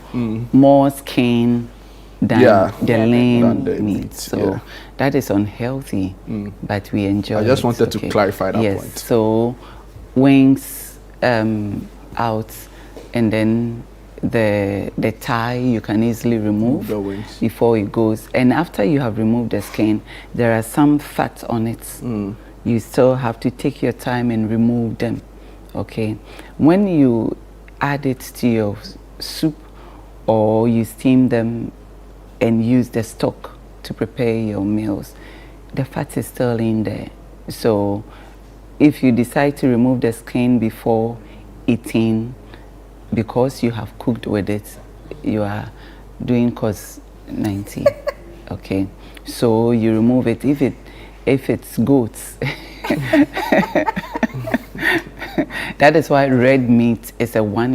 skin than the lean meat, so that is unhealthy. But we enjoy. I just wanted to clarify that point. So wings out, and then the thigh you can easily remove before it goes. And after you have removed the skin, there are some fat on it. You still have to take your time and remove them. Okay, when you add it to your soup or you steam them and use the stock to prepare your meals, the fat is still in there. So if you decide to remove the skin before eating, because you have cooked with it, you are doing cause 90. Okay, so you remove it. If it's goats, that is why red meat is a once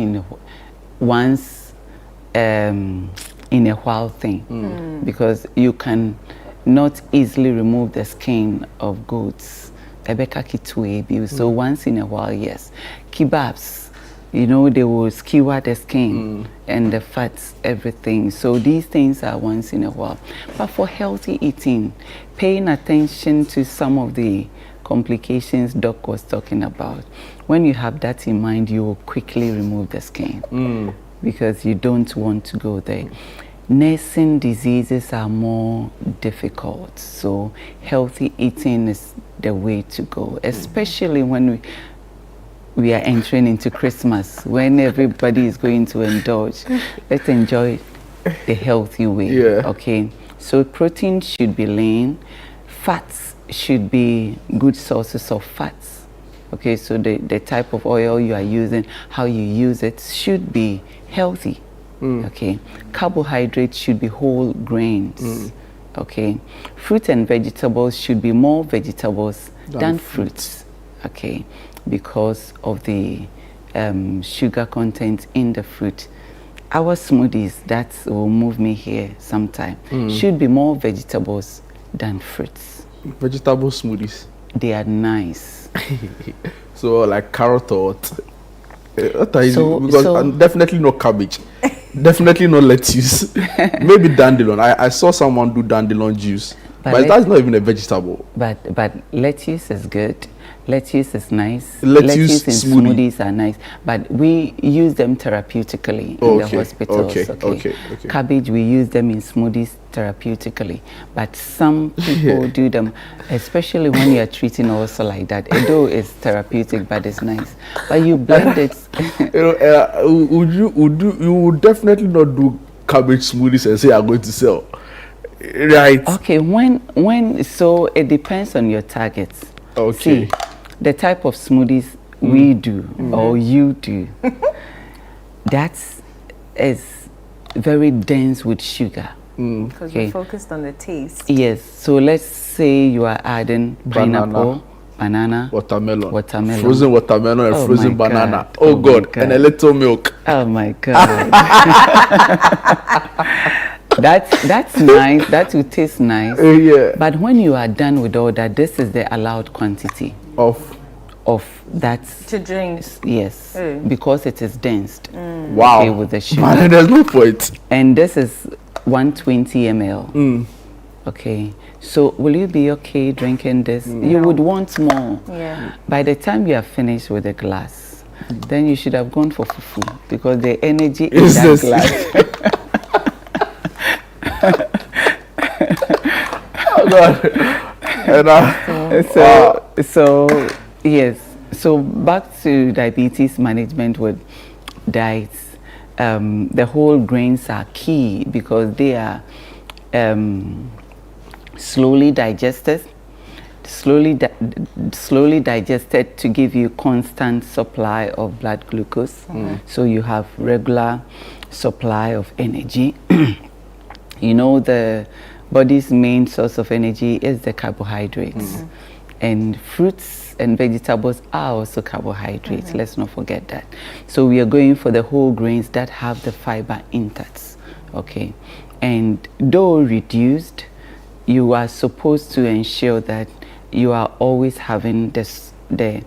in a while thing, because you can not easily remove the skin of goats. So once in a while, yes. Kebabs, you know, they will skewer the skin and the fats, everything. So these things are once in a while. But for healthy eating, paying attention to some of the complications Doc was talking about, when you have that in mind, you will quickly remove the skin because you don't want to go there. Nursing diseases are more difficult, so healthy eating is the way to go, especially when we are entering into Christmas, when everybody is going to indulge. Let's enjoy the healthy way. Okay, so protein should be lean, fats should be good sources of fats. Okay, so the type of oil you are using, how you use it should be healthy. Okay, carbohydrates should be whole grains. Okay, fruit and vegetables should be more vegetables than fruits. Okay, because of the sugar content in the fruit. Our smoothies, that will move me here sometime, should be more vegetables than fruits. Vegetable smoothies? They are nice. So like carrot or because definitely no cabbage. Definitely no lettuce. Maybe dandelion. I saw someone do dandelion juice, but that's not even a vegetable. But lettuce is good. Lettuce is nice. Lettuce and smoothies are nice, but we use them therapeutically in the hospitals. Okay. Cabbage, we use them in smoothies therapeutically, but some people do them, especially when you are treating also like that. Although it's therapeutic, but it's nice. But you blend it. You would definitely not do cabbage smoothies and say I'm going to sell, right? Okay, so it depends on your targets. Okay. See, the type of smoothies we do or you do, that is very dense with sugar. Because we're focused on the taste. Yes, so let's say you are adding pineapple, banana, watermelon, frozen watermelon and frozen banana. Oh God, and a little milk. Oh my God. That's nice. That will taste nice. Yeah. But when you are done with all that, this is the allowed quantity of that to drink. Yes, because it is dense. Wow. Okay, with the sugar. Man, there's no point. And this is 120 ml. Okay. So will you be okay drinking this? You would want more. Yeah. By the time you are finished with the glass, then you should have gone for fufu because the energy in that glass. Oh God. So yes. So back to diabetes management with diets. The whole grains are key because they are slowly digested to give you constant supply of blood glucose. So you have regular supply of energy. You know, the body's main source of energy is the carbohydrates. And fruits and vegetables are also carbohydrates. Let's not forget that. So we are going for the whole grains that have the fiber intact. Okay. And though reduced, you are supposed to ensure that you are always having the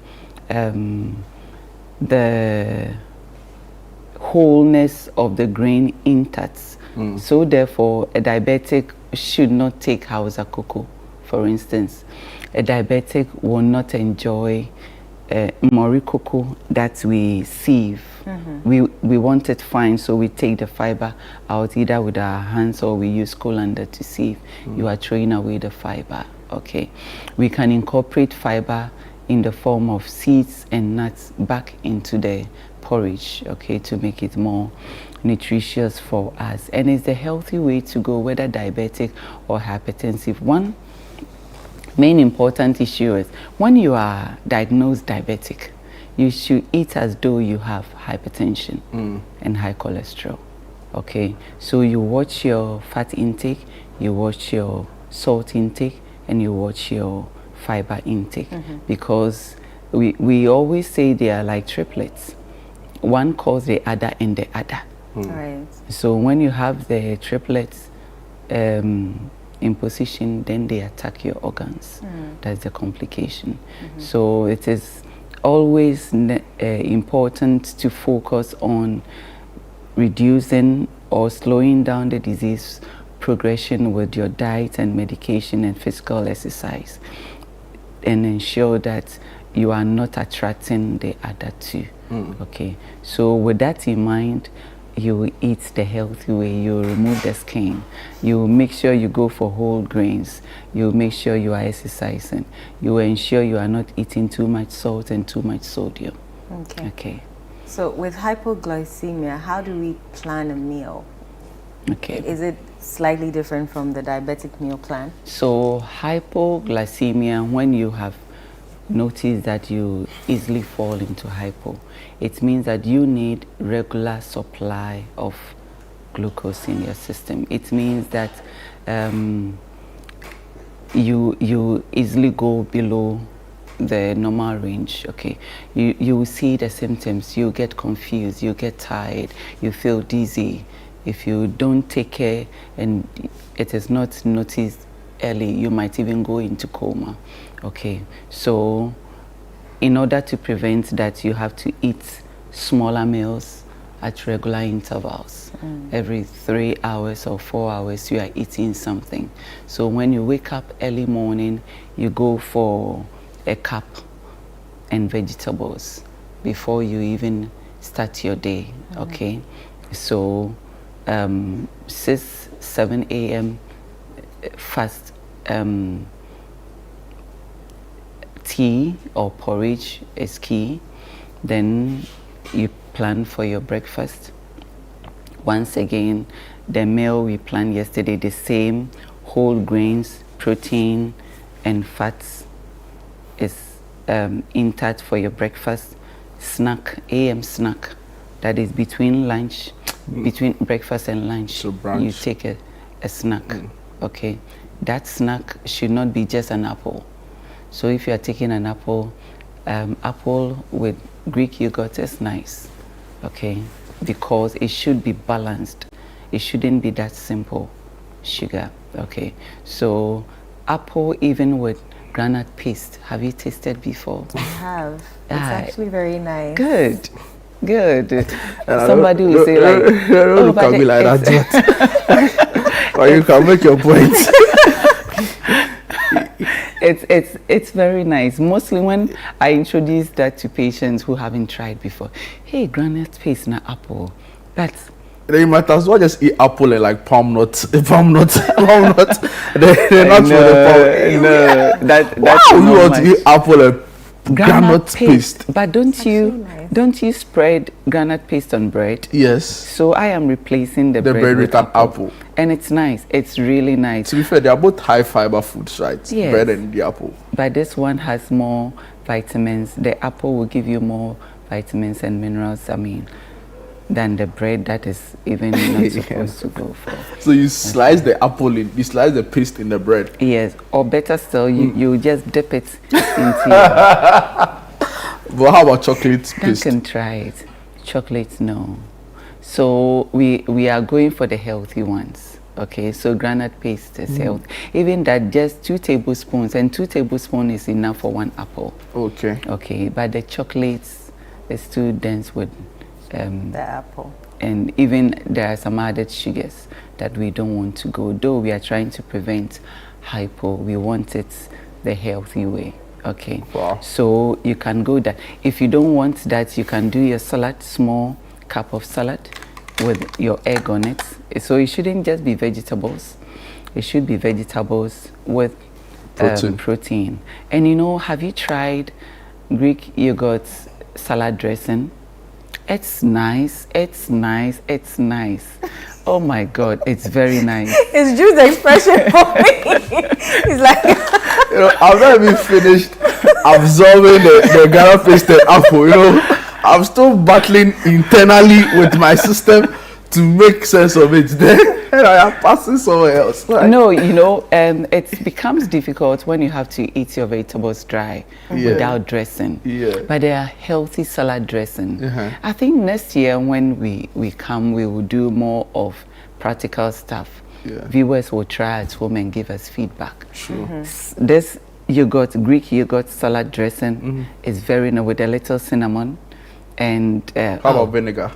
wholeness of the grain intact. So therefore, a diabetic should not take Hausa cocoa, for instance. A diabetic will not enjoy mori cocoa that we sieve. We want it fine, so we take the fiber out either with our hands or we use colander to sieve. You are throwing away the fiber. Okay, we can incorporate fiber in the form of seeds and nuts back into the porridge, okay, to make it more nutritious for us. And it's the healthy way to go, whether diabetic or hypertensive. One main important issue is when you are diagnosed diabetic, you should eat as though you have hypertension and high cholesterol. Okay, so you watch your fat intake, you watch your salt intake, and you watch your fiber intake, because we always say they are like triplets. One calls the other and the other. Right. So when you have the triplets in position, then they attack your organs. That's the complication. So it is always important to focus on reducing or slowing down the disease progression with your diet and medication and physical exercise, and ensure that you are not attracting the other two. Okay, so with that in mind, you eat the healthy way. You remove the skin, you make sure you go for whole grains, you make sure you are exercising, you ensure you are not eating too much salt and too much sodium. Okay. So with hypoglycemia, how do we plan a meal? Okay. Is it slightly different from the diabetic meal plan? So hypoglycemia, when you have noticed that you easily fall into hypo, it means that you need regular supply of glucose in your system. It means that you easily go below the normal range. Okay, you will see the symptoms. You get confused, you get tired, you feel dizzy. If you don't take care and it is not noticed early, you might even go into coma. Okay, so in order to prevent that, you have to eat smaller meals at regular intervals. Every 3 hours or 4 hours you are eating something. So when you wake up early morning, you go for a cup and vegetables before you even start your day. Okay, so 6, 7 a.m. fast tea or porridge is key. Then you plan for your breakfast. Once again, the meal we planned yesterday, the same whole grains, protein and fats is intact for your breakfast. Snack, AM snack, that is between lunch, between breakfast and lunch, so you take a snack. Okay, that snack should not be just an apple. So if you are taking an apple, apple with Greek yogurt is nice, okay, because it should be balanced. It shouldn't be that simple sugar. Okay, so apple even with granite paste, have you tasted before? I have. It's actually very nice. Good. Somebody will say like, "Oh, but can be like that." Or you can make your point. It's very nice. Mostly when I introduce that to patients who haven't tried before, hey, granite paste na apple, that's. They might as well just eat apple and like palm nuts. Palm nuts. They're not for the palm. No, that's wow, you want to eat apple and granite paste. But don't you spread granite paste on bread? Yes. So I am replacing the bread with an apple. And it's nice. It's really nice. To be fair, they are both high fiber foods, right? Yes. Bread and the apple. But this one has more vitamins. The apple will give you more vitamins and minerals, than the bread that is even not supposed to go for. So you slice the apple you slice the paste in the bread? Yes, or better still, you just dip it into But how about chocolate paste? Duncan, try it. Chocolate, no. So we are going for the healthy ones. Okay, so granite paste is healthy. Even that, just 2 tablespoons, and 2 tablespoons is enough for 1 apple. Okay, but the chocolates is too dense with the apple. And even there are some added sugars that we don't want to go. Though we are trying to prevent hypo, we want it the healthy way. Okay. Wow. So you can go that. If you don't want that, you can do your salad, small cup of salad with your egg on it. So it shouldn't just be vegetables. It should be vegetables with protein. And you know, have you tried Greek yogurt salad dressing? It's nice. It's nice. It's nice. Oh my God, it's very nice. It's Jude's expression for me. It's like, you know, I've not even finished absorbing the Ghana pasted apple. You know, I'm still battling internally with my system to make sense of it. Then I am passing somewhere else. Right? No, you know, it becomes difficult when you have to eat your vegetables dry without dressing. Yeah. But they are healthy salad dressing. I think next year when we come, we will do more of practical stuff. Viewers will try at home and give us feedback. Sure. This Greek yogurt salad dressing is very nice with a little cinnamon and how about vinegar?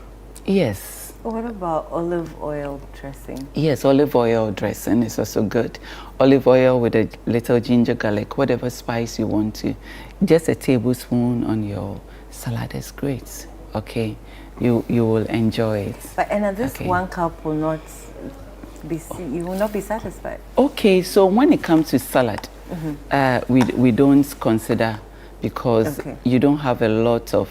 Yes. What about olive oil dressing? Yes, olive oil dressing is also good. Olive oil with a little ginger, garlic, whatever spice you want to. Just a tablespoon on your salad is great. Okay, you will enjoy it. But Anna, this 1 cup will not be. You will not be satisfied. Okay, so when it comes to salad, we don't consider because you don't have a lot of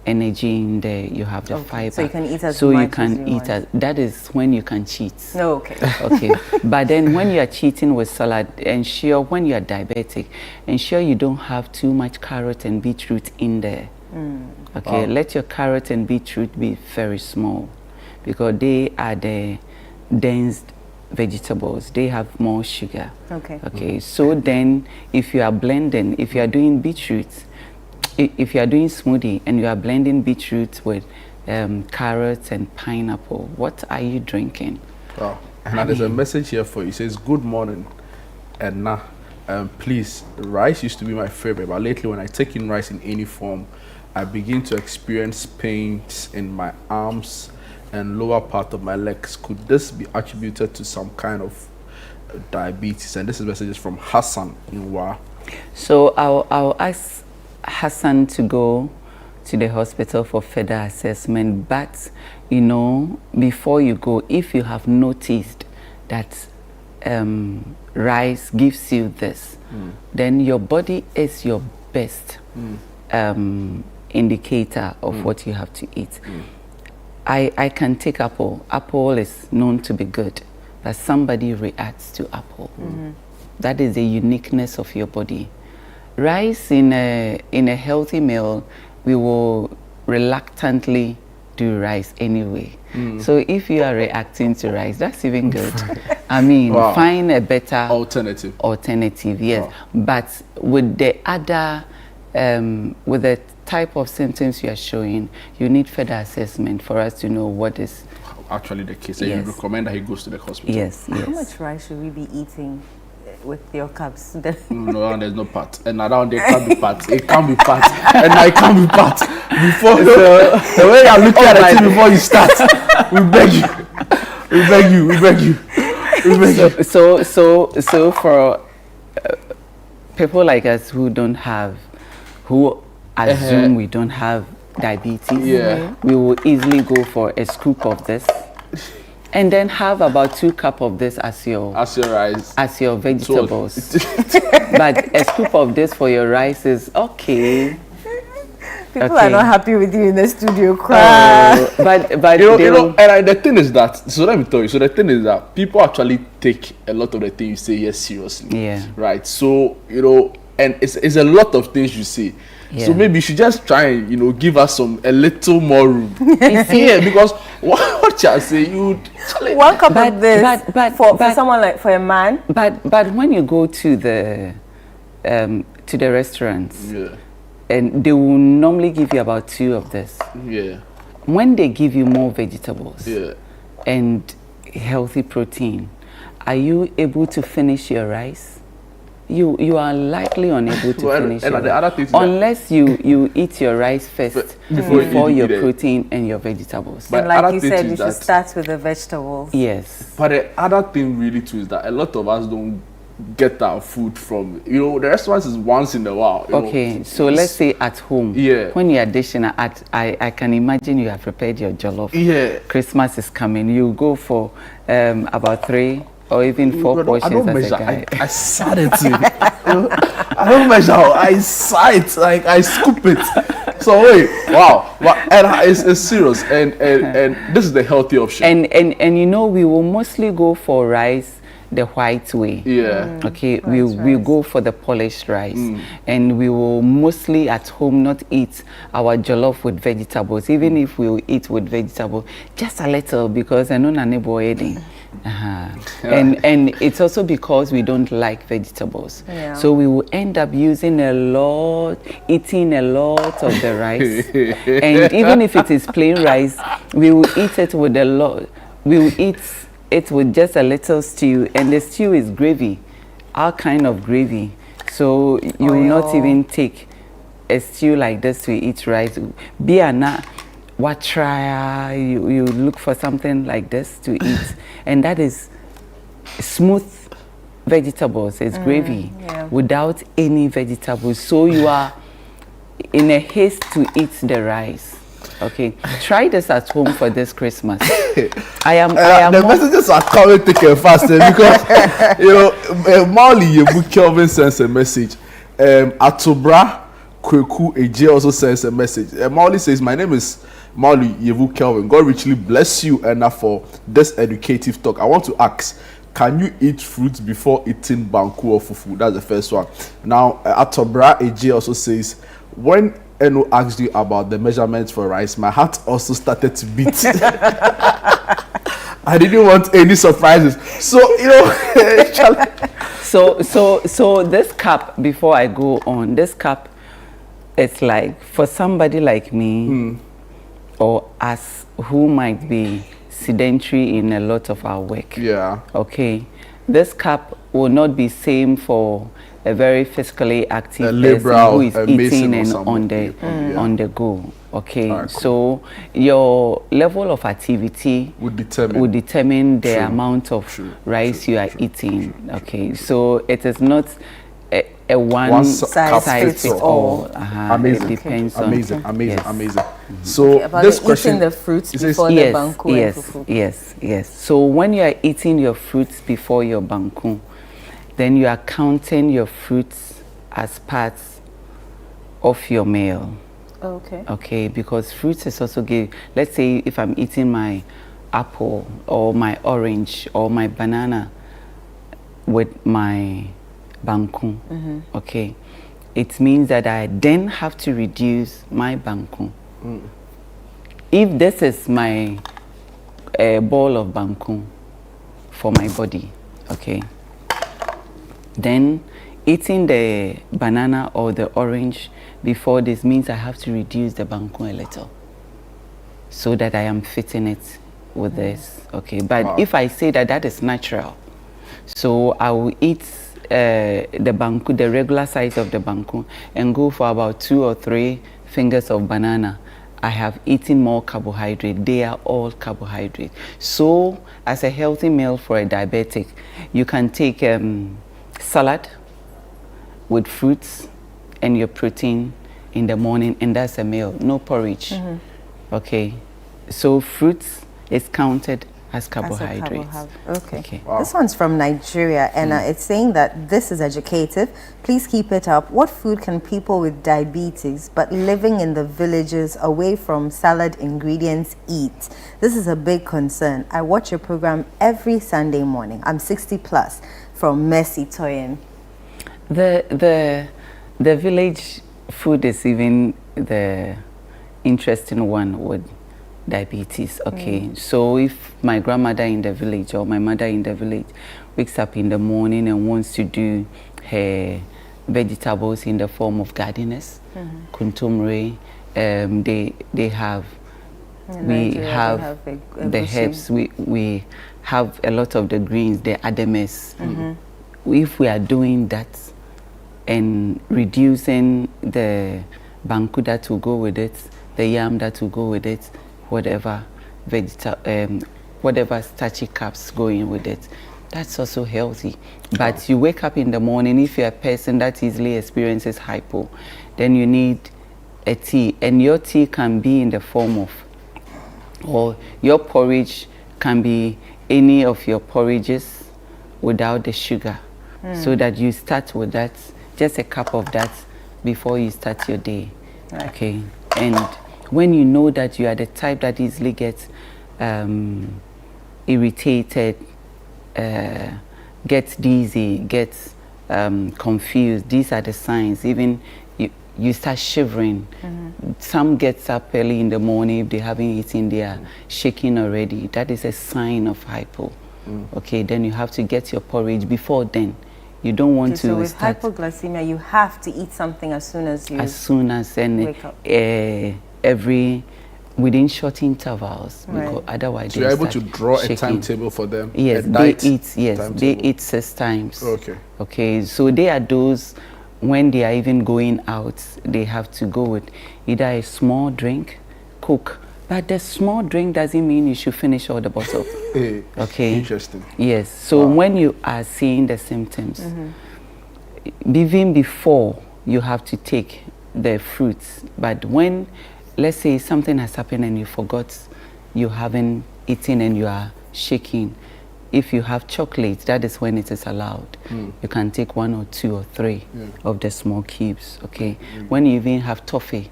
energy in there. You have the fiber, so you can eat as so much you can as you eat as that is when you can cheat. No, okay. Okay, but then when you are cheating with salad, ensure when you are diabetic, ensure you don't have too much carrot and beetroot in there. Okay, let your carrot and beetroot be very small because they are the dense vegetables. They have more sugar. Okay, so then if you are blending, if you are doing beetroot, if you are doing smoothie and you are blending beetroot with carrots and pineapple, what are you drinking? Wow. And there's a message here for you. It says, good morning, Edna. Please, rice used to be my favorite, but lately when I take in rice in any form, I begin to experience pains in my arms and lower part of my legs. Could this be attributed to some kind of diabetes? And this is messages from Hassan in Wa. So I'll ask Hassan to go to the hospital for further assessment, but you know, before you go, if you have noticed that rice gives you this, then your body is your best indicator of what you have to eat. I can take apple. Apple is known to be good, but somebody reacts to apple. That is the uniqueness of your body. Rice in a healthy meal, we will reluctantly do rice anyway. So if you are reacting to rice, that's even good. I mean, find a better alternative, yes. But with the other, with the type of symptoms you are showing, you need further assessment for us to know what is actually the case. So you recommend that he goes to the hospital. Yes, yes. How much rice should we be eating with your cups? No, there's no part. And around there can't be part. It can't be part. And I can't be part. Before the way I'm looking at it before you start, we beg you. We beg you. We beg you. We beg you. So for people like us who don't have, who assume we don't have diabetes, we will easily go for a scoop of this. And then have about 2 cups of this as your rice, as your vegetables. But a scoop of this for your rice is okay. People are not happy with you in the studio, cry. But you know, and the thing is that, so let me tell you. So the thing is that people actually take a lot of the things you say seriously. Yeah. Right. So you know, and it's a lot of things you say. So maybe you should just try and, you know, give us a little more room. Because what you say, you 1 cup of this for someone like, for a man. But when you go to the restaurants, and they will normally give you about 2 of this. When they give you more vegetables and healthy protein, are you able to finish your rice? You are likely unable to finish it unless you eat your rice first before your protein and your vegetables. But like you said, you should start with the vegetables. Yes. But the other thing really too is that a lot of us don't get our food from? You know, the restaurants is once in a while. Okay, so let's say at home. Yeah. When you're dishing I can imagine you have prepared your jollof. Yeah. Christmas is coming. You go for about 3 or even 4 portions. I don't as measure. a guy. I sat it. I don't measure. I sight. Like I scoop it. So wait, wow, and it's serious, and this is the healthy option. And you know, we will mostly go for rice the white way. Yeah. Okay, we go for the polished rice, and we will mostly at home not eat our jollof with vegetables. Even if we will eat with vegetables, just a little, because I know nane boy eating. And it's also because we don't like vegetables. Yeah. So we will end up eating a lot of the rice. And even if it is plain rice, we will eat it with a lot. We will eat it with just a little stew, and the stew is gravy, all kind of gravy. So you will not even take a stew like this to eat rice. What try you look for something like this to eat, and that is smooth vegetables. It's gravy without any vegetables. So you are in a haste to eat the rice. Okay, try this at home for this Christmas. I am the messages are coming thick and fast because you know Molly Yebu Kelvin sends a message. Atobra Kweku Eje also sends a message. Molly says, "My name is Molly Yevu Kelvin. God richly bless you, Anna, for this educative talk. I want to ask, can you eat fruits before eating banku or fufu?" That's the first one. Now, Atobra AJ also says, when Eno asked you about the measurements for rice, my heart also started to beat. I didn't want any surprises. So, you know. so this cup, before I go on, this cup, it's like, for somebody like me, or us who might be sedentary in a lot of our work. Yeah. Okay. This cup will not be same for a very physically active person who is eating and on the go. Okay. Right, cool. So your level of activity would determine the amount of rice you are eating. Okay. So it is not a one size fits all. Amazing. It depends on amazing. Mm-hmm. So about this question, eating the fruits before the banku. Yes. So when you are eating your fruits before your banku, then you are counting your fruits as parts of your meal. Okay, because fruits is also give. Let's say if I'm eating my apple or my orange or my banana with my banku, okay, it means that I then have to reduce my banku. If this is my bowl of banku for my body, okay, then eating the banana or the orange before this means I have to reduce the banku a little so that I am fitting it with this. Okay, but if I say that is natural, so I will eat the banku, the regular size of the banku, and go for about 2 or 3 fingers of banana. I have eaten more carbohydrate. They are all carbohydrate. So as a healthy meal for a diabetic, you can take salad with fruits and your protein in the morning, and that's a meal. No porridge. Okay, so fruits is counted as carbohydrates. Okay. Wow. This one's from Nigeria, and it's saying that this is educative. Please keep it up. What food can people with diabetes but living in the villages away from salad ingredients eat? This is a big concern. I watch your program every Sunday morning. I'm 60 plus. From Messi Toyen. The village food is even the interesting one with diabetes. Okay, so if my grandmother in the village or my mother in the village wakes up in the morning and wants to do her vegetables in the form of gardeners, kuntumre, they have the herbs, we have a lot of the greens, the ademes. If we are doing that and reducing the banku that will go with it, the yam that will go with it, whatever whatever starchy carbs going with it, That's also healthy. But you wake up in the morning, if you're a person that easily experiences hypo, then you need a tea. And your tea can be in the form of, or your porridge can be any of your porridges without the sugar. So that you start with that, just a cup of that before you start your day. Right. Okay. And when you know that you are the type that easily gets irritated, gets dizzy, gets confused, these are the signs. Even you start shivering. Some gets up early in the morning, if they haven't eaten, they are shaking already. That is a sign of hypo. Okay, then you have to get your porridge before then. You don't want to So with start hypoglycemia, you have to eat something as soon as you and wake up. Within short intervals, Right. because otherwise So they you're able to start draw shaking. a timetable for them? Yes, a they diet eat. Yes, timetable. they eat 6 times. Okay. Okay, so they are those when they are even going out, they have to go with either a small drink, Coke. But the small drink doesn't mean you should finish all the bottle. Okay. Interesting. Yes. So when you are seeing the symptoms, even before you have to take the fruits, but when, let's say something has happened and you forgot, you haven't eaten and you are shaking, if you have chocolate, that is when it is allowed. You can take 1 or 2 or 3 of the small cubes. Okay. When you even have toffee,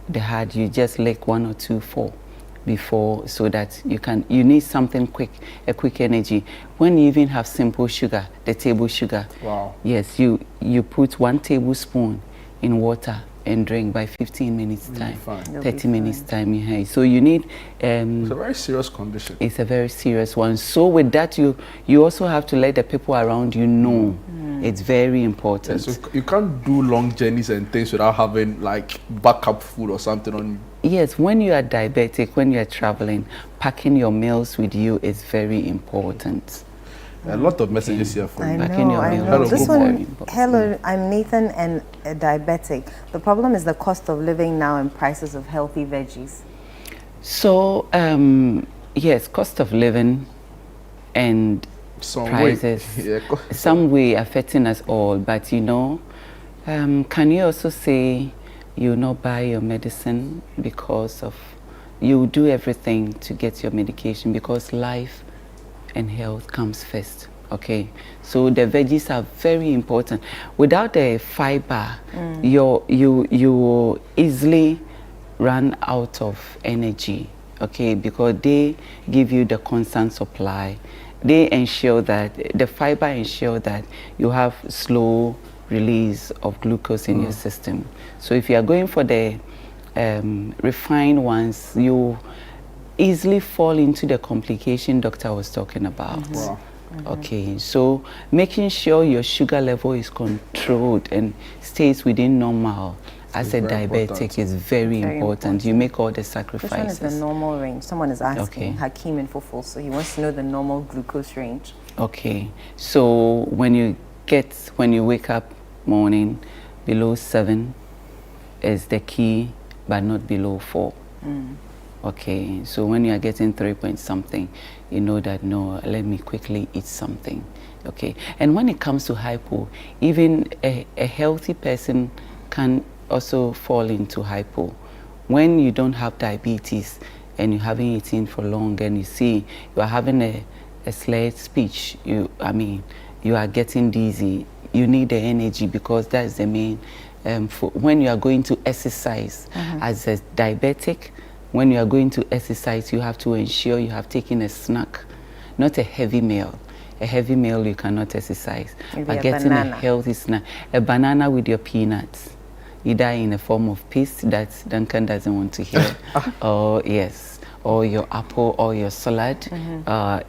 the hard, you just lick 1 or 2, 4 before, so that you need something quick, a quick energy. When you even have simple sugar, the table sugar, yes, you put 1 tablespoon in water and drink by 15 minutes time, 30 minutes time. Yeah. So you need it's a very serious condition. It's a very serious one. So with that, you also have to let the people around you know. It's very important. Yeah, so you can't do long journeys and things without having like backup food or something on you. Yes, when you are diabetic, when you are traveling, packing your meals with you is very important. A lot of messages here for you. I know. This one, hello, I'm Nathan and a diabetic. The problem is the cost of living now and prices of healthy veggies. So, yes, cost of living and prices, some way affecting us all. But you know, can you also say you not buy your medicine because of, you do everything to get your medication because life and health comes first. Okay, so the veggies are very important. Without the fiber, you will easily run out of energy. Okay, because they give you the constant supply. They ensure that the fiber ensure that you have slow release of glucose in your system. So if you are going for the refined ones, you easily fall into the complication doctor was talking about. Okay, so making sure your sugar level is controlled and stays within normal as a diabetic is very important. You make all the sacrifices. Which one is the normal range? Someone is asking, Hakeem in Fuful, so he wants to know the normal glucose range. Okay, so when you wake up morning, below 7 is the key, but not below 4. Okay, so when you are getting 3 point something, you know that, no, let me quickly eat something. Okay, and when it comes to hypo, even a healthy person can also fall into hypo. When you don't have diabetes and you haven't eaten for long and you see you are having a slurred speech, you are getting dizzy, you need the energy because that's the main, when you are going to exercise as a diabetic, when you are going to exercise, you have to ensure you have taken a snack, not a heavy meal. A heavy meal you cannot exercise. Maybe but a getting banana. a healthy snack, a banana with your peanuts, either in a form of paste that Duncan doesn't want to hear, or or your apple or your salad.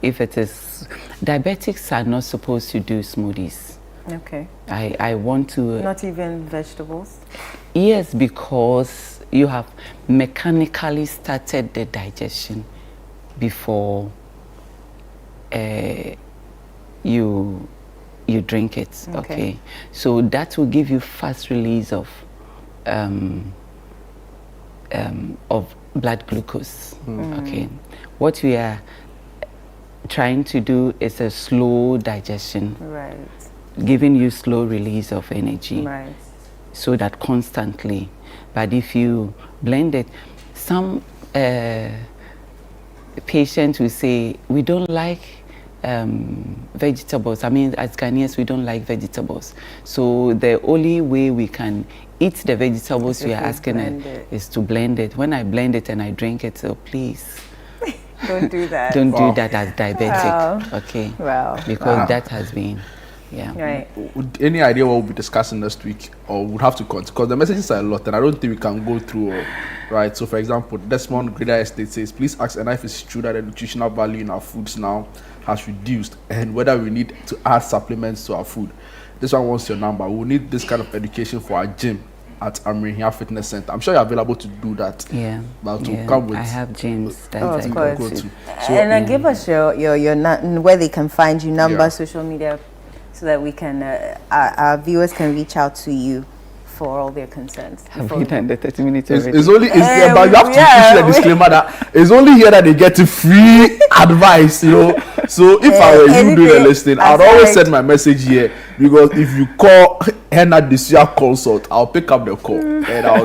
If it is, diabetics are not supposed to do smoothies. Okay. I want to... Not even vegetables? Yes, because you have mechanically started the digestion before you drink it. Okay. So that will give you fast release of blood glucose. Okay. What we are trying to do is a slow digestion. Right. Giving you slow release of energy. Right. So that constantly. But if you blend it, some patients will say, we don't like vegetables. I mean, as Ghanaians, we don't like vegetables. So the only way we can eat the vegetables you are asking is to blend it. When I blend it and I drink it, so please. Don't do that. Don't do that as diabetic. Wow. Okay. Wow. Because that has been, yeah. Right. Any idea what we'll be discussing next week, or would have to continue? Because the messages are a lot, and I don't think we can go through all. Right. So, for example, Desmond Greda Estate says, please ask and if it's true that the nutritional value in our foods now has reduced, and whether we need to add supplements to our food. This one wants your number. We'll need this kind of education for our gym at Amrihia Fitness Center. I'm sure you're available to do that. Yeah. But to come with, I have gyms that of course. Go to. So, and give us your where they can find you, number, social media, so that we can our viewers can reach out to you for all their concerns. Have we done the 30 minutes already? It's only, but you have to issue a disclaimer that it's only here that they get free advice, you know. So if I were you doing the listing, I'd always send my message here, because if you call Henna Disia Consult, I'll pick up the call and I'll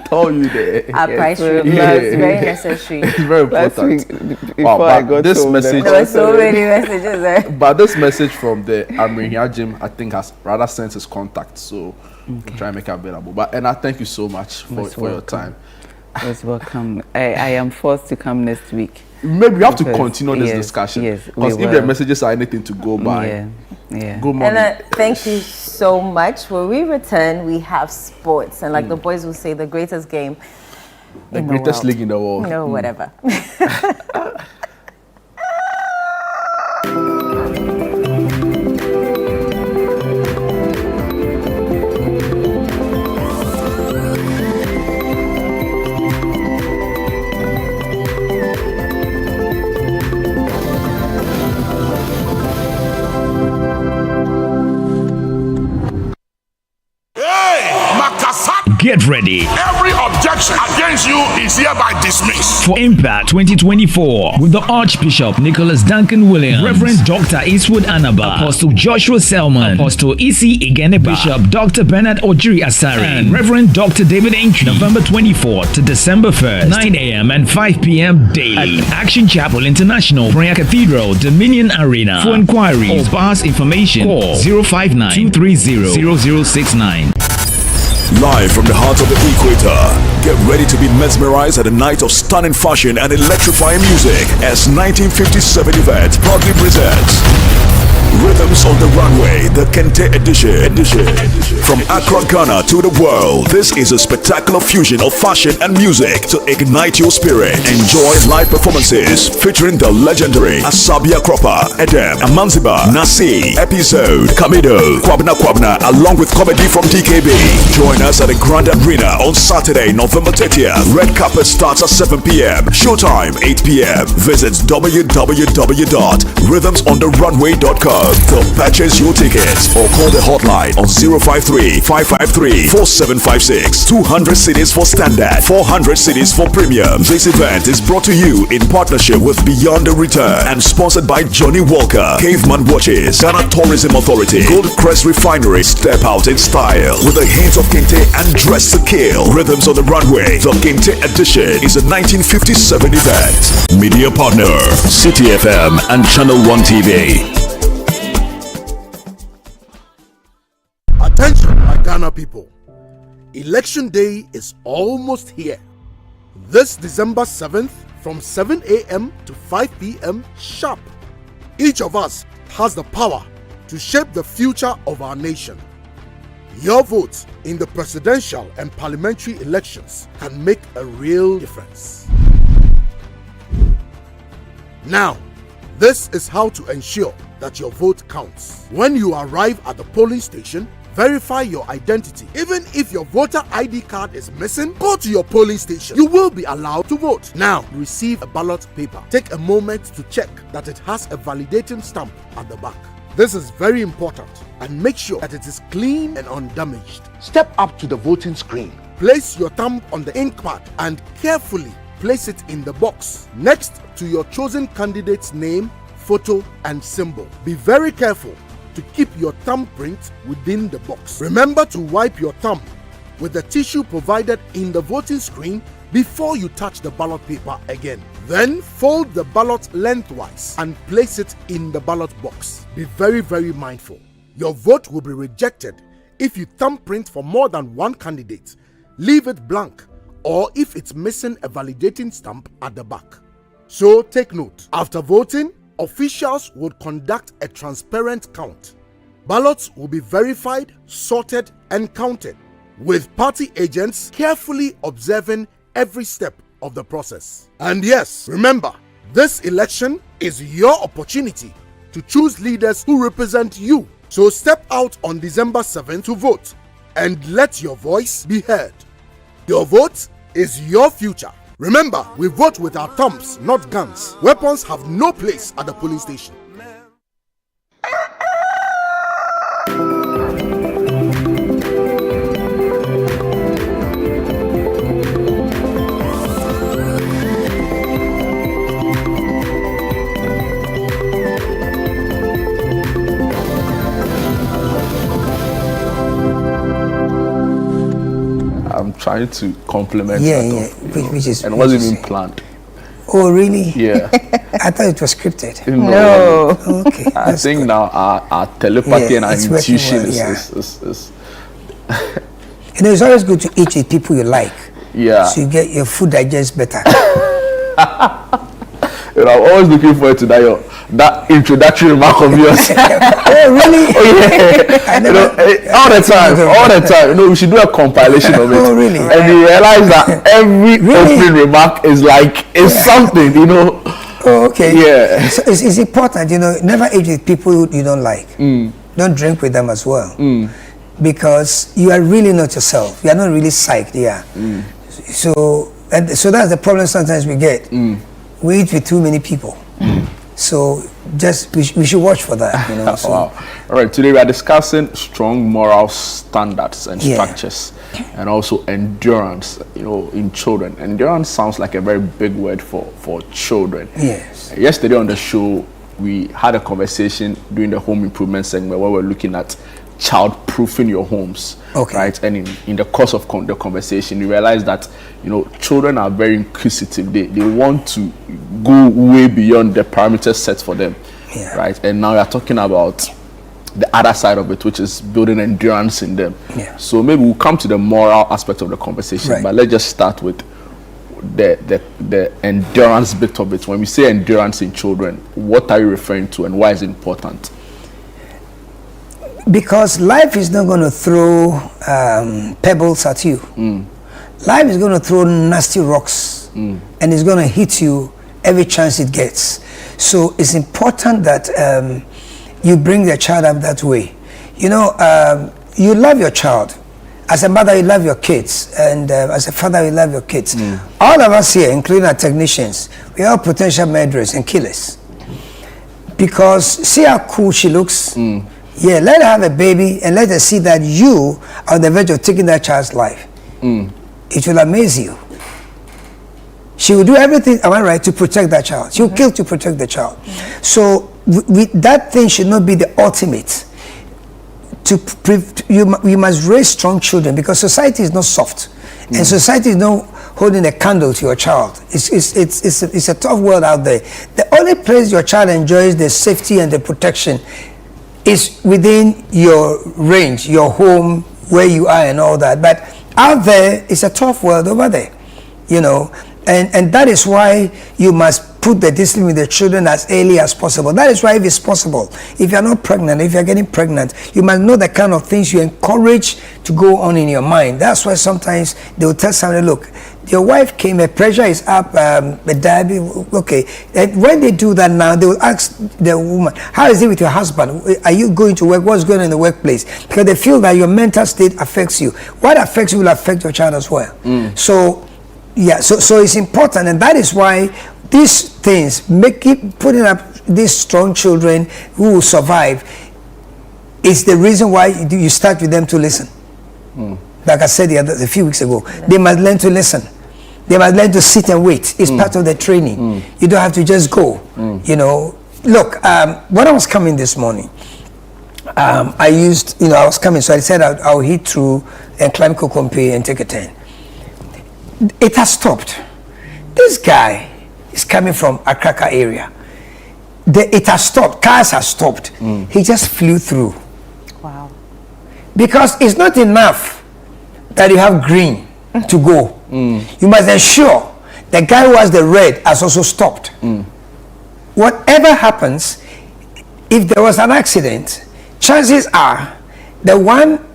tell you the price. It's very necessary. It's very important. Before I got this message, there were so many messages. But this message from the Amrihia Gym, I think, has rather sent his contact. So we'll try and make it available. But and I thank you so much for your time. You're welcome. I am forced to come next week. Maybe we have to continue this discussion. Yes, because if the messages are anything to go by, yeah. Good morning. And thank you so much. When we return, we have sports, and like the boys will say, the greatest game, the greatest league in the world. No, whatever. Get ready. Every objection against you is hereby dismissed. For Impact 2024 with the Archbishop Nicholas Duncan Williams, Reverend Dr. Eastwood Anaba, Apostle Joshua Selman, Apostle Isi Igeneba, Bishop Dr. Bernard Ojiri Asari, and Reverend Dr. David Entry. November 24th to December 1st, 9 a.m. and 5 p.m. daily at Action Chapel International, Prayer Cathedral, Dominion Arena. For inquiries or pass information, call 059-230-0069. Live from the heart of the equator, get ready to be mesmerized at a night of stunning fashion and electrifying music as 1957 event proudly presents Rhythms on the Runway, the Kente edition. From Accra, Ghana to the world, this is a spectacular fusion of fashion and music to ignite your spirit. Enjoy live performances featuring the legendary Asabia Cropper, Edem, Amanziba, Nasi, Episode, Kamido, Kwabna, along with comedy from DKB. Join us at the Grand Arena on Saturday, November 30th. Red carpet starts at 7 p.m. Showtime 8 p.m. Visit www.rhythmsontherunway.com to purchase your tickets or call the hotline on 053-553-4756. 200 cities for standard, 400 cities for premium. This event is brought to you in partnership with Beyond the Return and sponsored by Johnny Walker, Caveman Watches, Ghana Tourism Authority, Gold Crest Refinery. Step out in style with a hint of Kente and dress to kill. Rhythms on the Runway, the Kente edition, is a 1957 event. Media partner, City FM and Channel 1 TV. Attention, my Ghana people. Election day is almost here. This December 7th from 7 a.m. to 5 p.m. sharp. Each of us has the power to shape the future of our nation. Your vote in the presidential and parliamentary elections can make a real difference. Now, this is how to ensure that your vote counts. When you arrive at the polling station, verify your identity. Even if your voter ID card is missing, go to your polling station. You will be allowed to vote. Now, receive a ballot paper. Take a moment to check that it has a validating stamp at the back. This is very important, and make sure that it is clean and undamaged. Step up to the voting screen. Place your thumb on the ink pad and carefully place it in the box next to your chosen candidate's name, photo, and symbol. Be very careful to keep your thumbprint within the box. Remember to wipe your thumb with the tissue provided in the voting screen before you touch the ballot paper again. Then fold the ballot lengthwise and place it in the ballot box. Be very, very mindful. Your vote will be rejected if you thumbprint for more than one candidate, leave it blank, or if it's missing a validating stamp at the back. So take note. After voting, officials would conduct a transparent count. Ballots will be verified, sorted, and counted, with party agents carefully observing every step of the process. And yes, remember, this election is your opportunity to choose leaders who represent you. So step out on December 7th to vote and let your voice be heard. Your vote is your future. Remember, we vote with our thumbs, not guns. Weapons have no place at the polling station. I'm trying to compliment which is, and it wasn't even planned. Oh, really? Yeah. I thought it was scripted. No. Okay. I think good. now our telepathy and our intuition is You know, it's always good to eat with people you like. Yeah. So you get your food digest better. You know, I'm always looking forward to that introductory remark of yours. Oh, really? Oh, yeah. You know, all the time. You know, we should do a compilation of it. Oh, really? And you realize that every opening remark is something, you know. Oh, okay. Yeah. So it's important, you know, never eat with people you don't like. Don't drink with them as well. Because you are really not yourself. You are not really psyched, So that's the problem sometimes we get. We eat with too many people. So we should watch for that, you know. So. Wow. All right, today we are discussing strong moral standards and structures and also endurance, you know, in children. Endurance sounds like a very big word for children. Yes. Yesterday on the show, we had a conversation during the home improvement segment where we're looking at child-proofing your homes, right? And in the course of the conversation, you realize that, you know, children are very inquisitive. They want to go way beyond the parameters set for them, right? And now we are talking about the other side of it, which is building endurance in them. So maybe we'll come to the moral aspect of the conversation, but let's just start with the endurance bit of it. When we say endurance in children, what are you referring to and why is it important? Because life is not going to throw pebbles at you. Life is going to throw nasty rocks, and it's going to hit you every chance it gets. So it's important that you bring the child up that way. You know, you love your child. As a mother, you love your kids, and as a father, you love your kids. All of us here, including our technicians, we are potential murderers and killers. Because see how cool she looks. Yeah, let her have a baby and let her see that you are on the verge of taking that child's life. It will amaze you. She will do everything, am I right, to protect that child. She will kill to protect the child. So that thing should not be the ultimate. You must raise strong children because society is not soft. And society is not holding a candle to your child. It's a tough world out there. The only place your child enjoys the safety and the protection is within your range, your home, where you are and all that. But out there, it's a tough world over there, you know. And that is why you must put the discipline with the children as early as possible. That is why if it's possible, if you're not pregnant, if you're getting pregnant, you must know the kind of things you encourage to go on in your mind. That's why sometimes they will tell somebody, look, your wife came, her pressure is up, the diabetes, okay. And when they do that now, they will ask the woman, how is it with your husband? Are you going to work? What's going on in the workplace? Because they feel that your mental state affects you. What affects you will affect your child as well. So, yeah, so it's important, and that is why these things, putting up these strong children who will survive, is the reason why you start with them to listen. Like I said a few weeks ago, they must learn to listen. They must learn to sit and wait. It's part of the training. You don't have to just go. You know, look, when I was coming this morning, I used, I was coming, so I said I'll hit through and climb Kokompe and take a turn. It has stopped. This guy is coming from Akraka area. It has stopped. Cars have stopped. He just flew through. Wow. Because it's not enough that you have green to go. You must ensure the guy who has the red has also stopped. Whatever happens, if there was an accident, chances are the one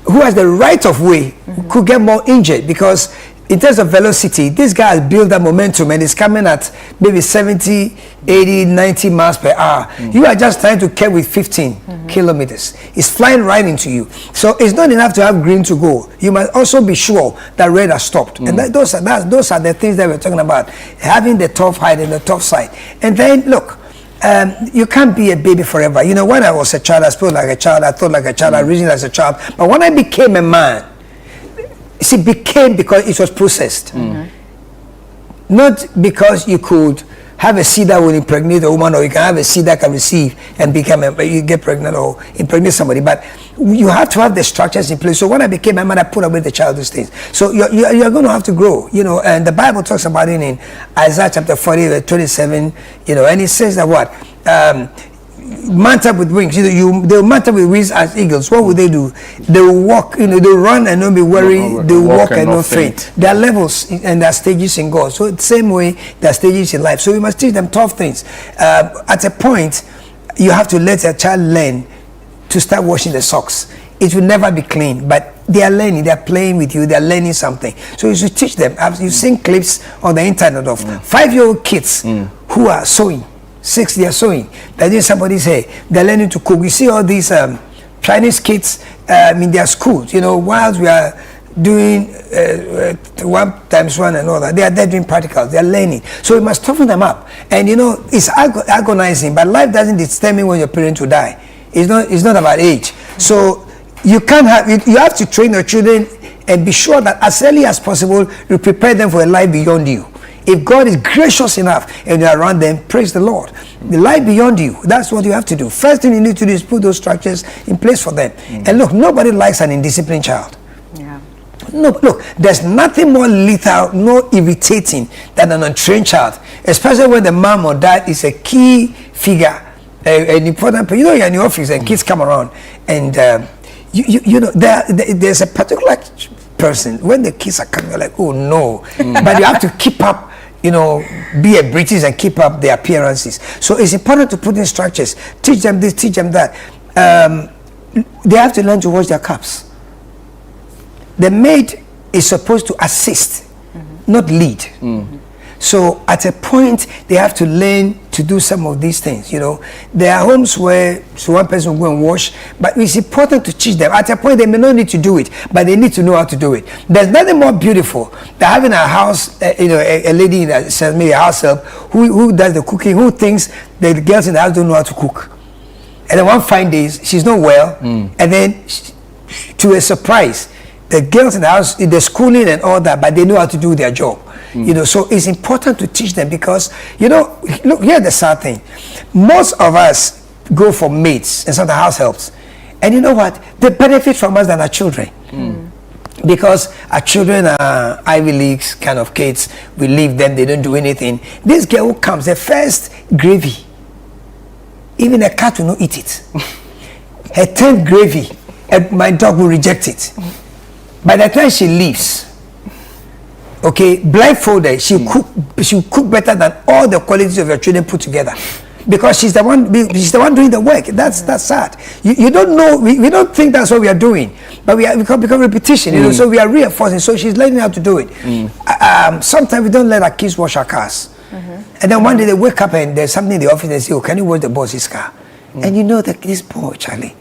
who has the right of way could get more injured, because in terms of velocity, this guy has built that momentum and is coming at maybe 70, 80, 90 miles per hour. You are just trying to keep with 15 kilometers. It's flying right into you. So it's not enough to have green to go. You must also be sure that red has stopped. And those are the things that we're talking about. Having the tough height and the tough side. And then, look, you can't be a baby forever. When I was a child, I spoke like a child, I thought like a child, I reasoned as a child. But when I became a man, see, became because it was processed. Not because you could have a seed that will impregnate a woman, or you can have a seed that can receive and you get pregnant or impregnate somebody. But you have to have the structures in place. So when I became a man, I put away the childish things. So you're going to have to grow, and the Bible talks about it in Isaiah chapter 40, verse 27, and it says that what? Mount up with wings. They'll mount up with wings as eagles. What will they do? They will walk. They'll run and not be weary. They will walk and not faint. There are levels and there are stages in God. So the same way there are stages in life. So we must teach them tough things. At a point, you have to let a child learn to start washing the socks. It will never be clean, but they are learning. They are playing with you. They are learning something. So you should teach them. You've seen clips on the internet of 5-year-old kids who are sewing. 6, they are sewing. That is somebody say they're learning to cook. You see all these Chinese kids in their schools. Whilst we are doing 1x1 and all that, they are there doing practicals. They are learning. So we must toughen them up. And it's agonizing, but life doesn't determine when your parents will die. It's not about age. So you can't have. You have to train your children and be sure that as early as possible you prepare them for a life beyond you. If God is gracious enough and you're around them, praise the Lord. The life beyond you, that's what you have to do. First thing you need to do is put those structures in place for them. And look, nobody likes an indisciplined child. No, look, there's nothing more lethal, more irritating than an untrained child, especially when the mom or dad is a key figure, an important. You're in your office and kids come around, and there's a particular person when the kids are coming, you're like, oh no, but you have to keep up. Be a British and keep up their appearances. So it's important to put in structures. Teach them this, teach them that. They have to learn to wash their cups. The maid is supposed to assist, not lead. So at a point, they have to learn to do some of these things. There are homes where one person will go and wash, but it's important to teach them. At a point, they may not need to do it, but they need to know how to do it. There's nothing more beautiful than having a house, a lady in maybe a house help who does the cooking, who thinks that the girls in the house don't know how to cook. And then one fine day, she's not well, and then to a surprise, the girls in the house, they're schooling and all that, but they know how to do their job. So it's important to teach them because, look, here's the sad thing. Most of us go for maids and some of the house helps. And you know what? They benefit from us than our children. Because our children are Ivy Leagues kind of kids. We leave them, they don't do anything. This girl who comes, the first gravy, even a cat will not eat it. Her 10th gravy, and my dog will reject it. By the time she leaves, blindfolded, she'll cook better than all the qualities of your children put together, because she's the one doing the work. That's sad. You don't know. We don't think that's what we are doing, but we become repetition. So we are reinforcing. So she's learning how to do it. Sometimes we don't let our kids wash our cars, and then one day they wake up and there's something in the office and they say, "Oh, can you wash the boss's car?" And you know that this boy Charlie.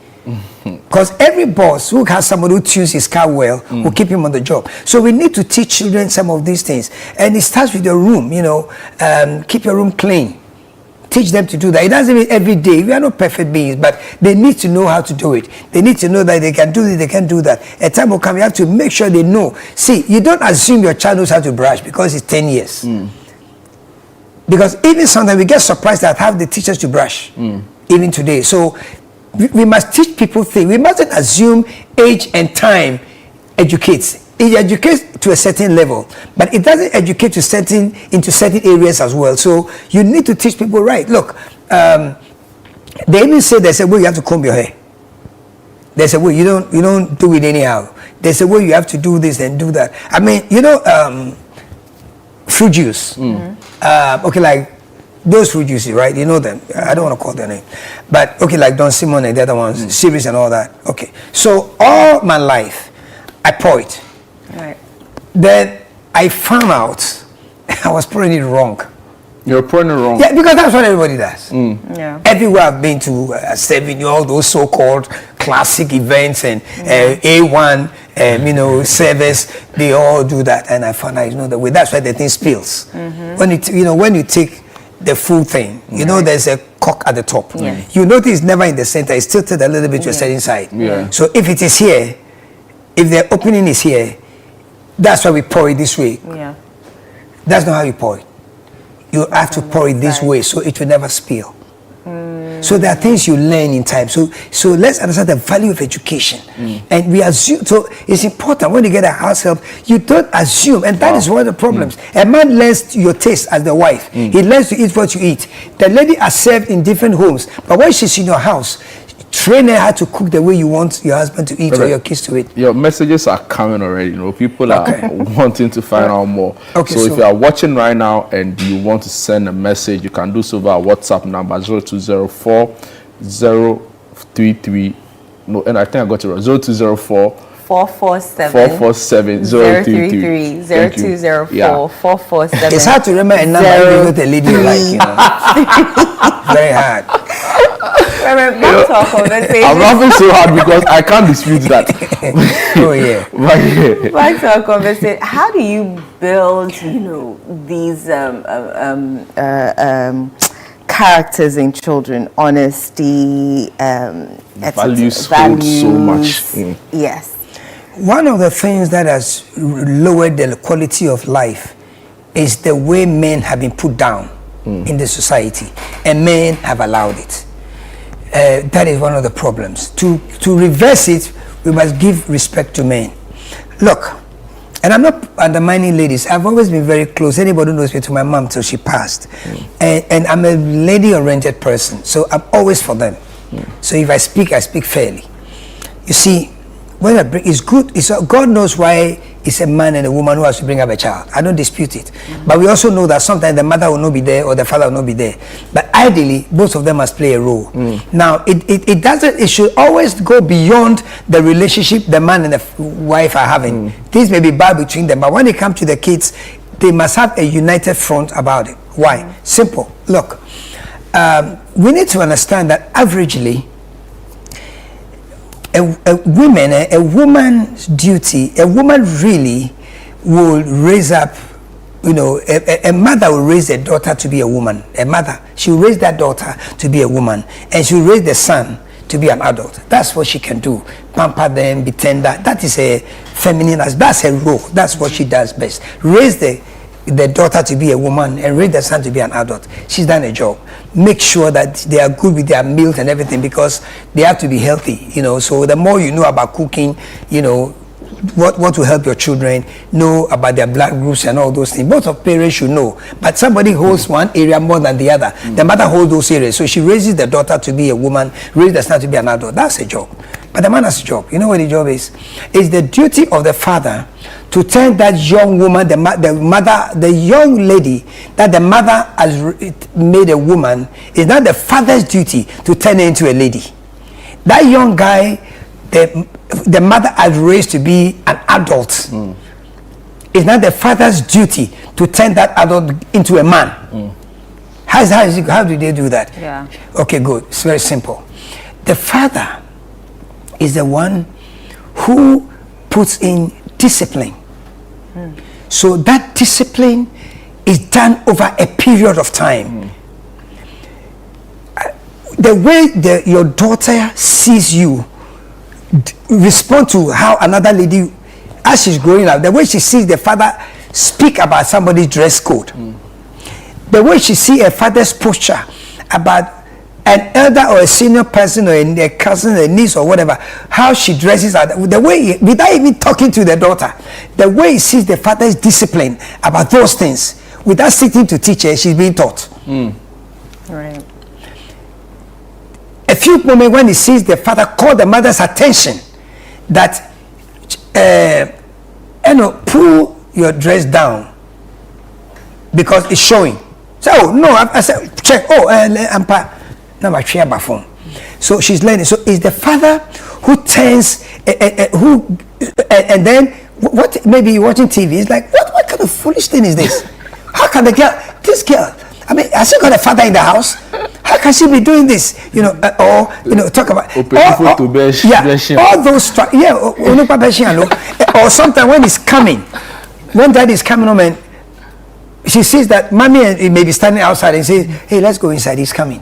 Because every boss who has somebody who tunes his car well will keep him on the job. So we need to teach children some of these things. And it starts with your room, keep your room clean. Teach them to do that. It doesn't mean every day. We are not perfect beings, but they need to know how to do it. They need to know that they can do this, they can do that. A time will come, you have to make sure they know. See, you don't assume your child knows how to brush because it's 10 years. Because even sometimes we get surprised at how the teachers to brush, even today. So we must teach people things. We mustn't assume age and time educates. It educates to a certain level, but it doesn't educate into certain areas as well. So you need to teach people right. Look, they even say there's a way you have to comb your hair. There's a way you don't do it anyhow. There's a way you have to do this and do that. I mean, fruit juice. Okay, like those fruit juices, right? You know them. I don't want to call their name, but okay, like Don Simon and the other ones, series and all that. Okay, so all my life I pour it. Right. Then I found out I was pouring it wrong. You're pouring it wrong? Yeah, because that's what everybody does. Yeah. Everywhere I've been to, 7, all those so-called classic events and A1, service, they all do that. And I found out, the way, that's why the thing spills. When you take the full thing, there's a cork at the top. Yeah. You notice it's never in the center, it's tilted a little bit to a certain side. Yeah. So if it is here, if the opening is here, that's why we pour it this way. Yeah. That's not how you pour it. You have to pour it this way so it will never spill. So there are things you learn in time. So let's understand the value of education. And we assume, so it's important when you get a house help, you don't assume, and that is one of the problems. A man learns your taste as the wife. He learns to eat what you eat. The lady are served in different homes, but when she's in your house, train her how to cook the way you want your husband to eat or your kids to eat. Your messages are coming already. People are wanting to find out more. So if you are watching right now and you want to send a message, you can do so via WhatsApp number 0204 033. No, and I think I got it wrong. 0204 447 033 0204 447. It's hard to remember a number with a lady you like. Very hard. Back to our conversation. I'm laughing so hard because I can't dispute that. Oh yeah. Back to our conversation. How do you build, these characters in children? Honesty, values hold so much. Yes. One of the things that has lowered the quality of life is the way men have been put down in the society, and men have allowed it. That is one of the problems. To reverse it, we must give respect to men. Look, and I'm not undermining ladies. I've always been very close. Anybody who knows me, to my mom till she passed. And I'm a lady-oriented person, so I'm always for them. So if I speak fairly. You see, when I bring, it's good. God knows why it's a man and a woman who has to bring up a child. I don't dispute it. But we also know that sometimes the mother will not be there or the father will not be there. But ideally, both of them must play a role. Now, it doesn't. It should always go beyond the relationship the man and the wife are having. Things may be bad between them, but when it comes to the kids, they must have a united front about it. Why? Simple. Look, we need to understand that averagely, a woman's duty, a woman really will raise up, a mother will raise a daughter to be a woman. A mother, she will raise that daughter to be a woman, and she will raise the son to be an adult. That's what she can do. Pamper them, be tender. That is a feminine, that's her role. That's what she does best. Raise the daughter to be a woman and raise the son to be an adult. She's done a job. Make sure that they are good with their meals and everything, because they have to be healthy, So the more you know about cooking, what will help your children, know about their blood groups and all those things. Both of parents should know. But somebody holds one area more than the other. The mother holds those areas. So she raises the daughter to be a woman, raises the son to be an adult. That's a job. But the man has a job. You know what the job is? It's the duty of the father to turn that young woman, the young lady that the mother has made a woman. It's not the father's duty to turn her into a lady. That young guy, the mother has raised to be an adult. It's not the father's duty to turn that adult into a man. How do they do that? Yeah. Okay, good. It's very simple. The father is the one who puts in discipline. So that discipline is done over a period of time. The way your daughter sees you respond to how another lady, as she's growing up, the way she sees the father speak about somebody's dress code, the way she see a father's posture about an elder or a senior person or a cousin, a niece or whatever, how she dresses, the way, without even talking to the daughter, the way he sees the father's discipline about those things, without sitting to teach her, she's being taught. Right. A few moments when he sees the father call the mother's attention that, pull your dress down because it's showing. So, no, I said, check. So she's learning. So it's the father who turns, and then what? Maybe you're watching TV. It's like, what kind of foolish thing is this? How can this girl? I mean, has she got a father in the house? How can she be doing this? Talk about all those. Or sometimes when he's coming, when dad is coming home and she sees that mommy may be standing outside and says, hey, let's go inside, he's coming.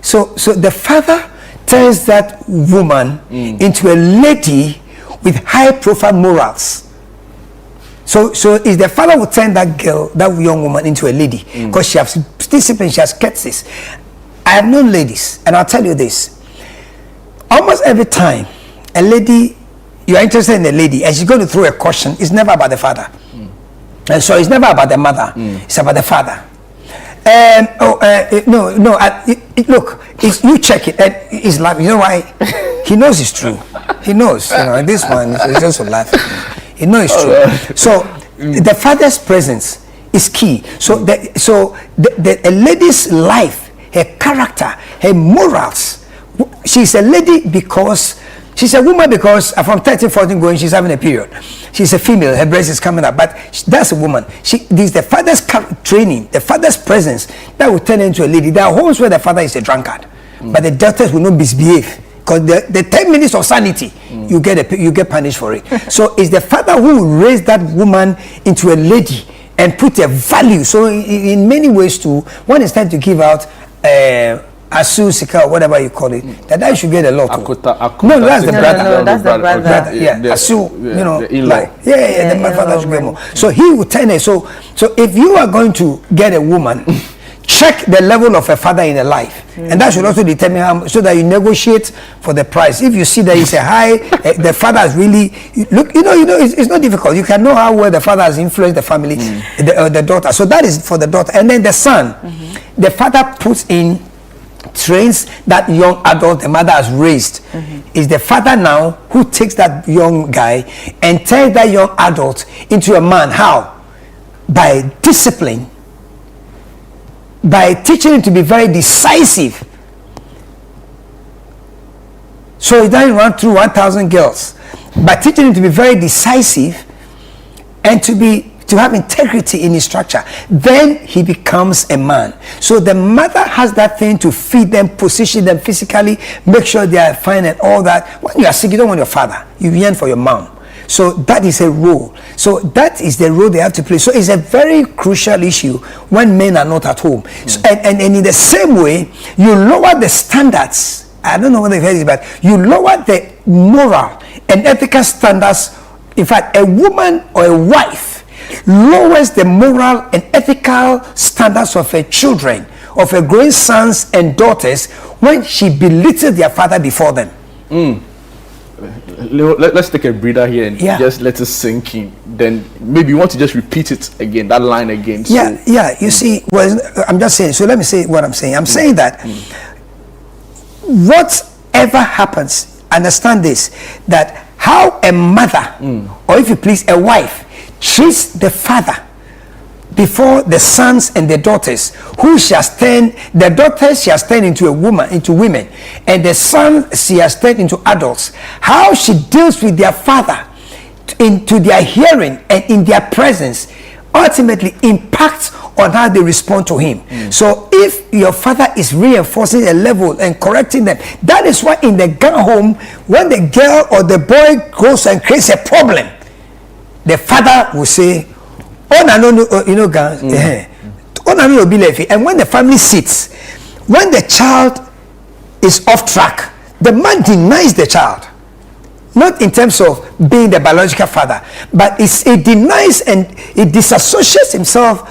So the father turns that woman into a lady with high profile morals. So is the father will turn that girl, that young woman, into a lady because she has discipline, she has courtesies. I have known ladies, and I'll tell you this. Almost every time a lady, you are interested in a lady and she's going to throw a caution, it's never about the father. And so it's never about the mother, it's about the father. Look, you check it, and he's laughing. You know why? He knows it's true. He knows, and this one is also laughing. He knows it's true. So the father's presence is key. So a lady's life, her character, her morals, she's a lady because she's a woman because from 13, 14 going, she's having a period. She's a female, her breast is coming up, but that's a woman. This is the father's training, the father's presence that will turn her into a lady. There are homes where the father is a drunkard, but the daughters will not misbehave because the 10 minutes of sanity, you get punished for it. So it's the father who will raise that woman into a lady and put a value. So in many ways too, when it's time to give out Asu Sika or whatever you call it, that should get a lot. No, that's the brother. No, that's the brother. Yeah, Asu, Yeah, the father should get more. So he will turn it. So if you are going to get a woman, check the level of a father in a life, and that should also determine how, so that you negotiate for the price. If you see that it's a high, the father has really look. It's not difficult. You can know how well the father has influenced the family, the daughter. So that is for the daughter, and then the son. The father puts in. Trains that young adult the mother has raised. Is the father now who takes that young guy and turns that young adult into a man. How? By discipline, by teaching him to be very decisive, so he doesn't run through 1,000 girls, by teaching him to be very decisive and to have integrity in his structure. Then he becomes a man. So the mother has that thing to feed them, position them physically, make sure they are fine and all that. When you are sick, you don't want your father, you yearn for your mom. So that is a role. So that is the role they have to play. So it's a very crucial issue when men are not at home. So, and in the same way, you lower the standards. I don't know what they've heard, but you lower the moral and ethical standards. In fact, a woman or a wife lowers the moral and ethical standards of her children, of her growing sons and daughters, when she belittles their father before them. Let's take a breather here and just let us sink in. Then maybe you want to just repeat it again, that line again. You see, well, I'm just saying, so let me say what I'm saying. I'm saying that whatever happens, understand this, that how a mother, or if you please, a wife, treats the father before the sons and the daughters, who she has turned, the daughters she has turned into women, and the sons she has turned into adults. How she deals with their father into their hearing and in their presence ultimately impacts on how they respond to him. So if your father is reinforcing a level and correcting them, that is why in the Ghana home, when the girl or the boy goes and creates a problem, the father will say, oh, no, guys, and when the family sits, when the child is off track, the man denies the child, not in terms of being the biological father, but it denies and it disassociates himself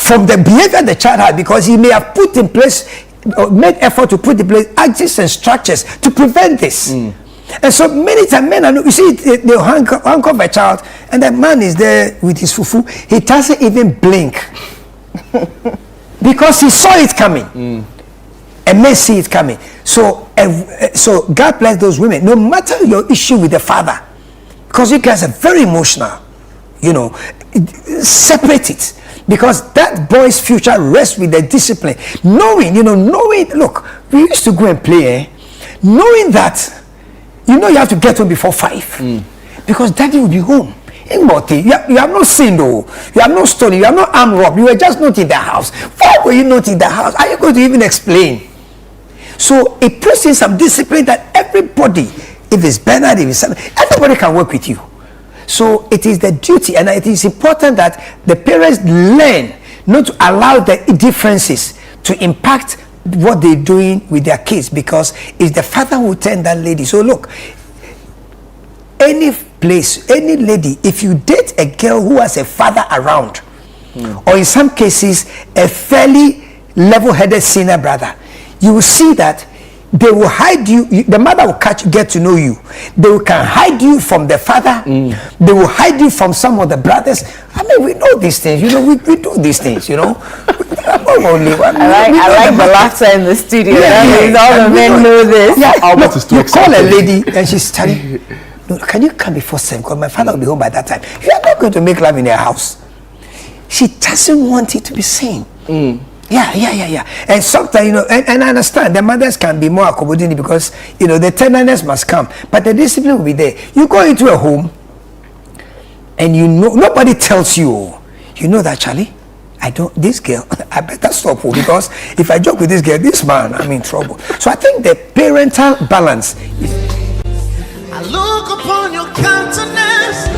from the behavior the child had, because he may have put in place or made effort to put in place actions and structures to prevent this. And so many times men are, you see, they handcuff a child and the man is there with his fufu. He doesn't even blink because he saw it coming. And men see it coming. So God bless those women. No matter your issue with the father, because you guys are very emotional, you know, separate it. Because that boy's future rests with the discipline. Knowing, look, we used to go and play, knowing that, you have to get home before 5. Because daddy will be home. You have not sinned, though. You have not stolen. You have not armed robbed. You were just not in the house. Why were you not in the house? Are you going to even explain? So it puts in some discipline that everybody, if it's Bernard, if it's something, everybody can work with you. So it is the duty, and it is important that the parents learn not to allow the differences to impact what they're doing with their kids, because it's the father who turned that lady. So look, any place, any lady, if you date a girl who has a father around, or in some cases a fairly level-headed senior brother, you will see that they will hide you. The mother will get to know you. They can hide you from the father. They will hide you from some of the brothers. I mean, we know these things. We do these things. I like the laughter in the studio. All the men know this. You call a lady and she's telling, "No, can you come before 7? Because my father will be home by that time." You are not going to make love in her house. She doesn't want it to be seen. Yeah. And sometimes, and I understand the mothers can be more accommodating because, the tenderness must come, but the discipline will be there. You go into a home and nobody tells you, that, Charlie, this girl, I better stop her, because if I joke with this girl, this man, I'm in trouble. So I think the parental balance. I look upon your countenance.